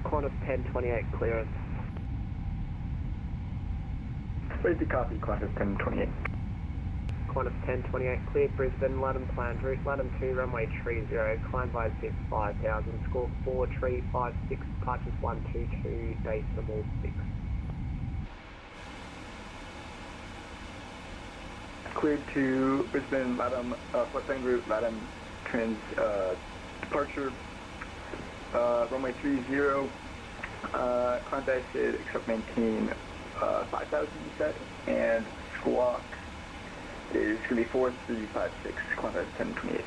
Qantas 1028 clearance. Ready to copy, Qantas 1028. Qantas 1028 cleared Brisbane, Latham planned route, Latham 2 runway 30, climb by zip 5000, score 4356, departures 122, decimal 6. Cleared to Brisbane, Latham, Callsign route, Latham trans, departure, runway 30, climb by exit, except maintain 5000 you said, and squawk is going to be 4356, Qantas 1028.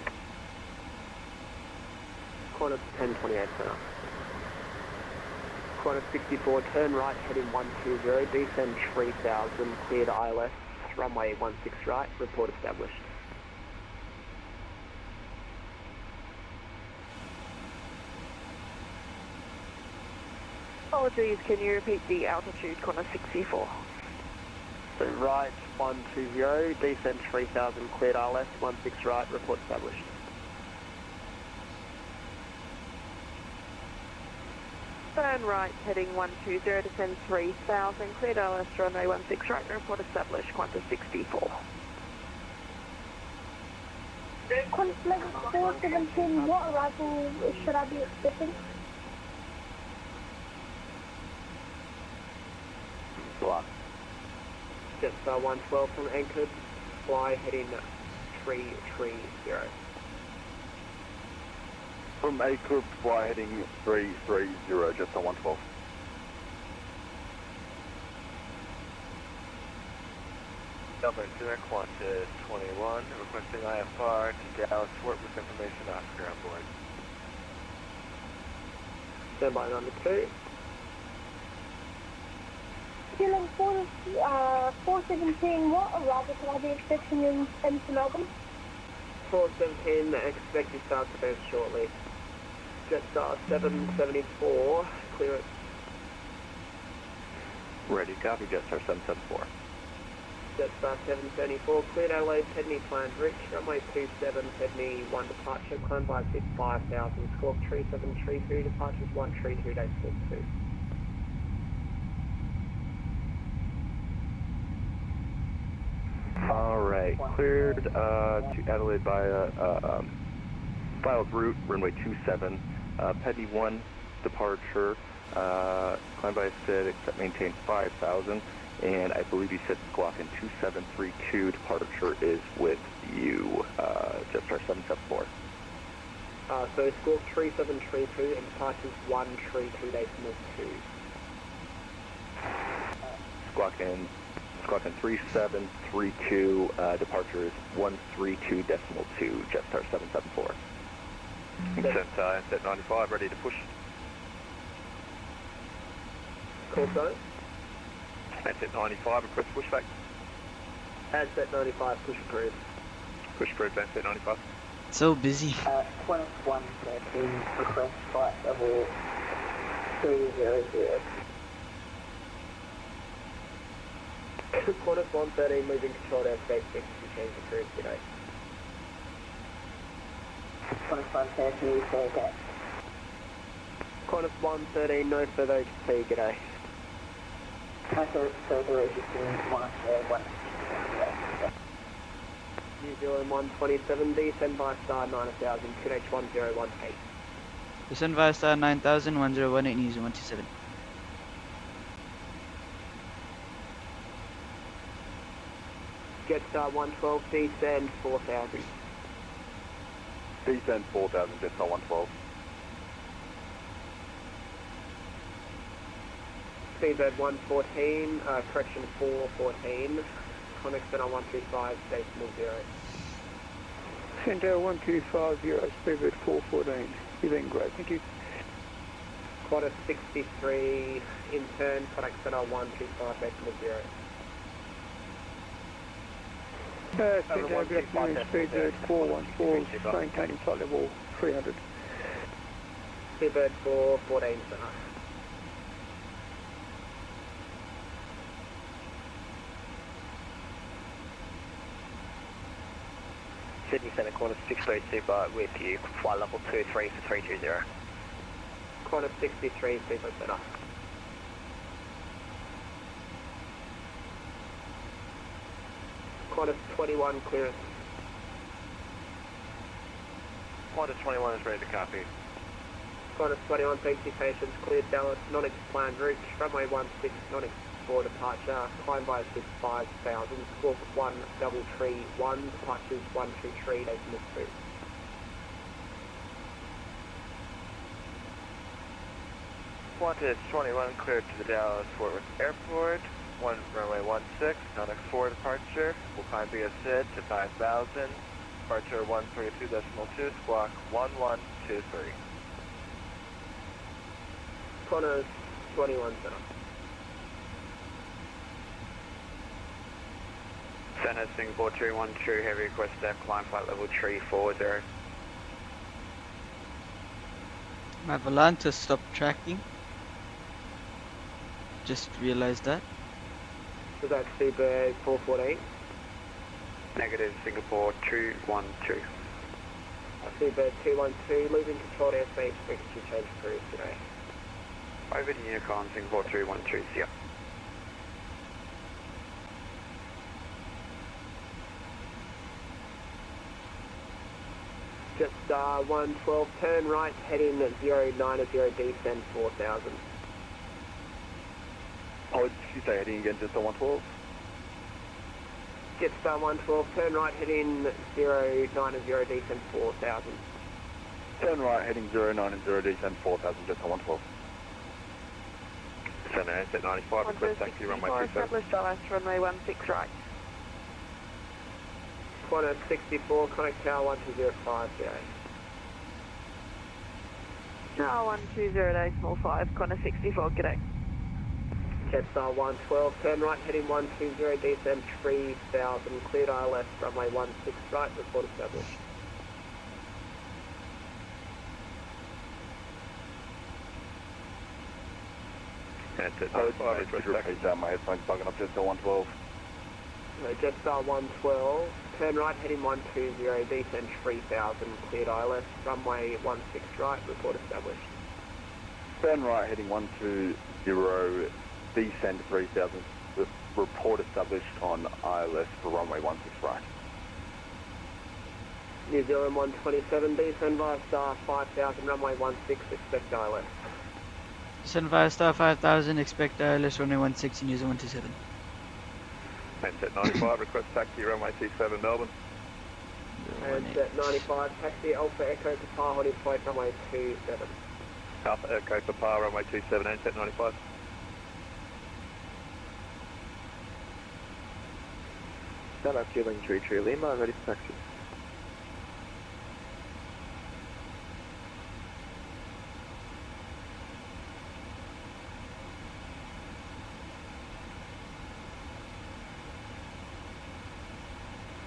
Qantas 1028 center. Qantas 64, turn right heading 120, descend 3000, cleared ILS, runway 16 right, report established. Apologies, can you repeat the altitude, Qantas 64? So right 120, descend 3000, cleared ILS, 16 right, report established. Turn right, heading 120, descend 3000, cleared ILS, runway 16 right, report established, Qantas 64. Qantas level 417, what arrival should I be expecting? Block. Jetstar 112 from anchored, fly heading 330. From Anchorage, fly heading 330, just on 112. Melbourne, Zurich, Qantas 21, requesting IFR to Dallas, Fort with information Oscar on board. Standby number 2. Feeling 417, what arrival should I be expecting into Melbourne? 417, expect to start to bounce shortly. Jetstar 774, clearance. Ready, copy, Jetstar 774. Jetstar 774, cleared Adelaide, Sydney planned reach, runway 27, Sydney 1 departure, climb by zip 5000, score 3732, departures 132, decimal 2. Alright, cleared to Adelaide via filed route, runway 27, Petty 1 departure, climb by SID, except maintain 5000, and I believe you said squawk in 2732, departure is with you, Jetstar 774. So score 3732 and departures 132, decimal 2. Squawk in 3732, departure is 132 decimal 2, Jetstar 774. Consent set 95, ready to push. Callsign? Set 95, request pushback. Set 95, push approved. Push approved, set 95. So busy. Qantas 113, request flight level 300. Qantas 113, moving controlled airspace, fixed and change approved today. Qantas 113, say that. Qantas 113, no further OTC, g'day. I thought further registering 1. New Zealand 127, descend by star 9000, QH1018. Descend via star 9000, 1018, New Zealand 127. Jetstar 112, descend 4000. Descend 4000, Jetstar 112. Speedbird 114, correction 414, Connex Center 125, decimal 0. Center 1250, Speedbird 414. You're doing great, thank you. Qantas 63, in turn, Connex Center 125, decimal 0. Center, good afternoon, Speedbird 414, maintaining flight level 300. Speedbird 414, center. Sydney Centre, corner 63 Super with you, flight level 23 for 320. Corner 63 Super Centre. Corner 21 clearance. Qantas 21 is ready to copy. Qantas 21, thank you, patients. Cleared Dallas, non-explained route, runway 16, non-explored departure, climb by 5000, squawk 1331, departures 123, decimal 2. Qantas 21 cleared to the Dallas Fort Worth Airport. Runway 16, non-explored departure. Will climb via SID to 5000. Departure 132.2, squawk 1123. Qantas 21 Center. Center Singapore 212, heavy request staff, climb flight level 340. My Volanta stopped tracking. Just realized that. Was that Super 414? Negative, Singapore 212. Super 212, losing control airspace, frequency change cruise today. Over to Unicon, Singapore 212, see ya. Jetstar 112, turn right, heading 090, descend 4000. Oh, did you say heading again, Jetstar 112? Jetstar 112, turn right, heading 090, descend 4000. Turn right, heading 090, descend 4000, Jetstar 112. Center Ansett 95, request taxi, runway 27. Established Dallas, runway 16 right. Qantas 64, connect tower 1205 today. Tower 120, small 5, corner 64, g'day. Jetstar 112, turn right, heading 120, descend 3000, cleared ILS, runway 16 right, report established. Ansett 95, request taxi. My headphones bugging up, Jetstar 112. Jetstar 112, turn right, heading 120, descend 3000, cleared ILS, runway 16 right, report established. Turn right, heading 120, descend 3000, report established on ILS for runway 16 right. New Zealand 127, descend via star 5000, runway 16, expect ILS. Send via star 5000, expect ILS runway 16, user 127. Ansett 95, request taxi, runway 27, Melbourne. Ansett 95, taxi Alpha Echo Papa, holding point, runway 27. Alpha Echo Papa, runway 27, Ansett 95. Dallas Kilo 33 Lima, ready for taxi.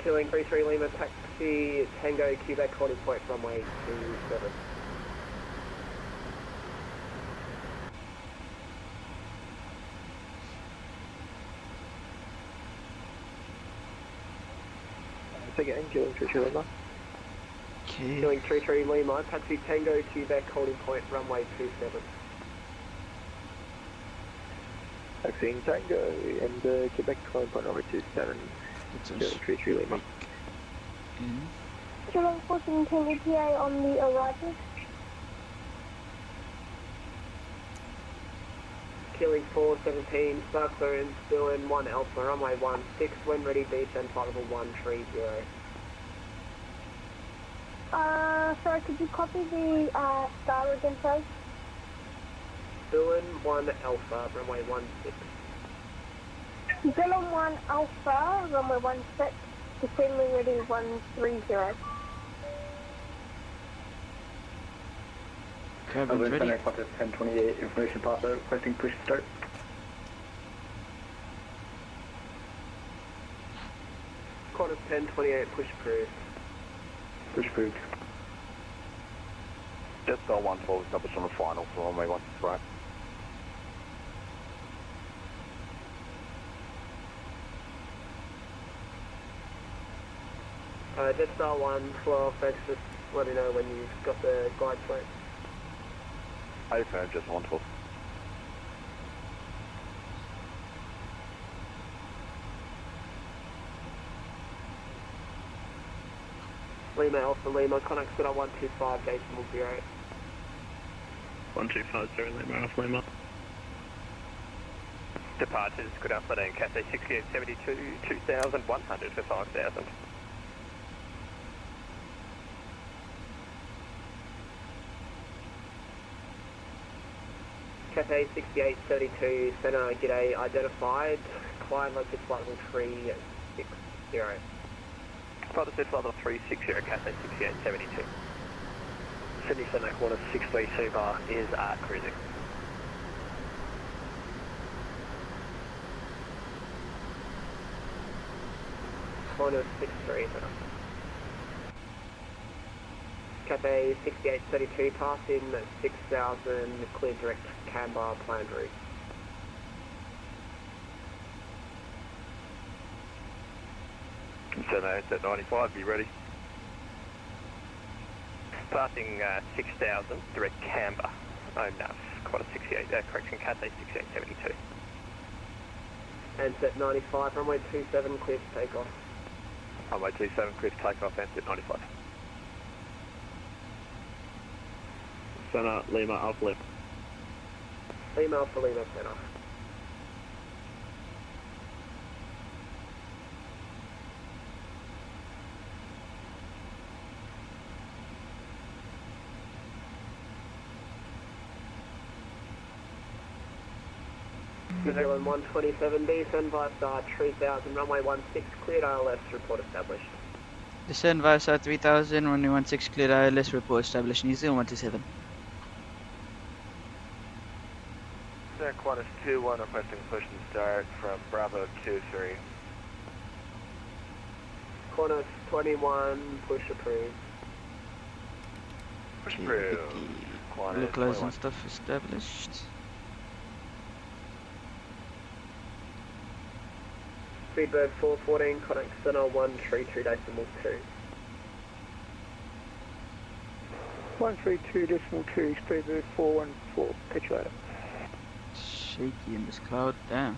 Killing 33 Lima, taxi Tango Quebec, holding point, runway 27. Again, Kilo 33 Lima. Okay. Killing 33 Lima, taxi Tango Quebec, holding point, runway 27. Taxiing Tango and Quebec calling point number 27. Kilo 33 Lima. Kilo 14, can you PA on the arrival? Killing 417, star clearance, still in 1 Alpha, runway 16, when ready, descend flight level 130. Sorry, could you copy the star again, please? Still in 1 Alpha, runway 16. Dylan 1 Alpha, runway 16, descending ready 130. Cabin's ready. Center, Qantas 1028, information pop out, requesting push start. Qantas 1028, push approved. Push approved. Jetstar 112 established on the final for runway 16 right. Jetstar 112, thanks, just let me know when you've got the glide slope. Affirm, just 112. Lima Alpha Lima, contact center 125, decimal 08. 1250 Lima Alpha Lima. Departures, good afternoon, Cathay 6872, 2100 for 5000. Cathay 6832, center, g'day, identified, climb located flight level 360. Flight assist level 360, Cathay 6872. Sydney Center, quarter 632 bar is cruising. Corner 63, center. Cathay 6832, passing 6000, clear direct Canberra, planned route. Center at 95, be ready. Passing 6000, direct Canberra. Oh no, quarter 68, correction, Cathay 6872. And set 95, runway 27, clear to take off. Runway 27, clear to take off, and set 95. Center, Lima Alpha Lima. Lima Alpha Lima, center. New Zealand 127D, send via star 3000, runway 16, cleared ILS, report established. Descend via Star 3000, runway 16, cleared ILS, report established. New Zealand 127. Center Qantas 21, requesting push and start from Bravo 23. Qantas 21, push approved. Push Okay, approved. get the Qantas localize 21. and stuff established. Speedbird 414, contact center 132 decimal 2. 132.2, speedbird 414, catch you later. Shaky in this cloud, damn.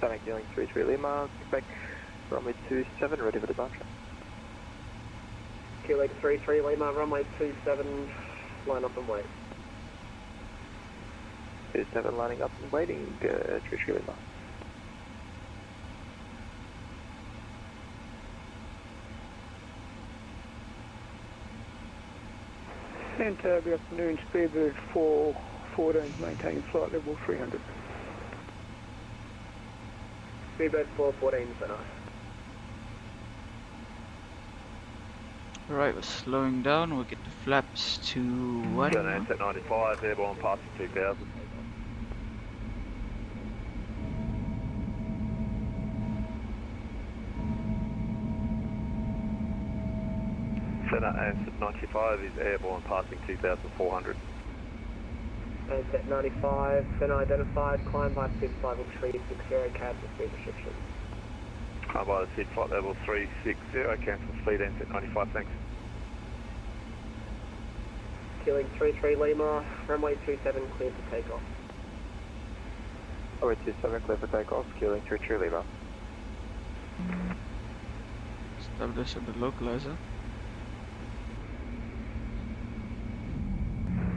Sonic dealing 33 Lima, expect runway 27, ready for departure. QX 33 Lima, runway 27, line up and wait. 27 lining up and waiting, 33 Lima. Center, good afternoon, speedbird 414, maintaining flight level 300. Speedbird 414, center. Alright, we're slowing down. We'll get the flaps to what? Center at 95, airborne passing 2000. Center at 95 is airborne passing 2400. And set 95, center identified, climb by 6 level 360, cancel speed restrictions. Climb by the SID flight level 360, cancel speed and set 95, thanks. Killing 33 Lima, runway 27, clear for takeoff. Runway 27, clear for takeoff, killing 33 Lima. Establish at the localizer.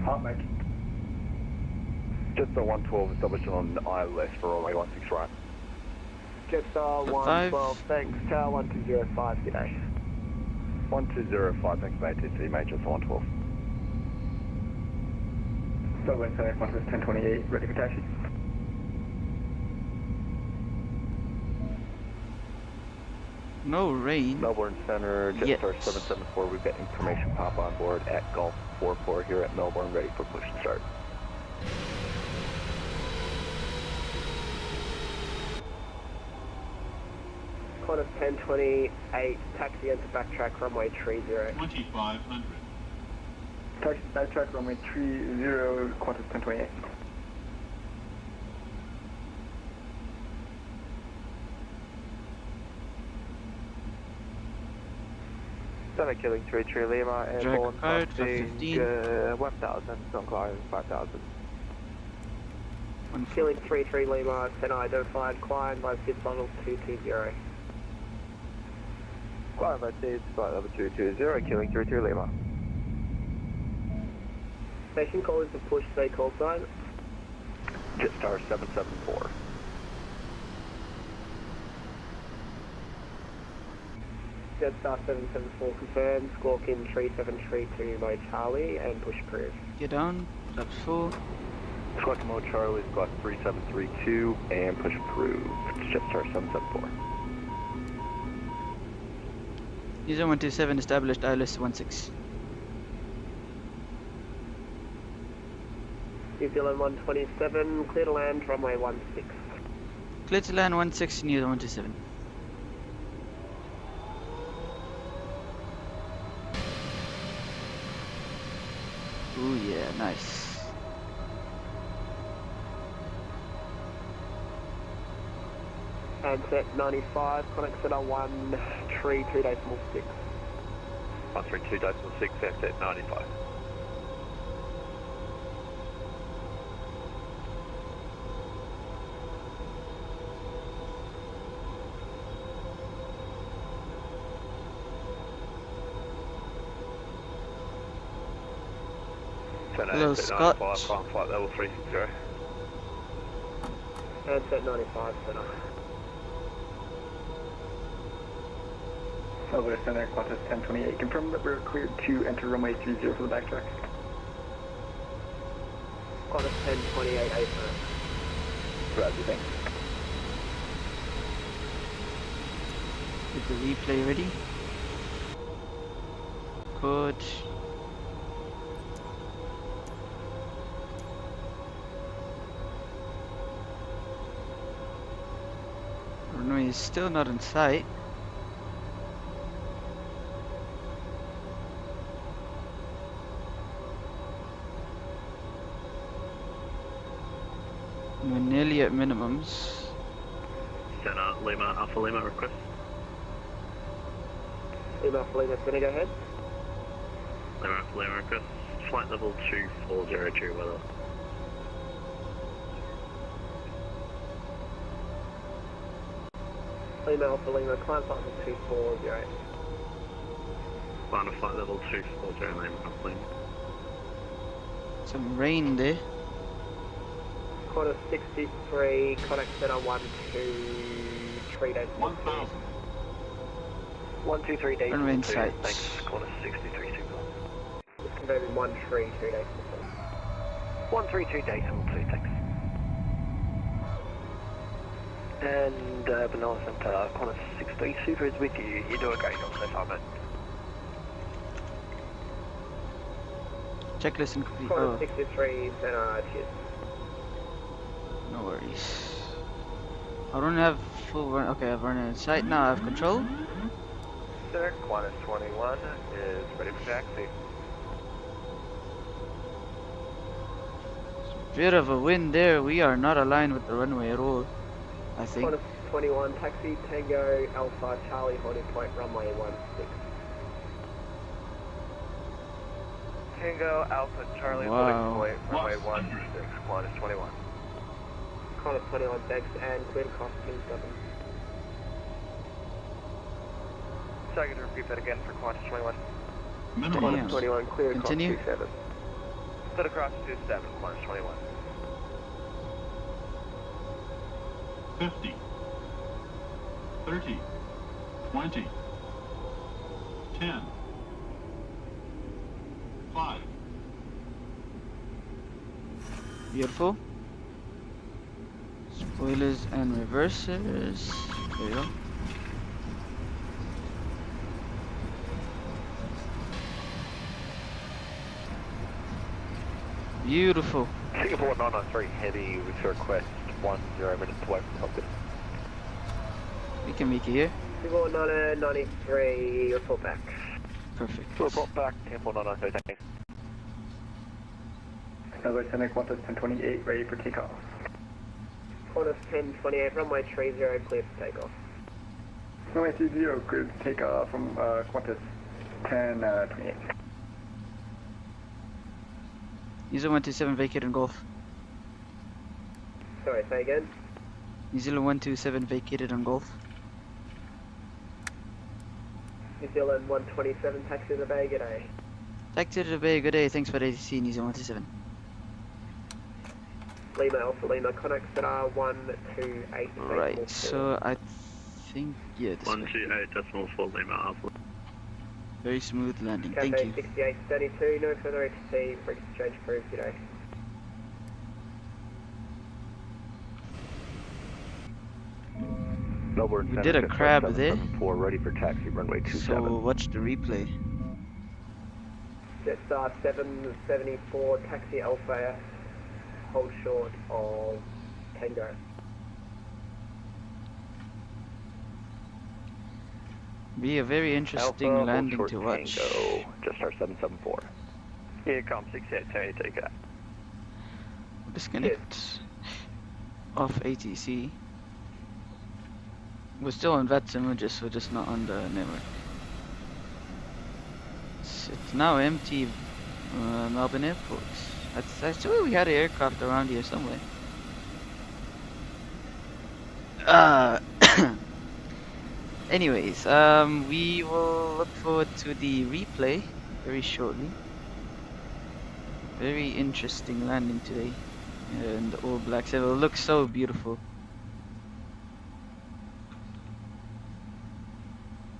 Hot mic. Just the 112 established on ILS for runway 16 right. Jetstar 112, thanks, tower 1205, g'day. 1205, thanks mate, TC mate, just 112. Southwest Connect, Qantas 1028, ready for taxi. No rain. Melbourne Center, Yes. Jetstar 774, we've got information pop on board at Golf 44 here at Melbourne, ready for push and start. Qantas 1028, taxi into backtrack, runway 30. 2500. Taxi backtrack runway 30, Qantas 1028. Santa killing 33 Lima, airborne, card, passing 15. 1000, don't climb 5000. Killing 33 Lima, Center identified, climb by SID level 220. Climb by SID, flight level 220, killing 33 Lima. Station call is a push, say call sign. Jetstar 774. Jetstar 774 confirmed, squawk in 3732 by Charlie and push approved. Get down, flaps full. Squawk mode Charlie, squawk 3732 and push approved. Jetstar 774. User 127 established ILS 16. New Zealand 127, clear to land, runway 16. Clear to land 16, user 127. Ooh yeah, nice. Handset 95, connect center 132.6. 132.6, handset 95. Hello, Scott. Flight level 360. Handset 95, center. Southwest Center, Qantas 1028. Confirm that we're cleared to enter runway 30 for the backtrack. Qantas 1028, A firm. Roger, thanks. Get the replay ready. Good. Runway is still not in sight. We're nearly at minimums. Center Lima, Alpha Lima request. Lima Alpha Lima, center, go ahead. Lima Alpha Lima request. Flight level 2402 weather. Lima Alpha Lima, climb flight level 240. Climb to flight level 240 Lima Alpha Lima. Some rain there. Qantas 63, connect center 123 days. 123 days. Runway in sight. Thanks, Qantas 63 signal. It's confirming 132 days. 132 decimal 2, thanks. And Vanilla Center, Qantas 63 Super is with you. You do a great job so far, mate. Checklist incomplete. Qantas Oh, 63, center, cheers. no worries. I don't have full run. Okay, I've run in sight now. I have control. Sir, Qantas 21 is ready for taxi. Bit of a wind there. We are not aligned with the runway at all, I think. Qantas 21, taxi Tango Alpha Charlie holding point runway 16. Tango Alpha Charlie Wow. holding point runway 16, Qantas 21. Qantas 21, thanks, and clear to cross King 7. So I'm going to repeat that again for Qantas 21. Qantas 21, clear to cross Continue. 27. Split across 27, Qantas 21. 50, 30, 20, 10, 5. Beautiful. Spoilers and reversers. There you go. Beautiful. Singapore 993 heavy with request 10 minutes away from cockpit. We can make it here. Singapore 993, report back. Perfect. Report back, Singapore 993, thanks. Southwest Center, Qantas 1028, ready for takeoff. Qantas 1028, runway 30, clear for takeoff. Runway 30, clear to take off from Qantas 1028. New Zealand 127 vacate and golf. Sorry, say again? New Zealand 127 vacated on golf. New Zealand 127, taxi to the bay, g'day. Taxi to the bay, good day, thanks for the ATC, New Zealand 127. Lima Alpha Lima, Connex at 128. Right, so I think, yeah, this way. 128.4 Lima Alpha. Very smooth landing, thank Cafe you. 6832, no further ATC, frequency change approved, g'day. Melbourne We did a crab there, 774, ready for taxi, runway 27. so watch the replay. Jetstar 774, taxi Alpha, hold short of Tango. Be a very interesting Alpha, landing hold to short watch. Tango, Jetstar 774. Here comes 68, take it. Disconnect off ATC. We're still on VATSIM, we're just not on the network. It's now empty, Melbourne Airport. I swear we had an aircraft around here somewhere. Anyways, we will look forward to the replay very shortly. Very interesting landing today. And the All Blacks, it will look so beautiful.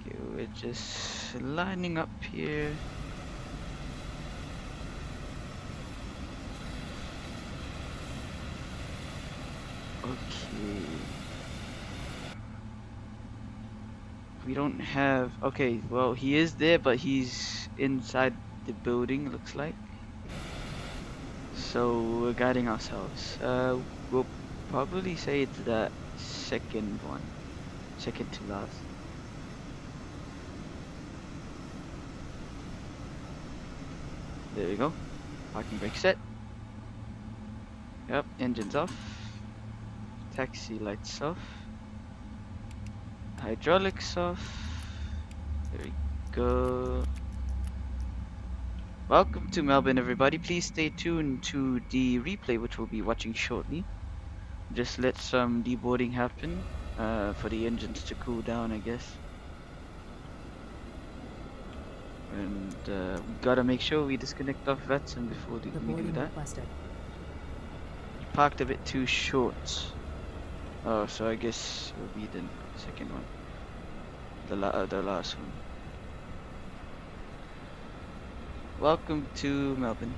Okay, we're just lining up here. Okay. We don't have, okay, well he is there, but he's inside the building, looks like. So we're guiding ourselves. We'll probably say it's that second one. Second to last. There we go. Parking brake set. Yep, engine's off. Taxi lights off. Hydraulics off. There we go. Welcome to Melbourne, everybody. Please stay tuned to the replay, which we'll be watching shortly. Just let some deboarding happen for the engines to cool down, I guess. And we gotta make sure we disconnect off VATSIM before we do that. Parked a bit too short. Oh, so I guess it will be the second one. The last one. Welcome to Melbourne.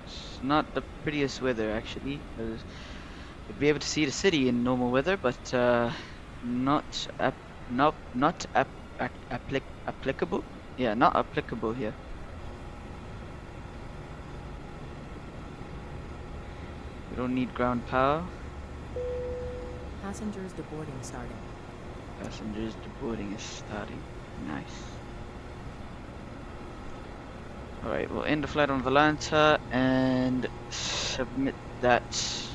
It's not the prettiest weather actually. You'd be able to see the city in normal weather, but not applicable. Yeah, not applicable here. We don't need ground power. Passengers deboarding starting. Passengers deboarding is starting. Nice. Alright, we'll end the flight on Volanta and submit that.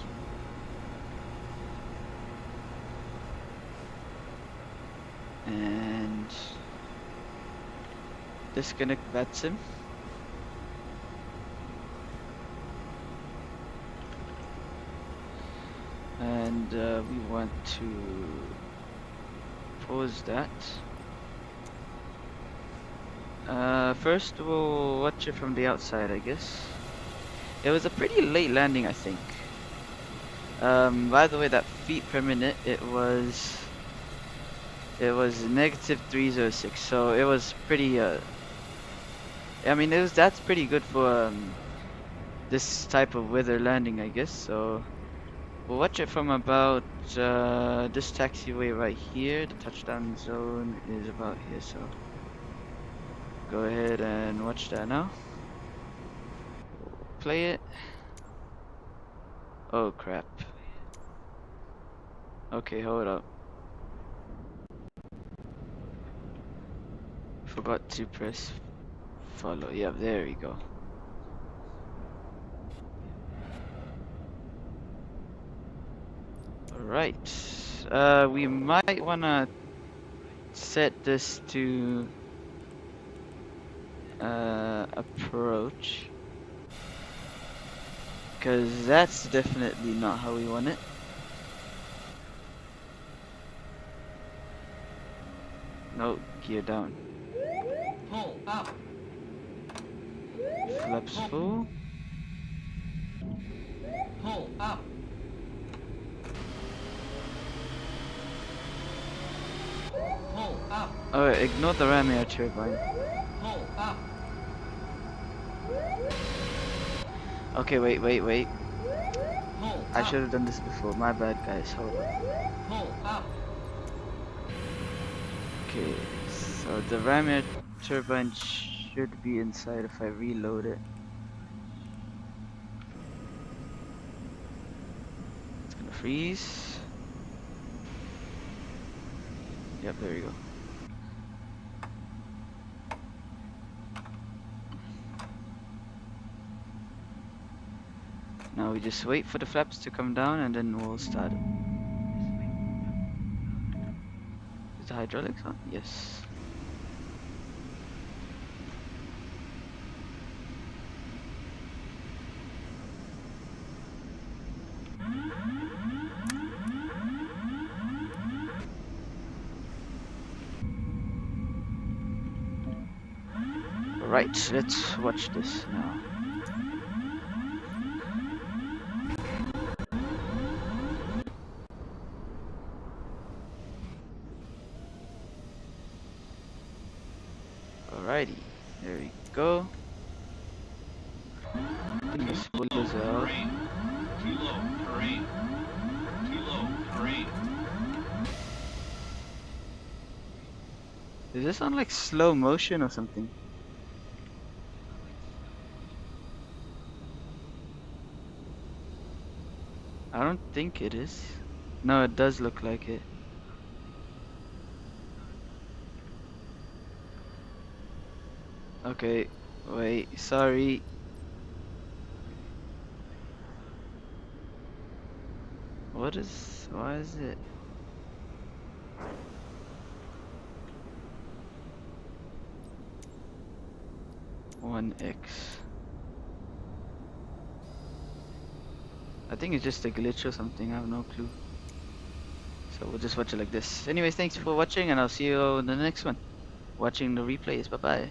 And disconnect VATSIM. And we want to pause that. First we'll watch it from the outside, I guess. It was a pretty late landing, I think. By the way, that feet per minute, it was negative 306, so it was pretty, I mean, that's pretty good for this type of weather landing, I guess. So we'll watch it from about this taxiway right here. The touchdown zone is about here, so go ahead and watch that now. Play it. Oh crap. Okay, hold up. Forgot to press follow. Yep, there we go. Alright. We might wanna set this to approach. Because that's definitely not how we want it. No, gear down. Pull up. Flaps full. Pull up. Pull up. Oh, ignore the ram air turbine. Pull up. Okay, wait. Pull I up. should have done this before. My bad, guys. Hold on. Pull up. Okay, so the ram air turbine should be inside if I reload it. It's gonna freeze. Yep, there we go. Now we just wait for the flaps to come down and then we'll start it. Is the hydraulics on? Yes. Right, let's watch this now. Alrighty, there we go. I think this spoilers out. Kilo, terrain. Kilo, terrain. Does this sound like slow motion or something? I don't think it is. No, it does look like it. Okay, wait, sorry. Why is it? One X. I think it's just a glitch or something, I have no clue. So we'll just watch it like this. Anyways, thanks for watching and I'll see you in the next one. Watching the replays, bye bye.